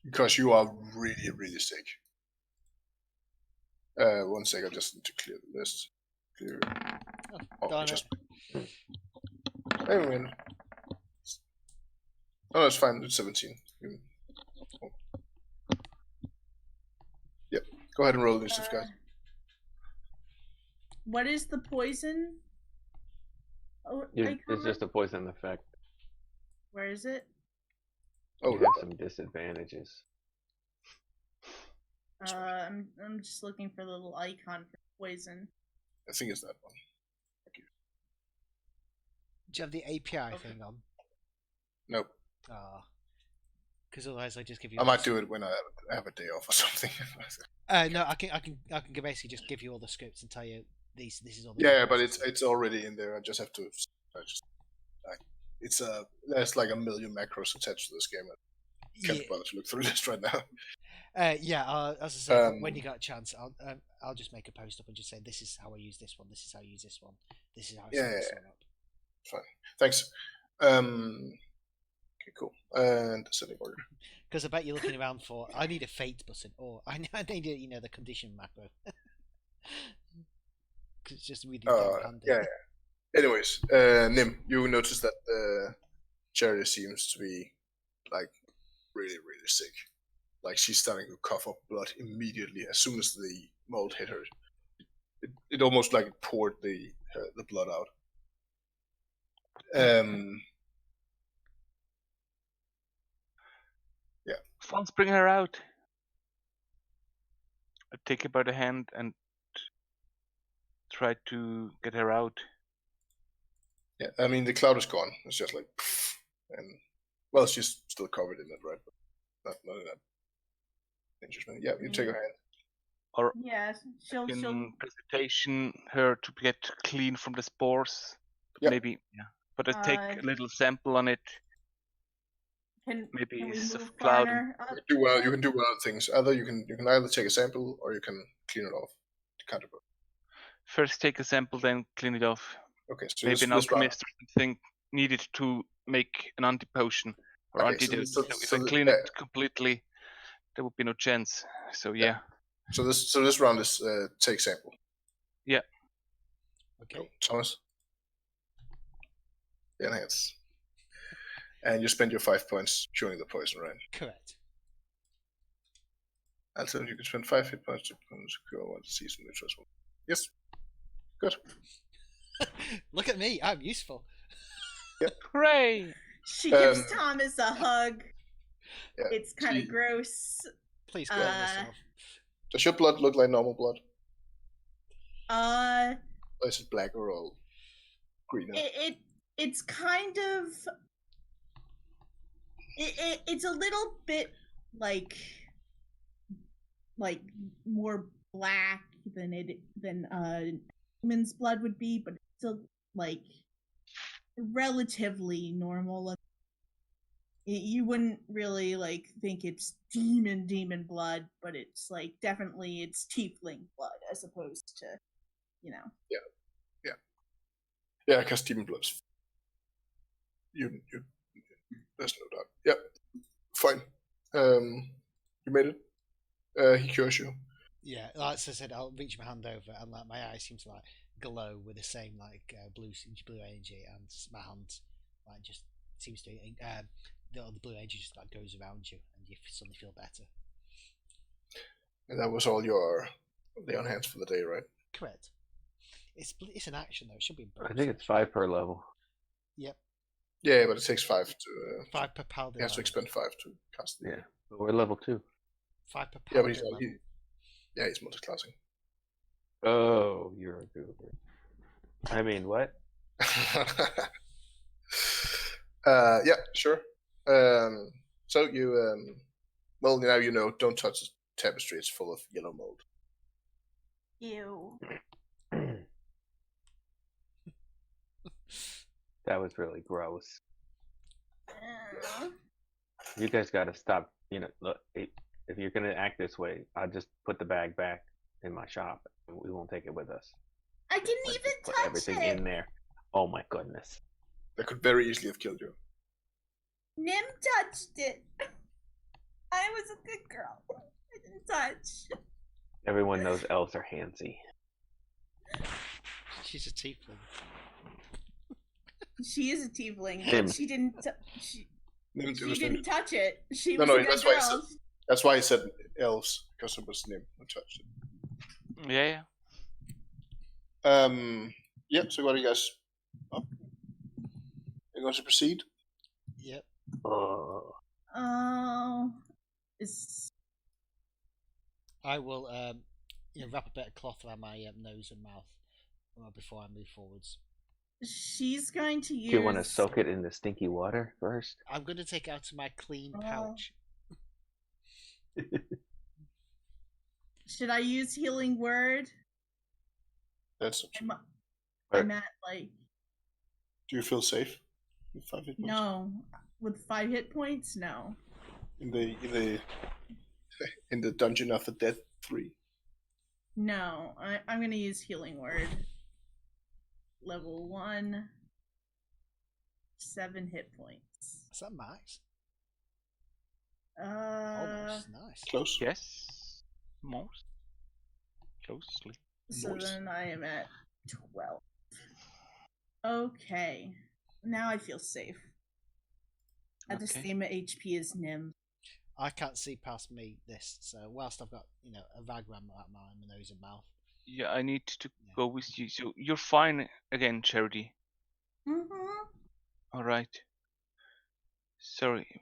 Because you are really, really sick. 1 sec, I just need to clear the list. Clear. Oh, darn just. Wait a minute. Oh, no, it's fine. It's 17. Oh. Yep. Go ahead and roll initiative, guys. What is the poison? Oh, It's just a poison effect. Where is it? Oh, You have some disadvantages. I'm just looking for the little icon for poison. I think it's that one. Do you have the API thing on? Nope. Because otherwise I just give you. I might do it when I have a day off or something. No, I can basically just give you all the scripts and tell you this is all. The Yeah, but commands. it's already in there. I just have to. It's there's like a million macros attached to this game. I can't bother to look through this right now. As I said, when you got a chance, I'll just make a post up and just say this is how I use this one. This is how I use this one. This is how I set this one up. Fine. Thanks. Okay, cool. And setting order. Because I bet you're looking around for. I need a fate button, or I need the condition macro. Because it's just really damn handy. Yeah. Anyways, Nim, you notice that Charity seems to be like really, really sick. Like she's starting to cough up blood immediately as soon as the mold hit her. It almost like it poured the blood out. Yeah. Fons, bring her out. I take her by the hand and try to get her out. Yeah, I mean the cloud is gone. It's just like, and well, she's still covered in it, right? But not in that. Interesting. Yeah, you take her hand. Or Yeah, she'll in presentation her to get clean from the spores. Yep. Maybe, yeah. But I take a little sample on it. Maybe can we it's move of cloud. Garner up? You can do one of things. Either you can either take a sample or you can clean it off. First take a sample, then clean it off. Okay, so Maybe an this round. alchemist or something needed to make an anti-potion or Okay, antidote. so If I clean it completely, there would be no chance. So yeah. So this round is take sample. Yeah. Okay. Thomas. Enhance. And you spend your 5 points curing the poison, right? Correct. Until you can spend 5 hit points to secure one disease from neutral. Yes. Good. Look at me, I'm useful. Hooray! She gives Um, Thomas a hug. Yeah. It's kind of She- gross. Please call yourself. Does your blood look like normal blood? Uh, Or is it black or all greener? it's kind of it's a little bit like more black than human's blood would be, but it's still like relatively normal. You wouldn't really like think it's demon blood, but it's like definitely it's tiefling blood as opposed to, you know. Yeah, because demon blood's. You. There's no doubt. Yep. Fine. You made it. He cures you. Yeah, like I said, I'll reach my hand over and like my eyes seem to like glow with the same like blue energy, and my hand like just seems to the blue energy just like goes around you, and you suddenly feel better. And that was all your lay on hands for the day, right? Correct. It's an action though. It should be. I think it's 5 per level. Yep. Yeah, but it takes 5 to. 5 per paladin. He has to level. expend 5 to cast it. Yeah, but we're level 2. 5 per Yeah, paladin. but he's not. level. Yeah, he's multi-classing. Oh, you're a goober. I mean, what? Yeah, sure. So you, well, now you know. Don't touch the tapestry; it's full of yellow mold. Ew. That was really gross. Uh, You guys got to stop. You know, look, if you're gonna act this way, I'll just put the bag back in my shop. We won't take it with us. I didn't Like, even just put touch everything it. in there. Oh my goodness. That could very easily have killed you. Nim touched it. I was a good girl. I didn't touch. Everyone knows elves are handsy. She's a tiefling. She is a tiefling, Nim. but she didn't. She It didn't touch it. She No, was no, a good that's why I girl. That's why I said elves, because it was Nim who touched it. Yeah. Yeah. So what are you guys up? You going to proceed? Yep. Oh, Oh, it's I will wrap a bit of cloth around my nose and mouth before I move forwards. she's going to use. do you want to soak it in the stinky water first? I'm going to take it out of my clean Oh. pouch. Should I use healing word? That's. I'm at like Do you feel safe? With 5 hit points? no with 5 hit points. No. In the dungeon of the dead 3. No, I'm gonna use healing word. Level 1, 7 hit points. Is that max? Uh, Almost. Nice. Close. Yes. Most. Closely. so Nice. then I am at 12. Okay, now I feel safe. At the Okay. same HP as Nim. I can't see past me this, so whilst I've got a rag around my nose and mouth. Yeah, I need to Yeah. go with you. So you're fine again, Charity. Mm-hmm. All right. Sorry,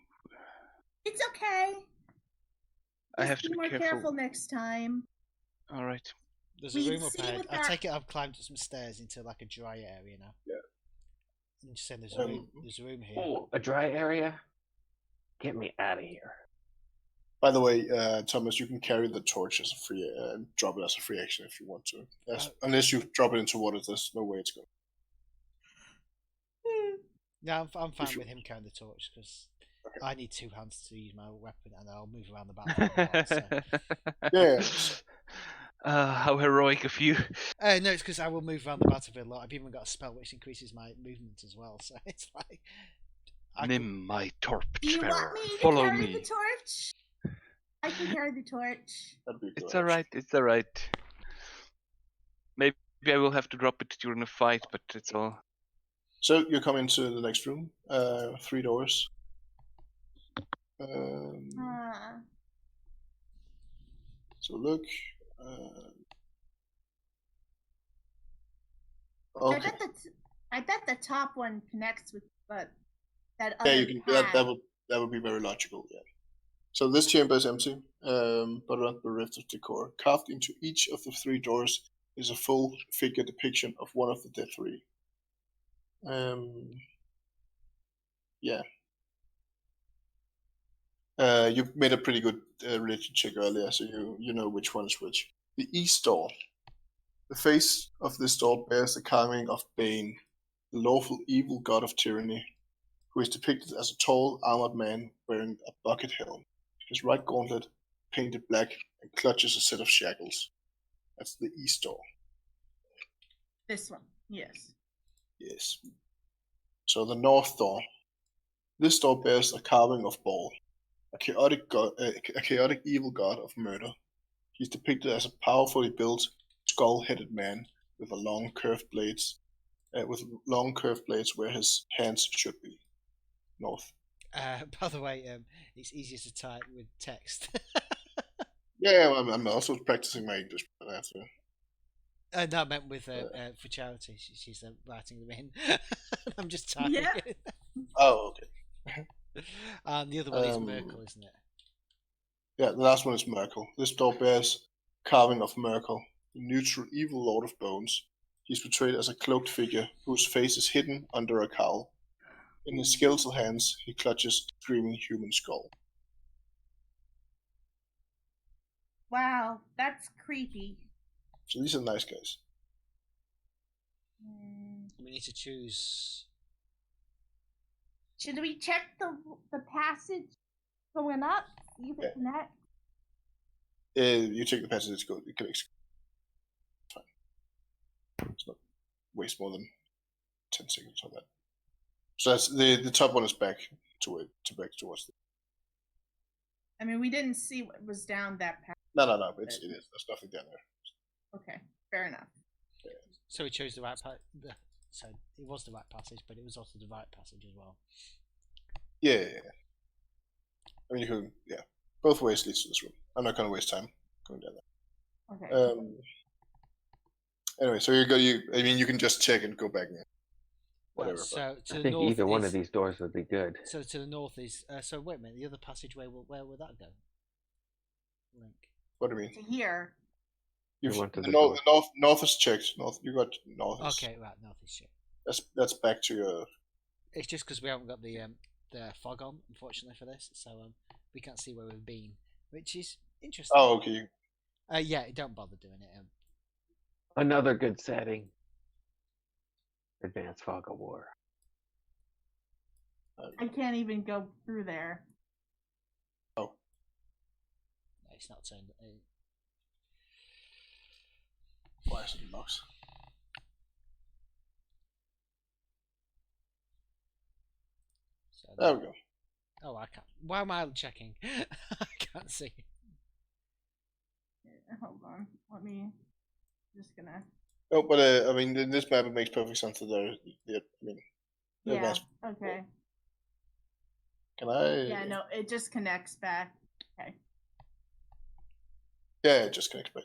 It's okay. I Just have to be be more careful. careful next time. All right. There's a We'd room up see ahead. with I that- take it I've climbed some stairs into like a dry area now. Yeah. I'm just saying there's a room here. Oh, a dry area? Get me out of here. By the way, Thomas, you can carry the torch as a free, drop it as a free action if you want to. Unless you drop it into water, there's no way it's going. Yeah, I'm fine you- with him carrying the torch because Okay. I need 2 hands to use my weapon and I'll move around the battlefield a lot. So. Yeah. How heroic of you. No, it's because I will move around the battlefield a lot. I've even got a spell which increases my movement as well. So it's like Nim, my Do you torchbearer. want me to Follow carry me. the torch? I can carry the torch. That'd be It's good, alright. It's alright. Maybe I will have to drop it during a fight, but it's all. So you come into the next room. 3 doors. Ah. So look. Okay. I bet the top one connects with that Yeah, other you can. path. That would be very logical. Yeah. So this chamber is empty, but around the rift of decor, carved into each of the 3 doors, is a full figure depiction of one of the dead 3. Yeah. You made a pretty good religion check earlier, so you know which one is which. The east door. The face of this door bears the carving of Bane, the lawful evil god of tyranny, who is depicted as a tall, armored man wearing a bucket helm. His right gauntlet, painted black, and clutches a set of shackles. That's the east door. This one, yes. Yes. So the north door. This door bears a carving of Baal, a chaotic evil god of murder. He's depicted as a powerfully built, skull-headed man with long curved blades, where his hands should be. North. By the way, it's easier to type with text. Yeah, I'm also practicing my English, but I have to. No, I meant with for charity. She's writing them in. I'm just typing Yeah. it. Oh, okay. And the other one is Merkel, isn't it? Yeah, the last one is Merkel. This door bears carving of Merkel, the neutral evil lord of bones. He's portrayed as a cloaked figure whose face is hidden under a cowl. In his skeletal hands, he clutches a screaming human skull. Wow, that's creepy. So these are nice guys. We need to choose. Should we check the passage going up? See if it connects? You take the passage, it connects. Fine. It's not waste more than 10 seconds on that. So that's the top one is back towards the. I mean, we didn't see what was down that path. No. It is. There's nothing down there. Okay, fair enough. So we chose the right so it was the right passage, but it was also the right passage as well. Yeah. I mean, you can. Yeah. Both ways leads to this room. I'm not going to waste time going down there. Okay. Anyway, so you can just check and go back and whatever. So to I the think north either one is- of these doors would be good. So to the north is. So wait a minute. The other passageway. Where would that go? Link. What do you mean? To here. You've, went to the the north, door. north is checked. North, you got north. Okay, right. North is shit. That's back to your. It's just because we haven't got the fog on, unfortunately, for this, so we can't see where we've been, which is interesting. Oh, okay. Yeah, don't bother doing it. Another good setting. Advanced Fog of War. I can't even go through there. Oh. No, it's not turned. Why is it locked? So There we go. Oh, I can't. Why am I checking? I can't see. Hold on. Let me. Just gonna. No, but I mean, in this map, it makes perfect sense that the Yeah. advanced- Okay. Can I? Yeah. No, it just connects back. Okay. Yeah, it just connects back.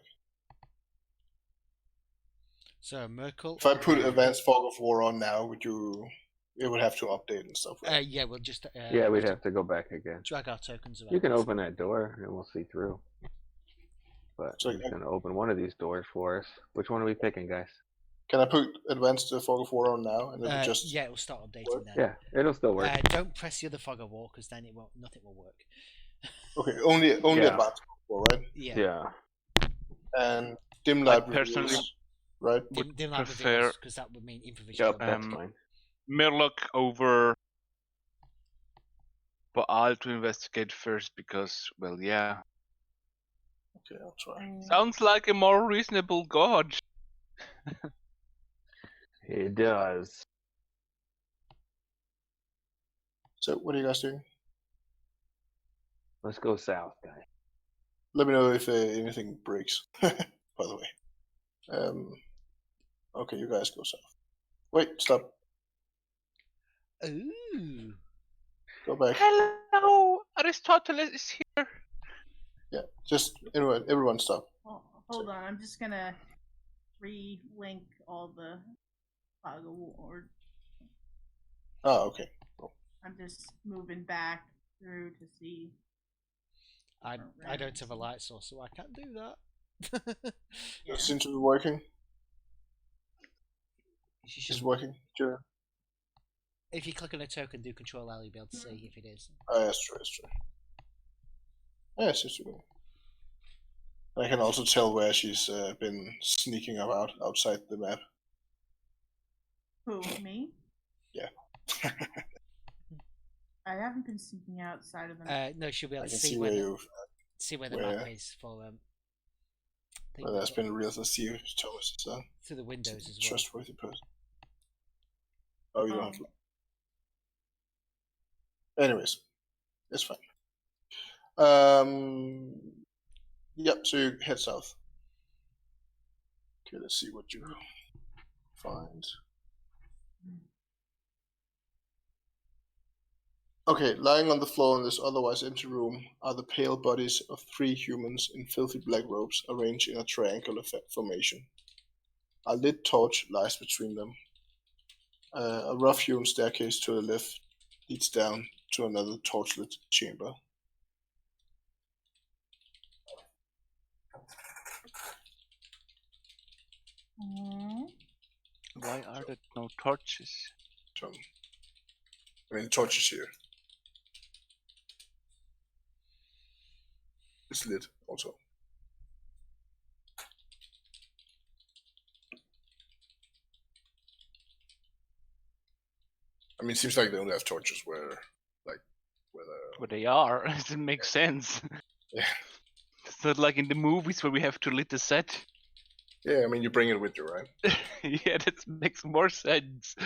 So Merkel. If I put Advanced Fog of War on now, it would have to update and stuff. Right? Yeah, we'll just. Yeah, we'd have to go back again. drag our tokens around. You can open that door and we'll see through. But So, I'm going to open one of these doors for us. Which one are we picking, guys? Can I put Advanced Fog of War on now, and then just? Yeah, it will start updating work? then. Yeah, it'll still work. Don't press the other fog of war because then it won't. Nothing will work. Okay, only Yeah. Advanced Fog of War, right? Yeah. Yeah. And dim light personally reveals, right? Dim light prefer- because that would mean infravision. Yep, that's Um, fine. Murloc over Baal to investigate first because, well, yeah. Okay, I'll try. Sounds like a more reasonable god. It does. So, what are you guys doing? Let's go south, guys. Let me know if anything breaks. By the way. Okay, you guys go south. Wait, stop. Ooh. Go back. Hello, Aristotle is here. Yeah, just everyone stop. Oh, hold on, I'm just gonna re-link all the toggle, or Oh, okay. I'm just moving back through to see. I don't have a light source, so I can't do that. Yeah. It seems to be working. It's working. Sure. If you click on a token, do Control L, you'll be able to see if it is. Oh, that's true. Yeah, it seems to be. I can also tell where she's been sneaking about outside the map. Who, me? Yeah. I haven't been sneaking outside of them. No, she'll be able I to can see see where the where- map is for Well, that's been real to see if Thomas is a through the windows as well. trustworthy person. Oh, you don't have to. Anyways, it's fine. Yep, so you head south. Okay, let's see what you find. Okay, lying on the floor in this otherwise empty room are the pale bodies of 3 humans in filthy black robes arranged in a triangular formation. A lit torch lies between them. A rough-hewn staircase to the left leads down to another torchlit chamber. Why are there no torches? The torch is here. It's lit also. I mean, it seems like they only have torches where They are. It doesn't make sense. Yeah. It's not like in the movies where we have to lit the set. Yeah, I mean, you bring it with you, right? Yeah, that makes more sense.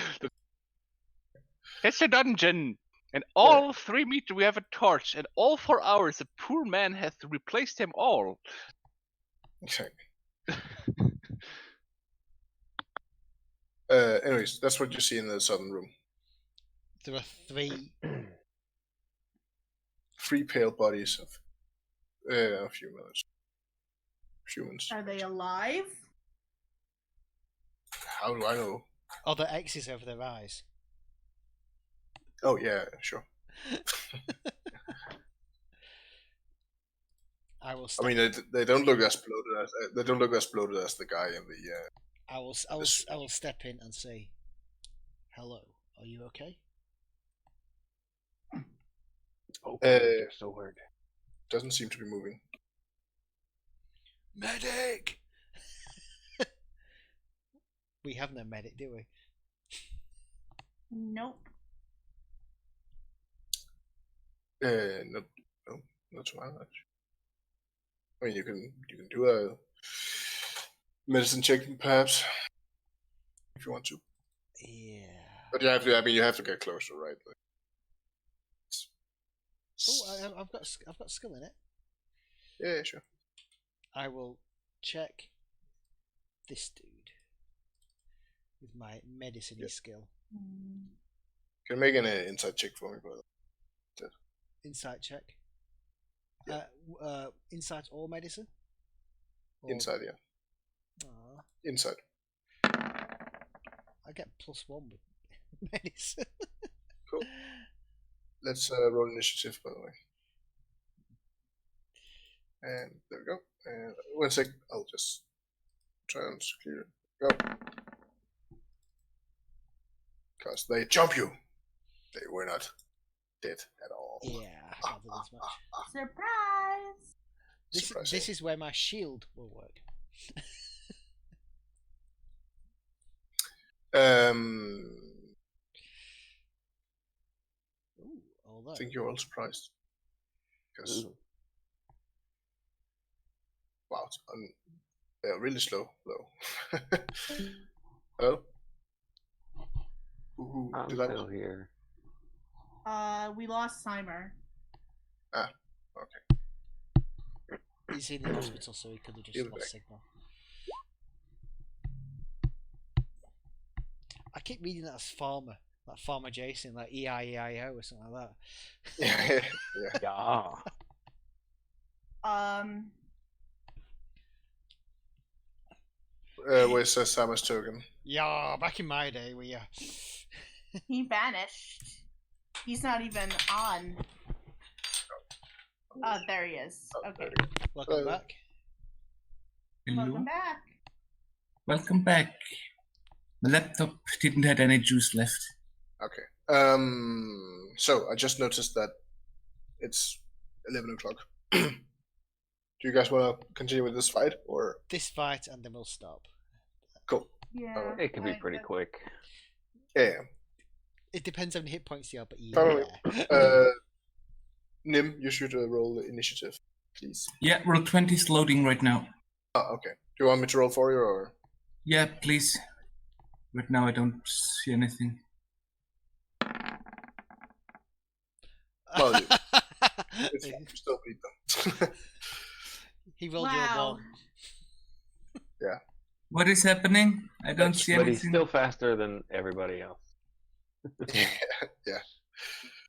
It's a dungeon! And all 3 meters we have a torch, and all 4 hours a poor man has to replace them all. Exactly. Anyways, that's what you see in the southern room. There are 3 pale bodies of humans. Are they alive? How do I know? other X's over their eyes. Oh yeah, sure. I will. I mean, they don't look as bloated as the guy in the. I will step in and say, "Hello, are you okay?" Your sword. Doesn't seem to be moving. Medic. We have no medic, do we? Nope. No, not so much. I mean, you can do a medicine check, perhaps, if you want to. Yeah. But you have to. I mean, you have to get closer, right? Like, Oh, I've got skill in it. Yeah, sure. I will check this dude with my medicine skill. Can you make an insight check for me, brother? Insight check. Yeah. Insight or medicine? Or... Inside, yeah. Aww. Inside. I get +1 with medicine. Cool. Let's roll initiative, by the way. And there we go. And 1 sec, I'll just try and clear it. Go. Because they jump you. They were not dead at all. Yeah, I gathered as much. Surprise! This is where my shield will work. Ooh, although... I think you're all surprised. Because wow, they're really slow though. Hello? Who I'm did I still here. We lost Simer. Ah, okay. He's in the hospital, so he could have He'll just be lost back. signal. I keep reading that as farmer, like Farmer Jason, like EIEIO or something like that. Yeah. Yeah. Where's Samus token? Yeah, back in my day, we He vanished. He's not even on. Oh, there he is. Oh, Okay. there welcome Hello. back. Welcome back. Welcome back. The laptop didn't have any juice left. Okay. So I just noticed that it's 11 o'clock. Do you guys want to continue with this fight, or This fight, and then we'll stop. cool? Yeah. It could be pretty quick. Yeah. It depends how many hit points you have, but Probably. yeah. Nim, you should roll the initiative, please. Yeah, roll 20 is loading right now. Oh, okay. Do you want me to roll for you, or? Yeah, please. Right now I don't see anything. Well, it's fine. You still beat them. He rolled your Wow. one. What is happening? I don't see But he's anything. still faster than everybody else. Yeah.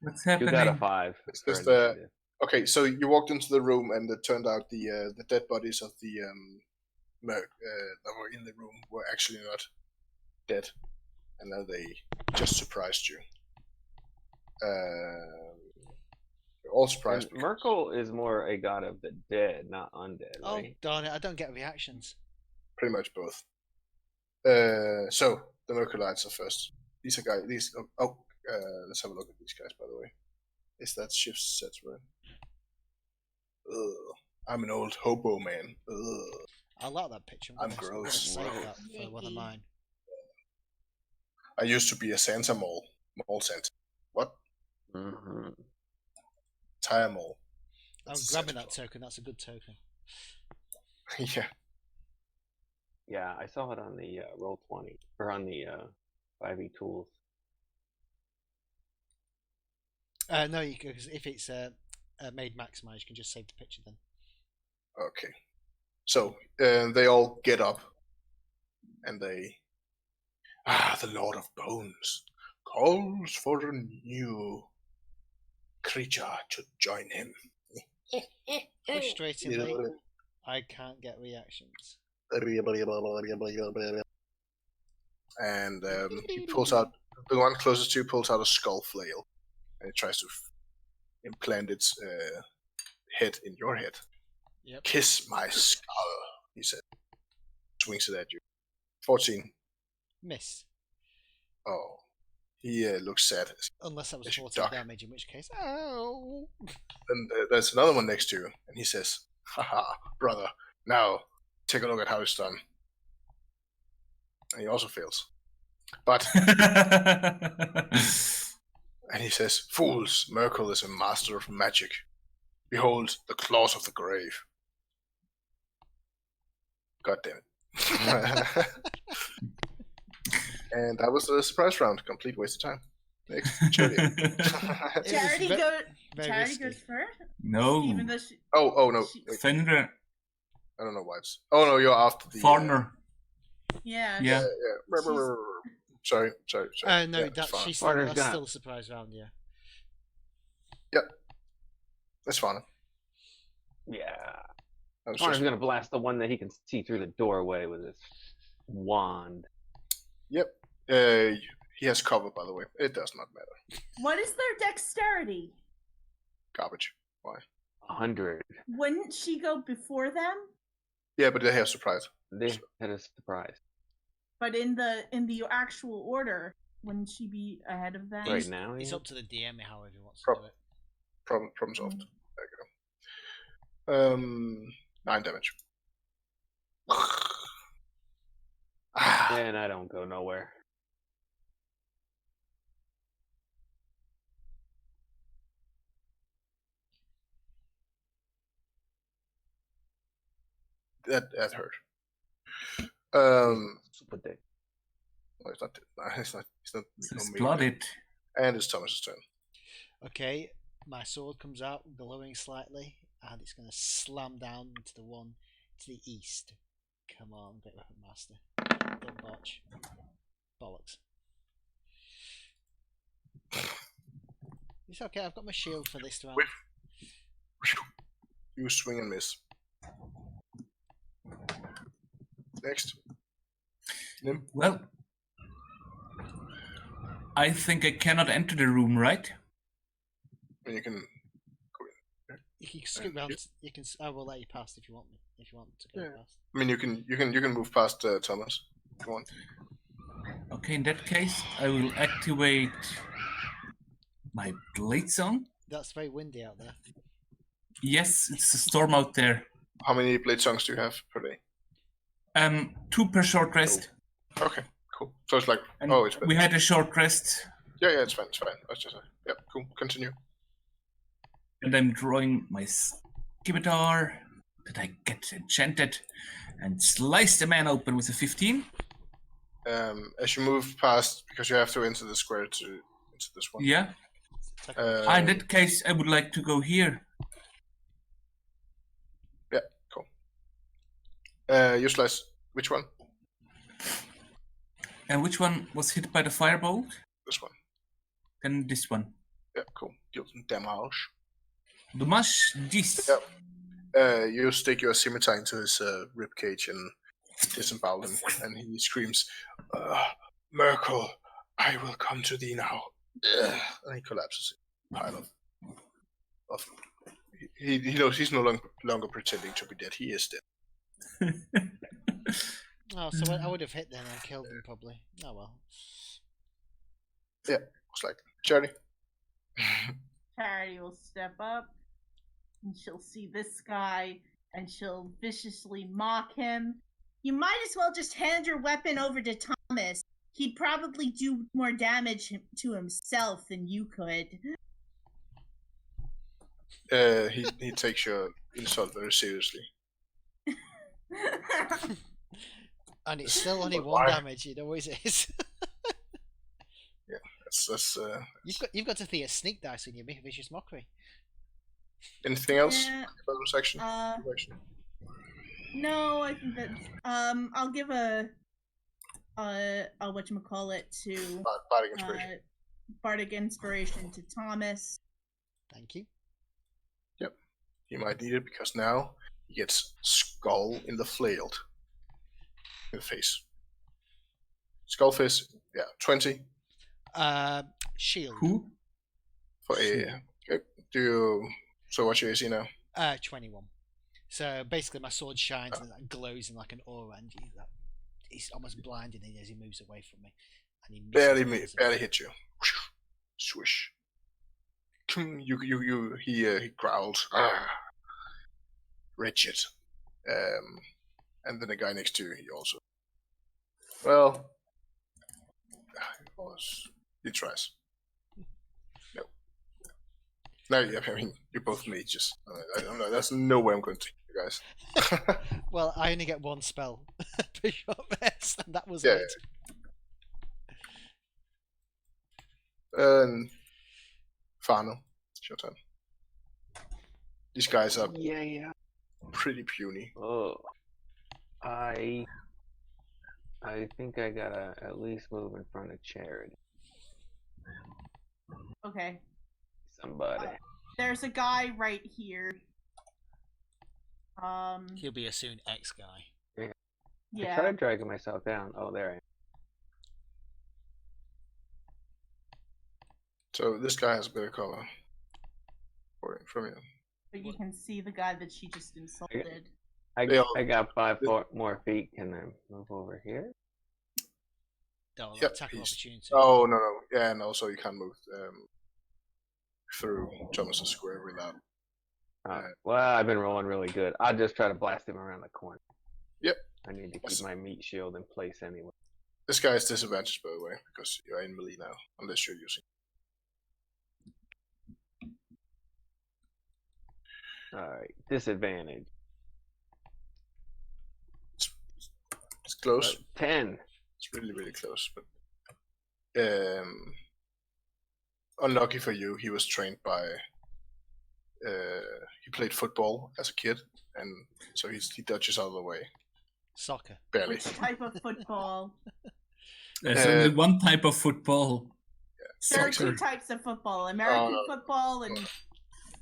What's You happening? got a 5. It's for just, initiative. Okay, so you walked into the room, and it turned out the dead bodies of the merc that were in the room were actually not dead, and now they just surprised you. You're all surprised. And Merkel is more a god of the dead, not undead, Oh, right? darn it, I don't get reactions. Pretty much both. So the Merculites are first. These are guys. Let's have a look at these guys. By the way, is that shift sets right? Ugh. I'm an old hobo man. Ugh. I like that picture. I'm gonna gross. save that for one of Yucky. mine. I used to be a Santa mole. Mole Santa. What? Mm-hmm. Tire mole. I'm That's a grabbing Santa that token. That's a good token. Claus. Yeah. Yeah, I saw it on the Roll20 or on the 5e tools. No, because if it's made maximize, you can just save the picture then. Okay. So they all get up, and they. The Lord of Bones calls for a new creature to join him. Frustratingly, I can't get reactions. And he pulls out, the one closest to you pulls out a skull flail, and it tries to implant its head in your head. Yep. Kiss my skull, he said. Swings it at you. 14. Miss. Oh. He looks sad. Unless that was As you 14 duck. damage, in which case, oh. And there's another one next to you, and he says, haha, brother, now take a look at how it's done. And he also fails. But, and he says, fools, Merkel is a master of magic. Behold, the claws of the grave. God damn it. And that was the surprise round. Complete waste of time. Next, Charity. It was Charity, ve- very Charity risky. goes first. No. Even though she, Oh no. she- Wait, Fenrir. I don't know why it's. Oh no, you're after the. Foreigner. yeah. Yeah. Yeah. Sorry. No, Yeah, that's, fine. Foreigner's that's gonna- still a surprise round, yeah. That's fine. Yeah. I was Connor's just- gonna blast the one that he can see through the doorway with his wand. Yep. He has cover, by the way. It does not matter. What is their dexterity? Garbage. 100. Wouldn't she go before them? Yeah, but they have surprise. They had a surprise. But in the actual order, wouldn't she be ahead of them? Right now, It's yeah. up to the DM however he wants to Prob- do it. Problem solved. There you go. 9 damage. And I don't go nowhere. That hurt. Super dick. No, it's not. It's not. It's no melee. exploded. And it's Thomas's turn. Okay, my sword comes out, glowing slightly, and it's going to slam down into the one to the east. Come on, Great Weapon Master. Don't botch. Bollocks. It's okay, I've got my shield for this round. You swing and miss. Next. Nim. Well, I think I cannot enter the room, right? And you can. You can scoot round. You can. I will let you pass if you want me. If you want to go Yeah. past. I mean, you can move past Thomas. If you want. Okay, in that case, I will activate my blade song. That's very windy out there. Yes, it's a storm out there. How many blade songs do you have per day? 2 per short rest. Okay, cool. So it's like, And it's better. we had a short rest, Yeah, it's fine. That's just yep, cool. Continue. and I'm drawing my scimitar that I get enchanted, and slice the man open with a 15. As you move past, because you have to enter the square to into this one. Yeah. In that case, I would like to go here. Yeah, cool. You slice which one? And which one was hit by the firebolt? This one. Then this one. Yeah, cool. Deal some damage. Dommage 10. Yeah. You stick your scimitar into his rib cage and disembowel him, and he screams, "Merkel, I will come to thee now." And he collapses. Pile of. He knows he's no longer pretending to be dead. He is dead. Oh, so I would have hit them and killed them probably. Oh well. It's like Charity. Charity will step up, and she'll see this guy, and she'll viciously mock him. You might as well just hand your weapon over to Thomas. He'd probably do more damage to himself than you could. He takes your insult very seriously. And it's still only But 1 why? damage. It always is. That's You've got to think a sneak dice when you make a vicious mockery. anything else? Yeah, Bonus action? no, I think that I'll give a whatchamacallit to Bardic inspiration. Bardic Inspiration to Thomas. Thank you. He might need it because now he gets skull in the flailed in the face. Skull face, 20 Shield. Who? for a. Okay. So what's your AC now? 21. So basically, my sword shines and that glows in like an aura, and he's almost blinded as he moves away from me, and he misses Barely hit you. Swish. He growls. Wretched. And then the guy next to you, he also. Well, he tries. No, yeah, I mean, you're both mages. I don't know. There's no way I'm going to hit you guys. Well, I only get 1 spell per short rest, and that was Yeah, it. Fano, it's your turn. These guys are Yeah. pretty puny. Oh, I think I gotta at least move in front of Charity. Okay. Somebody. There's a guy right here. He'll be a soon ex guy. I Yeah. tried dragging myself down. Oh, there I am. So this guy has a bit of cover from you. But you can see the guy that she just insulted. I Yeah. got 5 more feet. Can I move over here? Oh, Yep, attack of he's- opportunity. Oh no, yeah, and also you can't move through Thomas's square without. Well, I've been rolling really good. I'll just try to blast him around the corner. Yep. I need to Yes. keep my meat shield in place anyway. This guy is disadvantaged, by the way, because you're in melee now, unless you're using. Alright, disadvantage. It's close. 10. It's really close, but unlucky for you, he was trained by. He played football as a kid, and so he dodges out of the way Soccer. barely. Which type of football? There's only one type of football. There are Soccer. 2 types of football: American no. football and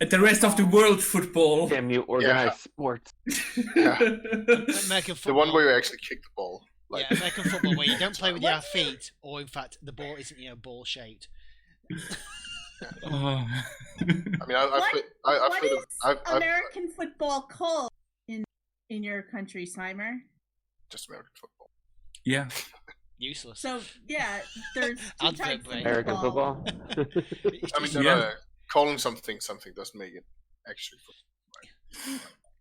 And the rest of the world football. Damn you, organized sports. Yeah. American The football. one where you actually kick the ball. Like, Yeah, American football where you don't play with your What? feet, or in fact, the ball isn't ball shaped. Oh. I mean, I've What- played. What played. is I've American football called in your country, Slimer? just American football. Yeah. Useless. So yeah, there's two Advert types of break. American football. It's I mean, just- no, Yeah. no, calling something doesn't make it actually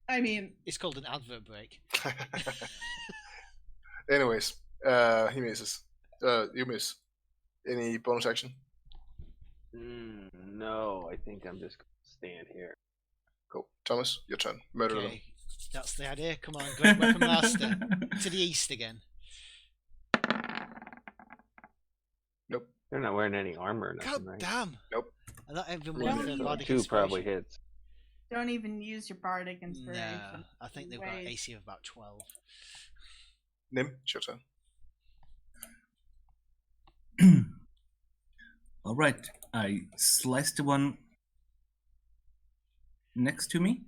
I mean, it's called an advert break. football. Anyways, he misses. You miss. Any bonus action? No, I think I'm just gonna stand here. Cool. Thomas, your turn. Murder them. Okay, that's the idea. Come on, Great Weapon Master. To the east again. They're not wearing any armor or nothing, God right? damn. Nope. And not even Don't one for even- bardic Two probably inspiration. hits. don't even use your bardic inspiration. No, I think they've got Wait. AC of about 12. Nim, it's your turn. All right. I sliced the one next to me.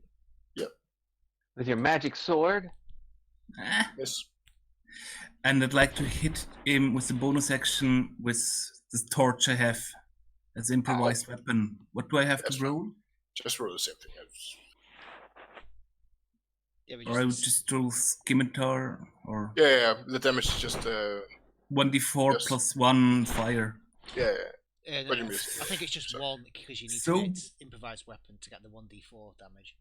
With your magic sword? Ah. Miss. And I'd like to hit him with the bonus action with the torch I have as improvised weapon. What do I have That's to roll? Just roll the same thing. Yeah, we Or I would just, just roll scimitar or Yeah. The damage is just 1d4 Yes. plus 1 fire. yeah. no, what do you miss? I think it's just So- one because you need So- to hit improvised weapon to get the 1d4 damage.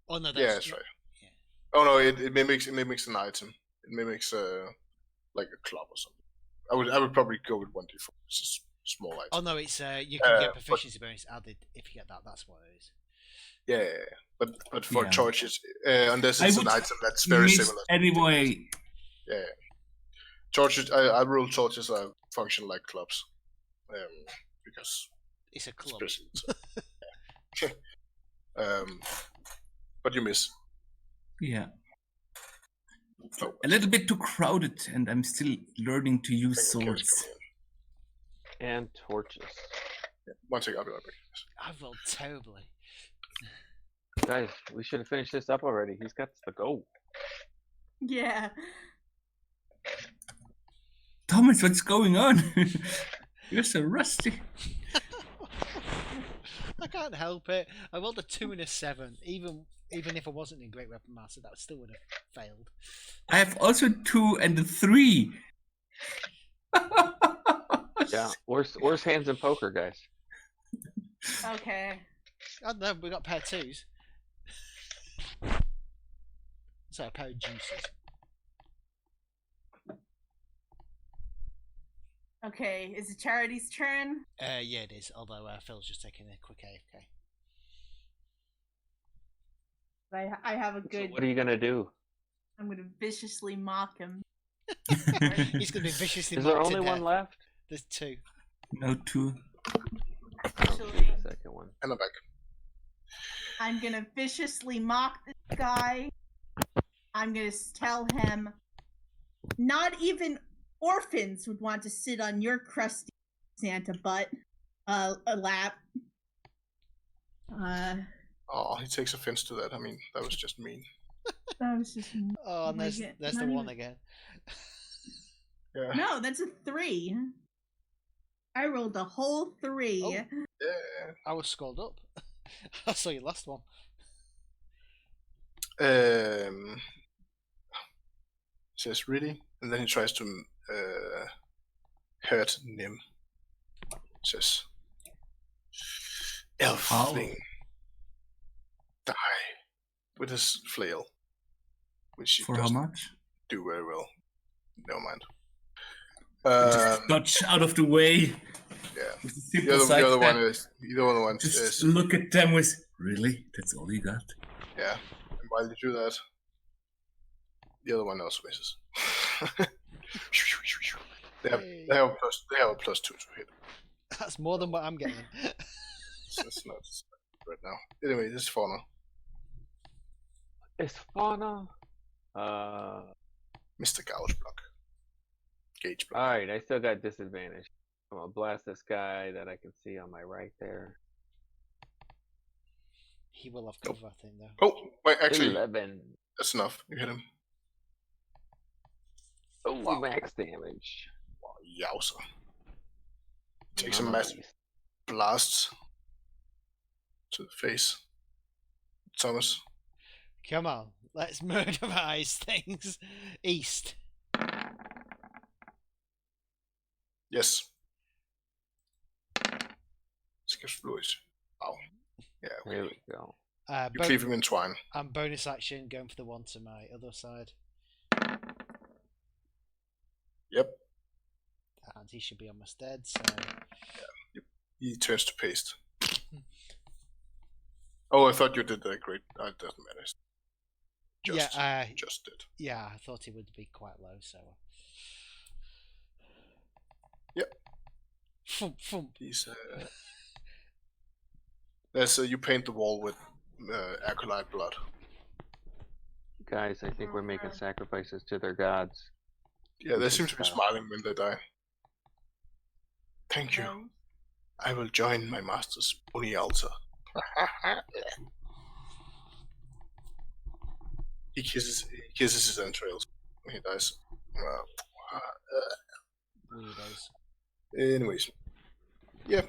Oh no, Yeah, that's right. Yeah. Oh no, it mimics an item. It mimics like a club or something. I would probably go with 1d4. It's a small item. Oh no, it's you can get but- proficiency bonus added if you get that. That's what it is. Yeah. But for Yeah. torches, unless I it's an would item that's very Miss similar. Anyway, Yeah. Torches. I rule torches function like clubs, because It's a it's club. basically. But you miss. yeah. Oh, A little bit too crowded, and I'm still learning to use I think it swords. carries me And torches. in. One second, I'll be right back. I've rolled terribly. Guys, we should have finished this up already. He's got to go. Yeah. Thomas, what's going on? You're so rusty. I can't help it. I rolled a 2 and a 7. Even if I wasn't in Great Weapon Master, that still would have failed. I have also 2 and a 3. Yeah, worse hands in poker, guys. Okay. Oh no, we got a pair of 2s. So a pair of juices. Okay. Is it Charity's turn? Yeah, it is. Although Phil's just taking a quick AFK. I have a So good. what are you gonna do? I'm gonna viciously mock him. He's going to be viciously Is there mocked to only one death. left? There's 2. No 2. Actually, The second one. And I'm back. I'm gonna viciously mock this guy. I'm gonna tell him, not even orphans would want to sit on your crusty Santa butt, a lap. Oh, he takes offense to that. I mean, that was just mean. That was just Oh, and there's, Like, there's not the one even- again. Yeah. no. That's a 3. I rolled a whole 3. Oh. Yeah. I was scored up. I saw your last one. Says really, and then he tries to hurt Nim. Says, Elfling, die with his flail, which he For how doesn't much? do very well. Never mind. Just dodge out of the way. Yeah. With a The simple other, side the other one step. is the other one Just is look at them with, really? That's all you got? yeah. And while you do that, the other one also misses. they have Yay. they have a plus 2 to hit. That's more than what I'm getting. So it's not right now. Anyway, this is fauna. It's fauna. Mr. Gouge block. Gauge block. Alright, I still got disadvantage. I'm gonna blast this guy that I can see on my right there. He will have cover, I think, though. Oh, wait, actually, 11. that's enough. You hit him. Oh, Wow. max damage. Wow, yowza. Takes a Nice. massive blast to the face. Thomas. Come on, let's murderize things. East. Yes. Skip fluid. Wow. Yeah, There okay. we go. You cleave him in twine. And bonus action, going for the one to my other side. Yep. And he should be on my stead, so... He turns to paste. Oh, I thought you did that. Great. It doesn't matter. Just did. Yeah, I thought he would be quite low, so... Yep. Thump, thump. He's there's you paint the wall with acolyte blood. Guys, I think we're making sacrifices to their gods. Yeah, they seem to be smiling when they die. Thank you. I will join my master's pony altar. He kisses his entrails when he dies. Weirdos. Anyways, yeah.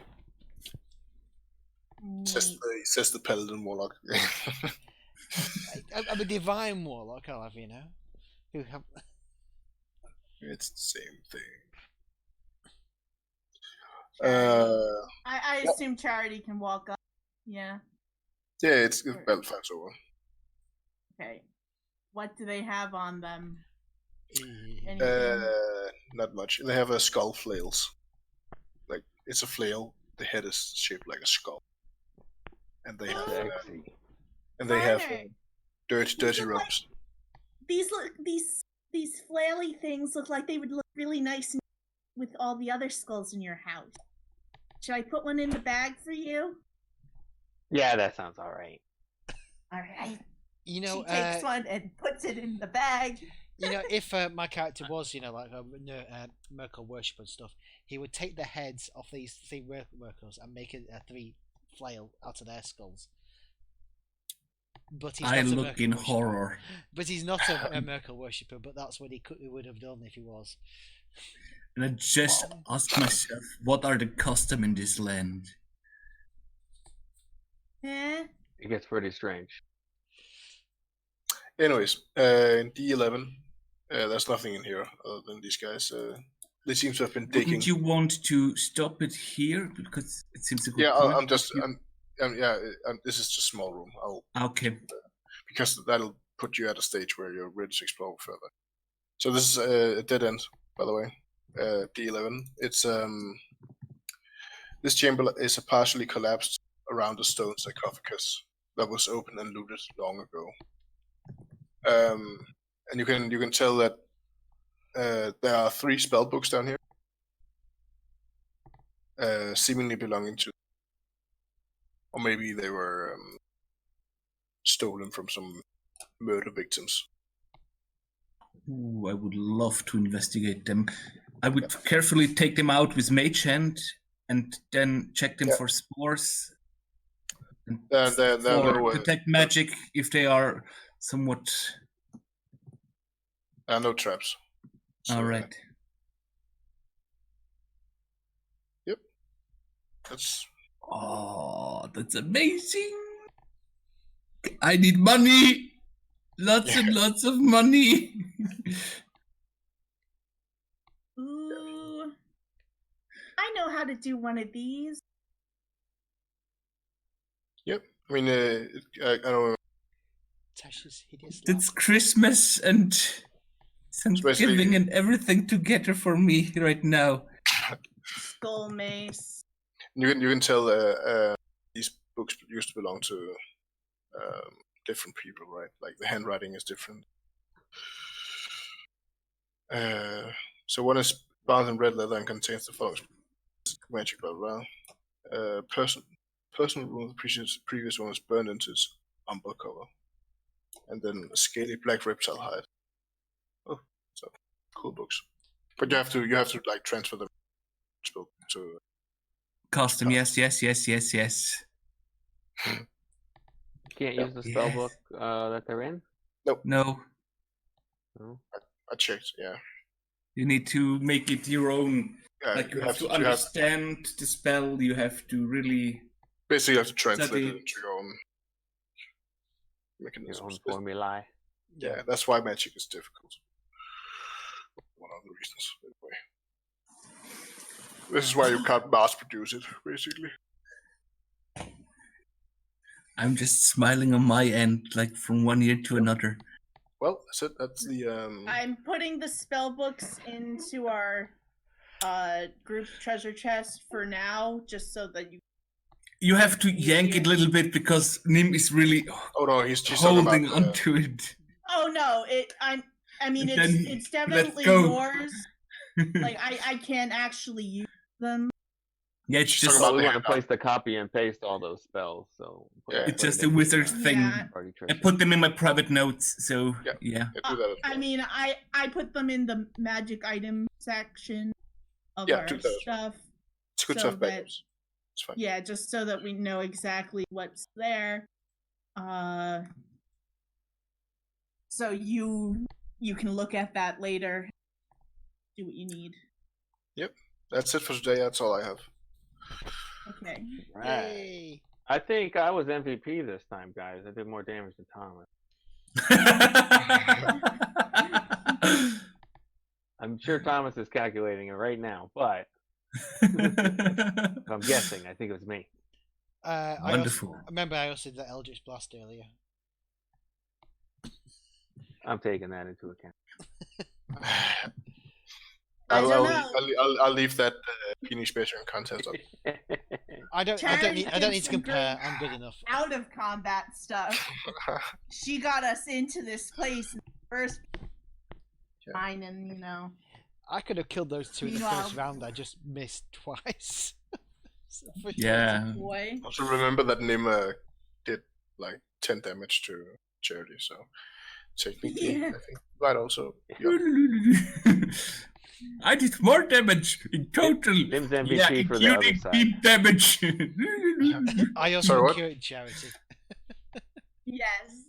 Says the paladin warlock. I'm a divine warlock, I'll have you know. Who have... It's the same thing. I assume Charity can walk up. Yeah. Yeah, it's battle fights over. Okay. What do they have on them? Not much. They have a skull flails. Like it's a flail. The head is shaped like a skull, and they have Sexy. dirty look robes. These flaily things look like they would look really nice with all the other skulls in your house. Should I put one in the bag for you? Yeah, that sounds alright. All right. You know, she takes one and puts it in the bag. You know, if my character was, you know, like a Merkel worshipper and stuff, he would take the heads off these three Merkels and make a three flail out of their skulls. But he's I not a look Merkel in worshipper. horror. But he's not a Merkel worshipper. But that's what he would have done if he was. And I just ask myself, what are the custom in this land? Eh? It gets pretty strange. Anyways, in D11, there's nothing in here other than these guys. They seem to have been digging. Wouldn't you want to stop it here? Because it seems a good Yeah, point. this is just a small room. Okay. Because that'll put you at a stage where you're ready to explore further. So this is a dead end, by the way. D11. It's this chamber is a partially collapsed around a stone sarcophagus that was open and looted long ago. And you can tell that there are 3 spell books down here, seemingly belonging to, or maybe they were stolen from some murder victims. Ooh, I would love to investigate them. I would carefully take them out with Mage Hand and then check them for spores. And for detect magic if they are somewhat. No traps. So, all right. Yep. That's amazing. I need money. Lots and lots of money. Ooh. I know how to do one of these. Yep. I mean, I don't know. Tasha's hideous. It's Christmas and Thanksgiving and everything together for me right now. Skull mace. You can tell these books used to belong to different people, right? Like the handwriting is different. So one is bound in red leather and contains the following magic, blah blah. Personal rune of the previous one is burned into its umber cover, and then a scaly black reptile hide. Oh, so cool books. But you have to like transfer them to custom. Yes. can't Yeah. use the Yes. spellbook that they're in. No, No. I checked. Yeah. you need to make it your own. Yeah, Like you have to you understand the spell. You have to really. basically have to translate Study it into your own Your mechanisms. own formulae. Yeah, that's why magic is difficult. One of the reasons, anyway. This is why you can't mass produce it, basically. I'm just smiling on my end, like from one year to another. Well, that's the I'm putting the spell books into our group treasure chest for now, just so that you. You have to yank it a little bit because Nim is really Oh no, he's talking holding about onto it. Oh no! I mean, And then it's let definitely go. yours. Like I can't actually use them. Yeah, it's She's just talking Well, we about want to place the copy and paste all those spells, so Yeah. it's just a wizard thing. Yeah. Party I treasure. put them in my private notes, so Yeah. yeah. do that as I well. mean, I put them in the magic item section of Yeah, our do that as well. stuff. It's good so stuff, that- backups. It's fine. Yeah, just so that we know exactly what's there. So you can look at that later. Do what you need. That's it for today. That's all I have. Okay. Right. Yay! I think I was MVP this time, guys. I did more damage than Thomas. I'm sure Thomas is calculating it right now, but if I'm guessing, I think it was me. Wonderful. I also did the Eldritch Blast earlier. I'm taking that into account. I don't know. I'll leave that penis measuring contest up. I don't Sharon need did to some compare. good I'm good enough. Out of combat stuff. She got us into this place in the first time, and I could have killed those two in the Meanwhile- first round. I just missed twice. So for sure. Yeah. boy. Also remember that Nim did like 10 damage to Charity, so technically Yeah. I think might also. Yeah. I did more damage in total. Nim's MVP yeah, for the other including side. beam damage. I also Sorry, what? cured Charity. Yes.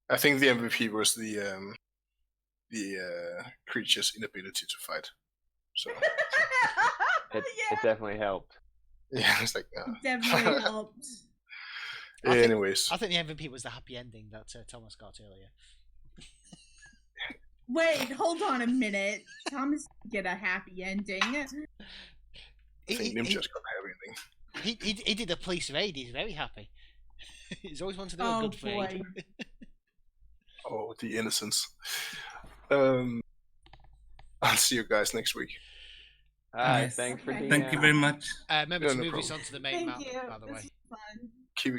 I think the MVP was the creature's inability to fight. So It Yeah. definitely helped. yeah, it's like Definitely helped. I think- anyways. I think the MVP was the happy ending that Thomas got earlier. Wait, hold on a minute. Thomas didn't get a happy ending. I think Nim He, just got everything. he did a police raid. He's very happy. He's always wanted to do a Oh good raid. boy. Oh, the innocence. I'll see you guys next week. Alright, Nice. thanks for Okay. doing Thank you very much. Remember Yeah, to no move this problem. onto the main Thank map, you. by the This way. was fun.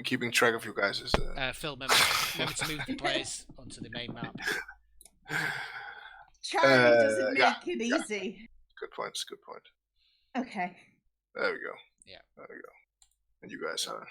Keeping track of you guys is Phil, remember to move the players onto the main map. Charlie doesn't make yeah, it yeah. easy. good point. Okay. There we go. Yeah. There we go. And you guys are